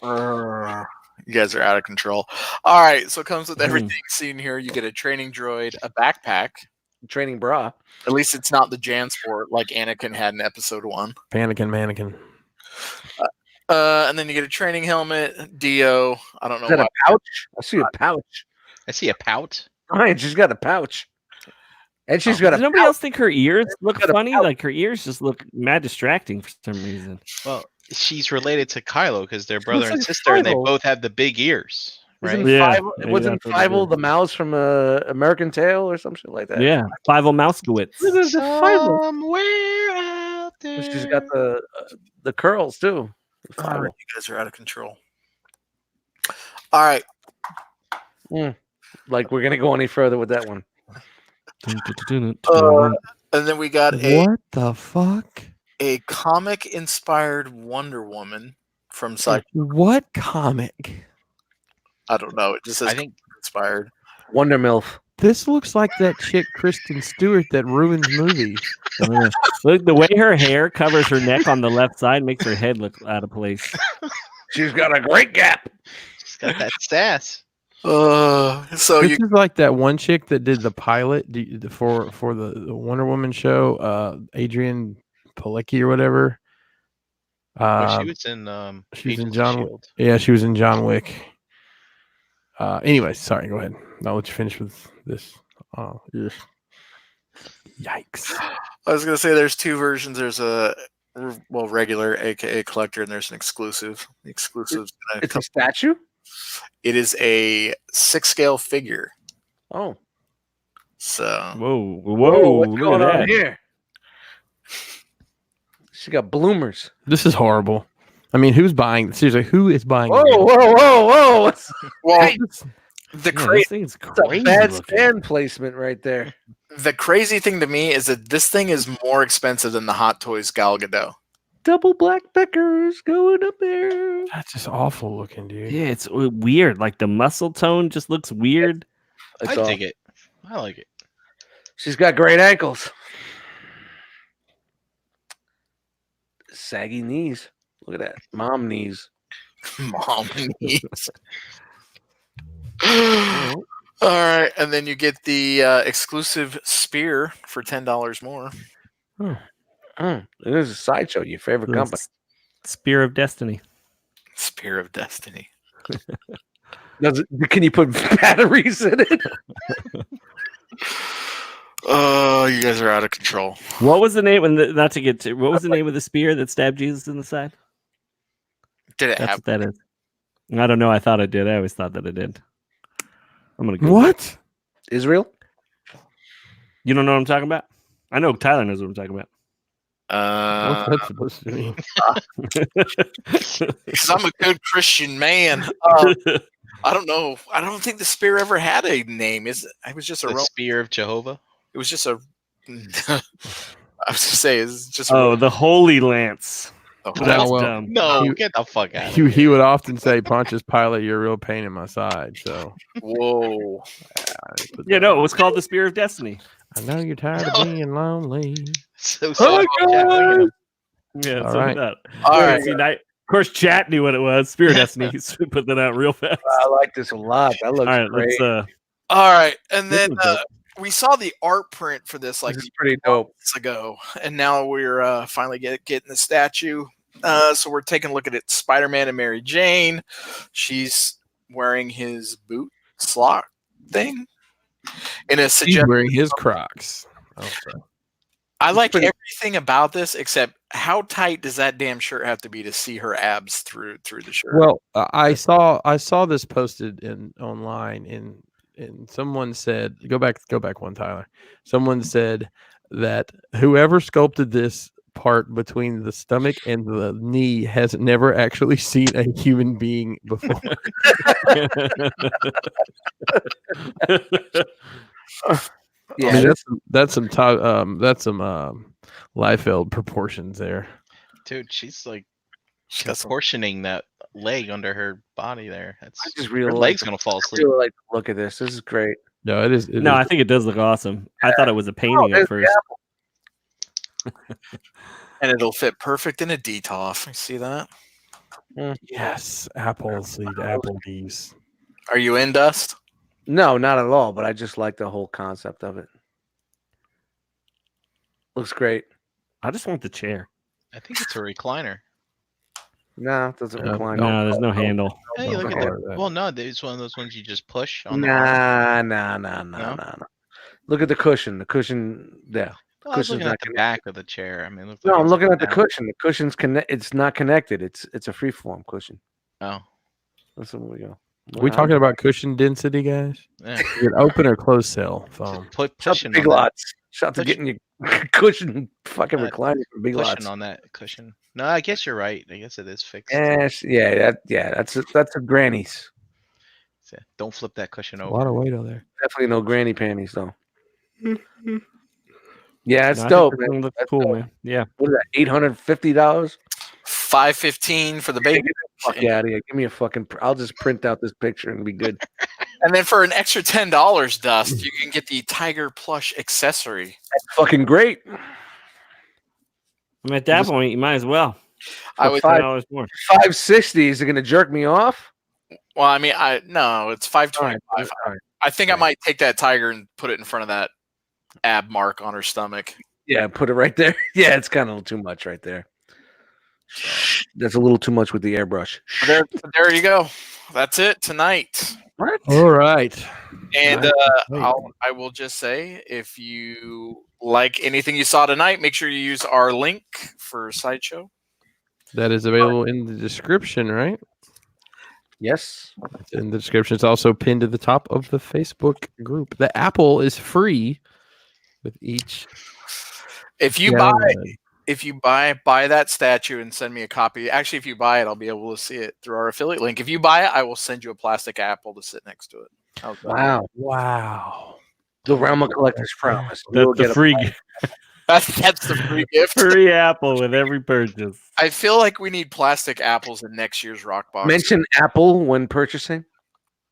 You guys are out of control. All right, so it comes with everything seen here. You get a training droid, a backpack. Training bra. At least it's not the Jansport like Anakin had in Episode 1. Panikin mannequin. And then you get a training helmet, Dio. I don't know Is that why. a pouch? I see a pouch. I see a pout. Ryan, she's got a pouch. And she's got Does a nobody pouch. else think her ears look got a funny? pouch. Like her ears just look mad distracting for some reason. Well, she's related to Kylo because they're brother looks and like sister, and they Kylo. both have the big ears, right? Yeah, Fievel, maybe wasn't that's what it Fievel is. the mouse from American Tail or some shit like that? Yeah. Five-O Mouskowitz. Look at the Fievel. Somewhere out there. She's got the curls too. All Fievel. right, you guys are out of control. All right. Like we're gonna go any further with that one. And then we got What the fuck? a comic-inspired Wonder Woman from Psych. What comic? I don't know. It just says I think inspired. Wonder MILF. This looks like that chick Kristen Stewart that ruins movies. Look, the way her hair covers her neck on the left side makes her head look out of place. She's got a great gap. she's got that sass. So This you is like that one chick that did the pilot for the Wonder Woman show, Adrian Palicki or whatever. Well, she was in she's in Agents of John. S.H.I.E.L.D.. Yeah, she was in John Wick. Anyway, sorry. Go ahead. I'll let you finish with this. Oh, ugh. Yikes! I was gonna say there's two versions. There's a regular, aka collector, and there's an exclusive. The exclusive's gonna It's come. a statue. It is a 6-scale figure. Oh, So Whoa, whoa, what's look going at on that. here? She got bloomers. This is horrible. I mean, who's buying? Seriously, who is buying? Whoa, this? whoa, whoa, whoa! It's Well, It's- the Yeah, crazy this thing's a crazy bad looking. stand placement right there. thing to me is that this thing is more expensive than the Hot Toys Gal Gadot. Double black peckers going up there. That's just awful looking, dude. Yeah, it's weird. Like the muscle tone just looks weird. It's I all- dig it. I like it. She's got great ankles. Saggy knees. Look at that. Mom knees. Mom needs. All right, and then you get the exclusive spear for $10 more. It is a sideshow, your favorite The company. Spear of Destiny. Spear of Destiny. Can you put batteries in it? Oh, you guys are out of control. What was the name? Not to get to. What was the name of the spear that stabbed Jesus in the side? Did it That's have? what that is. I don't know. I thought it did. I always thought that it did. I'm gonna go. What? Israel? You don't know what I'm talking about? I know Tyler knows what I'm talking about. What's that supposed to mean? Because I'm a good Christian man. I don't know. I don't think the spear ever had a name. It was just a The Roman. Spear of Jehovah. It was just a. I was to say it's just. Oh, the Holy Lance. a No, That's well, dumb. No, He- get the fuck out of He, here. he would often say, Pontius Pilate, you're a real pain in my side. So, Whoa. I put Yeah, that- no, it was called the Spear of Destiny. I know you're tired of being lonely. So Oh, sorry. God. Yeah, All so right. that. All Yeah, right. see, of course, chat knew what it was. Spear of Destiny. He's put that out real fast. I like this a lot. That looks All right, great. let's. All right, and This then was dope. we saw the art print for this like This is pretty dope. months ago, and now we're finally getting the statue. So we're taking a look at it. Spider-Man and Mary Jane. She's wearing his boot slot thing. In a He's suggestion, wearing his Crocs. Oh, sorry. I like pretty- everything about this except how tight does that damn shirt have to be to see her abs through the shirt? Well, I saw this posted online, and someone said, go back one, Tyler. Someone said that whoever sculpted this part between the stomach and the knee has never actually seen a human being before. Yeah, I mean, that's some Liefeld proportions there. Dude, she's like She got some- proportioning that leg under her body there. That's I just her really leg's like. gonna fall I asleep. really like the look at this. This is great. No, it is. No, I think it does look awesome. I thought it was a painting there's at first. and it'll fit perfect in a DTOF. You see that? yes, apple seed, Applebee's. Are you in, Dust? No, not at all. But I just like the whole concept of it. Looks great. I just want the chair. I think it's a recliner. No, it doesn't No, recline. No, there's no handle. Hey, no, look at no, that. no. Well, no, it's one of those ones you just push on the arm. Nah. Look at the cushion. The cushion there. Well, I was cushion's looking not at the back of the chair. I mean, it looked No, like I'm it's looking at the down. cushion. The cushion's it's not connected. It's a freeform cushion. Oh, That's what we go. Are we talking about cushion density, guys? yeah. Is it open or closed cell foam? Put Shout pushing to Big on that. Lots. Shout to Push- getting your cushion fucking Uh, reclining from Big Pushing Lots. on that cushion. No, I guess you're right. I guess it is fixed. That's a granny's. So, don't flip that cushion A over. lot of weight on there. Definitely no granny panties though. Yeah, it's No, I think dope, this man. one looks That's cool, dope. man. Yeah. What is that? $850? $515 for the baby. Fuck out of here! Give me a fucking. I'll just print out this picture and be good. And then for an extra $10, Dust, you can get the Tiger Plush accessory. Fucking great. I mean, at that point, you might as well. I would. Five- $5 more. 560. Is it gonna jerk me off? Well, I mean, no, it's $525. All right. I think I might take that tiger and put it in front of that ab mark on her stomach. Yeah, put it right there. Yeah, it's kind of too much right there. That's a little too much with the airbrush. But there you go. That's it tonight. What? All right. And Right. I will just say, if you like anything you saw tonight, make sure you use our link for Sideshow. That is available in the description, right? Yes. It's in the description. It's also pinned to the top of the Facebook group. The Apple is free with each. If you download. if you buy that statue and send me a copy. Actually, if you buy it, I'll be able to see it through our affiliate link. If you buy it, I will send you a plastic apple to sit next to it. How's that? Wow. Wow. The Realm of Collectors promise. That's the free That's the free gift. free apple with every purchase. I feel like we need plastic apples in next year's rock box. Mention Apple when purchasing.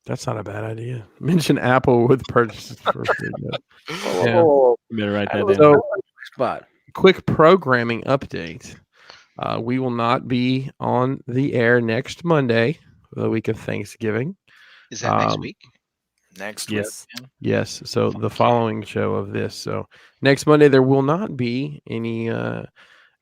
That's not a bad idea. Mention Apple with purchases for free. Yeah. Oh, You better write that was- down. So, spot. quick programming update. We will not be on the air next Monday, the week of Thanksgiving. Is that next Um, week? Next Yes. week. Yes. So the following show of this. So next Monday there will not be any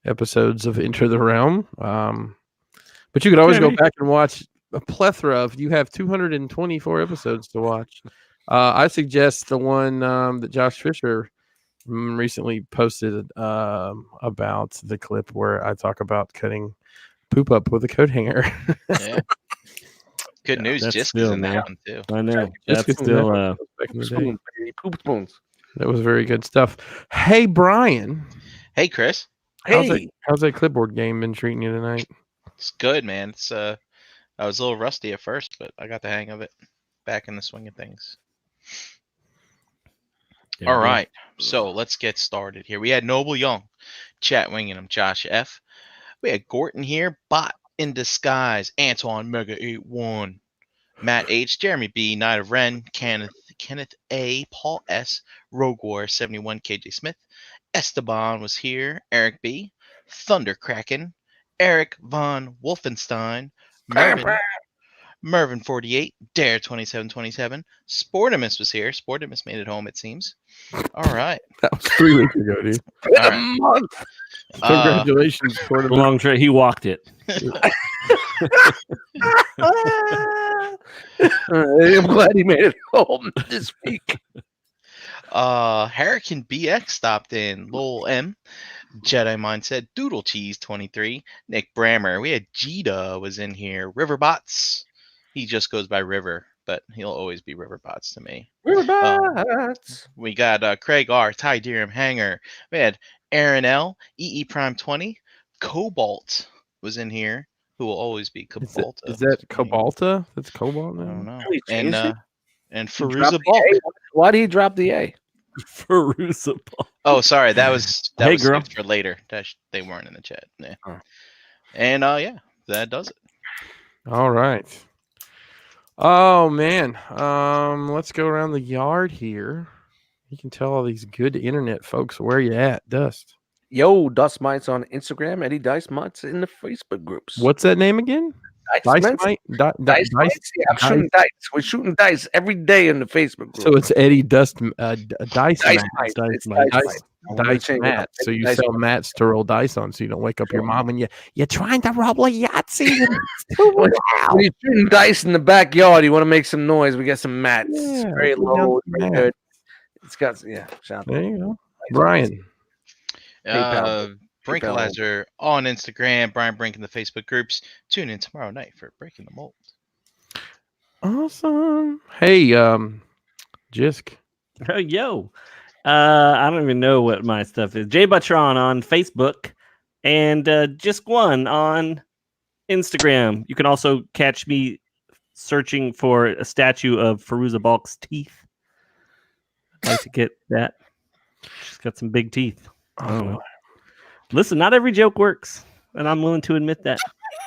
episodes of Enter the Realm. But you could always go Okay. back and watch a plethora of. You have 224 episodes to watch. I suggest the one that Josh Fisher recently posted about the clip where I talk about cutting poop up with a coat hanger. Yeah. Good news, that's Jisk is still, in that man. one too. I know. Just That's 'cause still that was back in the day. Spoons, baby. Poop spoons. That was very good stuff. Hey Brian, Hey, Chris. how's that clipboard game been treating you tonight? It's good, man. It's I was a little rusty at first, but I got the hang of it. Back in the swing of things. There All we go. right, so let's get started here. We had Noble Young, Chat Winging him, Josh F. We had Gorton here, Bot in Disguise, Antoine Mega 81, Matt H, Jeremy B, Knight of Ren, Kenneth A, Paul S, Rogue War 71, KJ Smith, Esteban was here, Eric B, Thunder Kraken, Eric von Wolfenstein, Mervin 48, Dare 2727, Sportimus was here. Sportimus made it home, it seems. All right. That was 3 weeks ago, dude. All right. Congratulations, Porter. Long tray. He walked it. I'm glad he made it home this week. Hurricane BX stopped in. Lowell M, Jedi Mindset, Doodle Cheese 23, Nick Brammer. We had Jita was in here. Riverbots. He just goes by River, but he'll always be Riverbots to me. Riverbots. We got Craig R, Ty Deerham Hanger. We had Aaron L, EE Prime 20, Cobalt was in here, who will always be Cobalt. Is that Cobalta? That's Cobalt I don't now? know. He changed it? And He dropped Feruza the Bulk. A. Why did he drop the A? Feruza. Oh, sorry, that was Hey, girl. skipped for later. They weren't in the chat. Yeah. Oh. And yeah, that does it. All right. Oh man. Let's go around the yard here. You can tell all these good internet folks where you at, Dust. Yo, Dust Mites on Instagram, Eddie Dice Mites in the Facebook groups. What's that name again? Dice Mites? Mite? Dice Mites? Yeah, I'm shooting dice. We're shooting dice every day in the Facebook group. So it's Eddie Dust Dice Dice Mat. Mites. It's Mites. Dice Dice, Mites. I'm gonna dice change it mat. up. So you Dice sell Mites. mats to roll dice on, so you don't wake up your mom when you're trying to roll a Yahtzee. When you're shooting dice in the backyard, you want to make some noise. We got some mats. It's Yeah, very put down low, some very mats. good. It's got shout out. There you go, Brian. PayPal. Brinkalizer on Instagram, Brian Brink in the Facebook groups. Tune in tomorrow night for Breaking the Mold. Awesome. Hey, Jisk. Oh, yo. I don't even know what my stuff is. Jay Butron on Facebook and Just One on Instagram. You can also catch me searching for a statue of Feruza Balk's teeth. I'd like to get that. She's got some big teeth. I don't know. Listen, not every joke works, and I'm willing to admit that.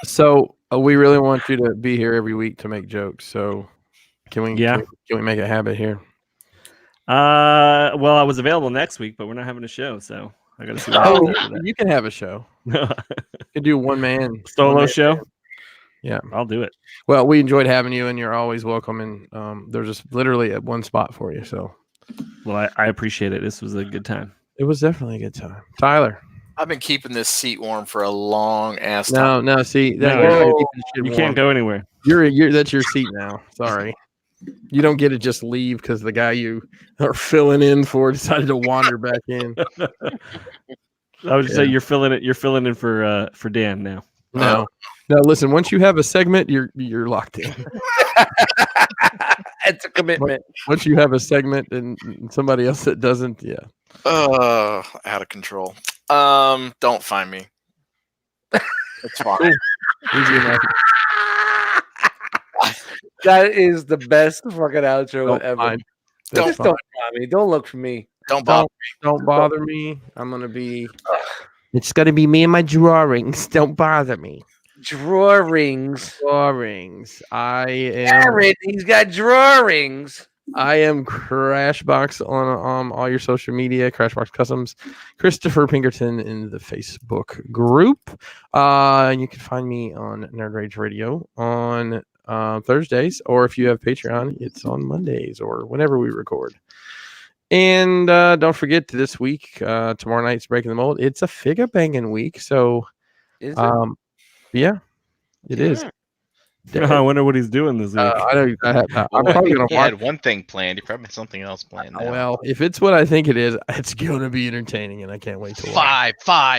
So we really want you to be here every week to make jokes. So can we? Yeah. Can we make a habit here? Well, I was available next week, but we're not having a show, so I got to see what happens after You can have a show. that. You can do one man Solo show? Yeah. I'll do it. Well, we enjoyed having you, and you're always welcome. And there's just literally at one spot for you. So Well, I appreciate it. This was a good time. it was definitely a good time. Tyler. I've been keeping this seat warm for a long ass time. No. See, that, No, you're you- keeping shit You warm. can't go anywhere. You're that's your seat now. Sorry. You don't get to just leave because the guy you are filling in for decided to wander back in. I would just say you're filling in for Dan now. No. Listen. Once you have a segment, you're locked in. It's a commitment. Once you have a segment and somebody else that doesn't, yeah. Out of control. Don't find me. It's fine. Easy enough. That is the best fucking outro Don't ever. mind. Don't- That's Just fine. don't find me. Don't look for me. Don't bother. Don't bother me. I'm gonna be. It's gonna be me and my drawings. Don't bother me. Drawings. Drawings. I am. Jared, he's got drawings. I am Crashbox on all your social media. Crashbox Customs. Christopher Pinkerton in the Facebook group. You can find me on Nerd Rage Radio on Thursdays, or if you have Patreon, it's on Mondays or whenever we record. And don't forget this week, tomorrow night's Breaking the Mold. It's a figure banging week, so Is it? yeah, it is. I wonder what he's doing this week. I don't. I'm Well, I probably think gonna he watch. had one thing planned. He probably had something else planned. Now. Well, if it's what I think it is, it's gonna be entertaining, and I can't wait to watch.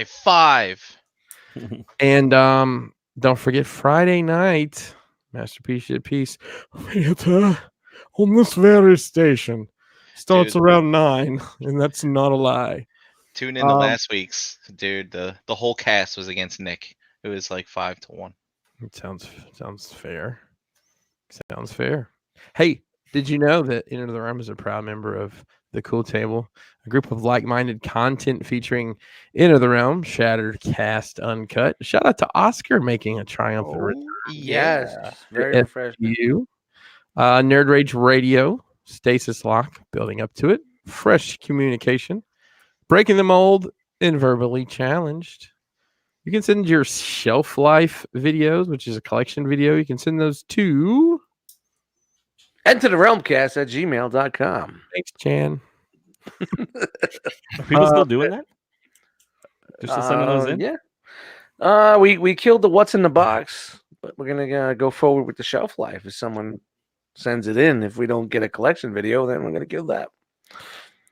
Five. And don't forget Friday night, Masterpiece at Peace. On this very station. Starts Dude. around 9, and that's not a lie. Tune in to last week's, dude. The whole cast was against Nick. It was like 5-1. It sounds fair. Sounds fair. Hey, did you know that Into the Realm is a proud member of the Cool Table, a group of like-minded content featuring Into the Realm, Shattered, Cast, Uncut. Shout out to Oscar making a triumphant return. Yes. Very Yeah. refreshing. You, Nerd Rage Radio, Stasis Lock, building up to it, Fresh Communication, Breaking the Mold, and Verbally Challenged. You can send your shelf life videos, which is a collection video. You can send those to. Enter the realmcast at gmail.com. Thanks, Chan. Are people still doing that? They're still sending those in? Yeah. We killed the what's in the box, but we're gonna go forward with the shelf life. If someone sends it in, if we don't get a collection video, then we're gonna kill that.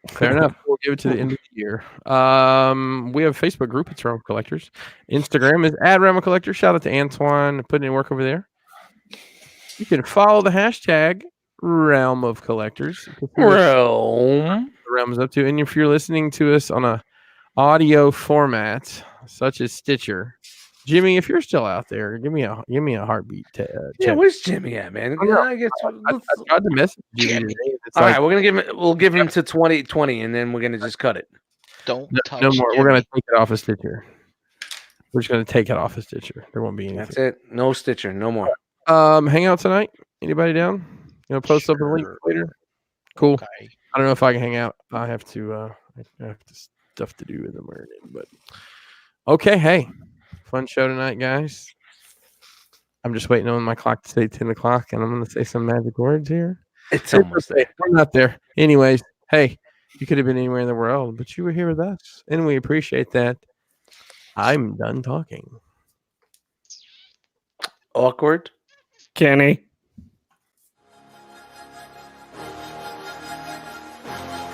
Fair enough. We'll give it to the end of the year. We have a Facebook group. It's Realm of Collectors. Instagram is @Realm of Collectors. Shout out to Antoine putting in work over there. You can follow the hashtag Realm of Collectors. Realm. The Realm is up to. And if you're listening to us on a audio format such as Stitcher, Jimmy, if you're still out there, give me a heartbeat. Yeah, check. where's Jimmy at, man? I know. I guess I tried to message Jimmy. all right, we'll give him to 2020, and then we're gonna just cut it. Don't touch No more. Jimmy. We're gonna take it off of Stitcher. We're just gonna take it off of Stitcher. There won't be anything. That's it. No Stitcher, no more. Hang out tonight. Anybody down? Post up a link later. Cool. Okay. I don't know if I can hang out. I have stuff to do in the morning. But okay, hey, fun show tonight, guys. I'm just waiting on my clock to say 10 o'clock, and I'm gonna say some magic words here. It's almost there. We're not there. Anyways, hey, you could have been anywhere in the world, but you were here with us, and we appreciate that. I'm done talking. Awkward. Kenny.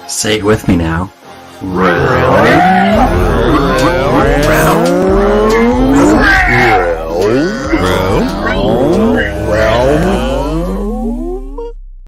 Say it with me now. Really?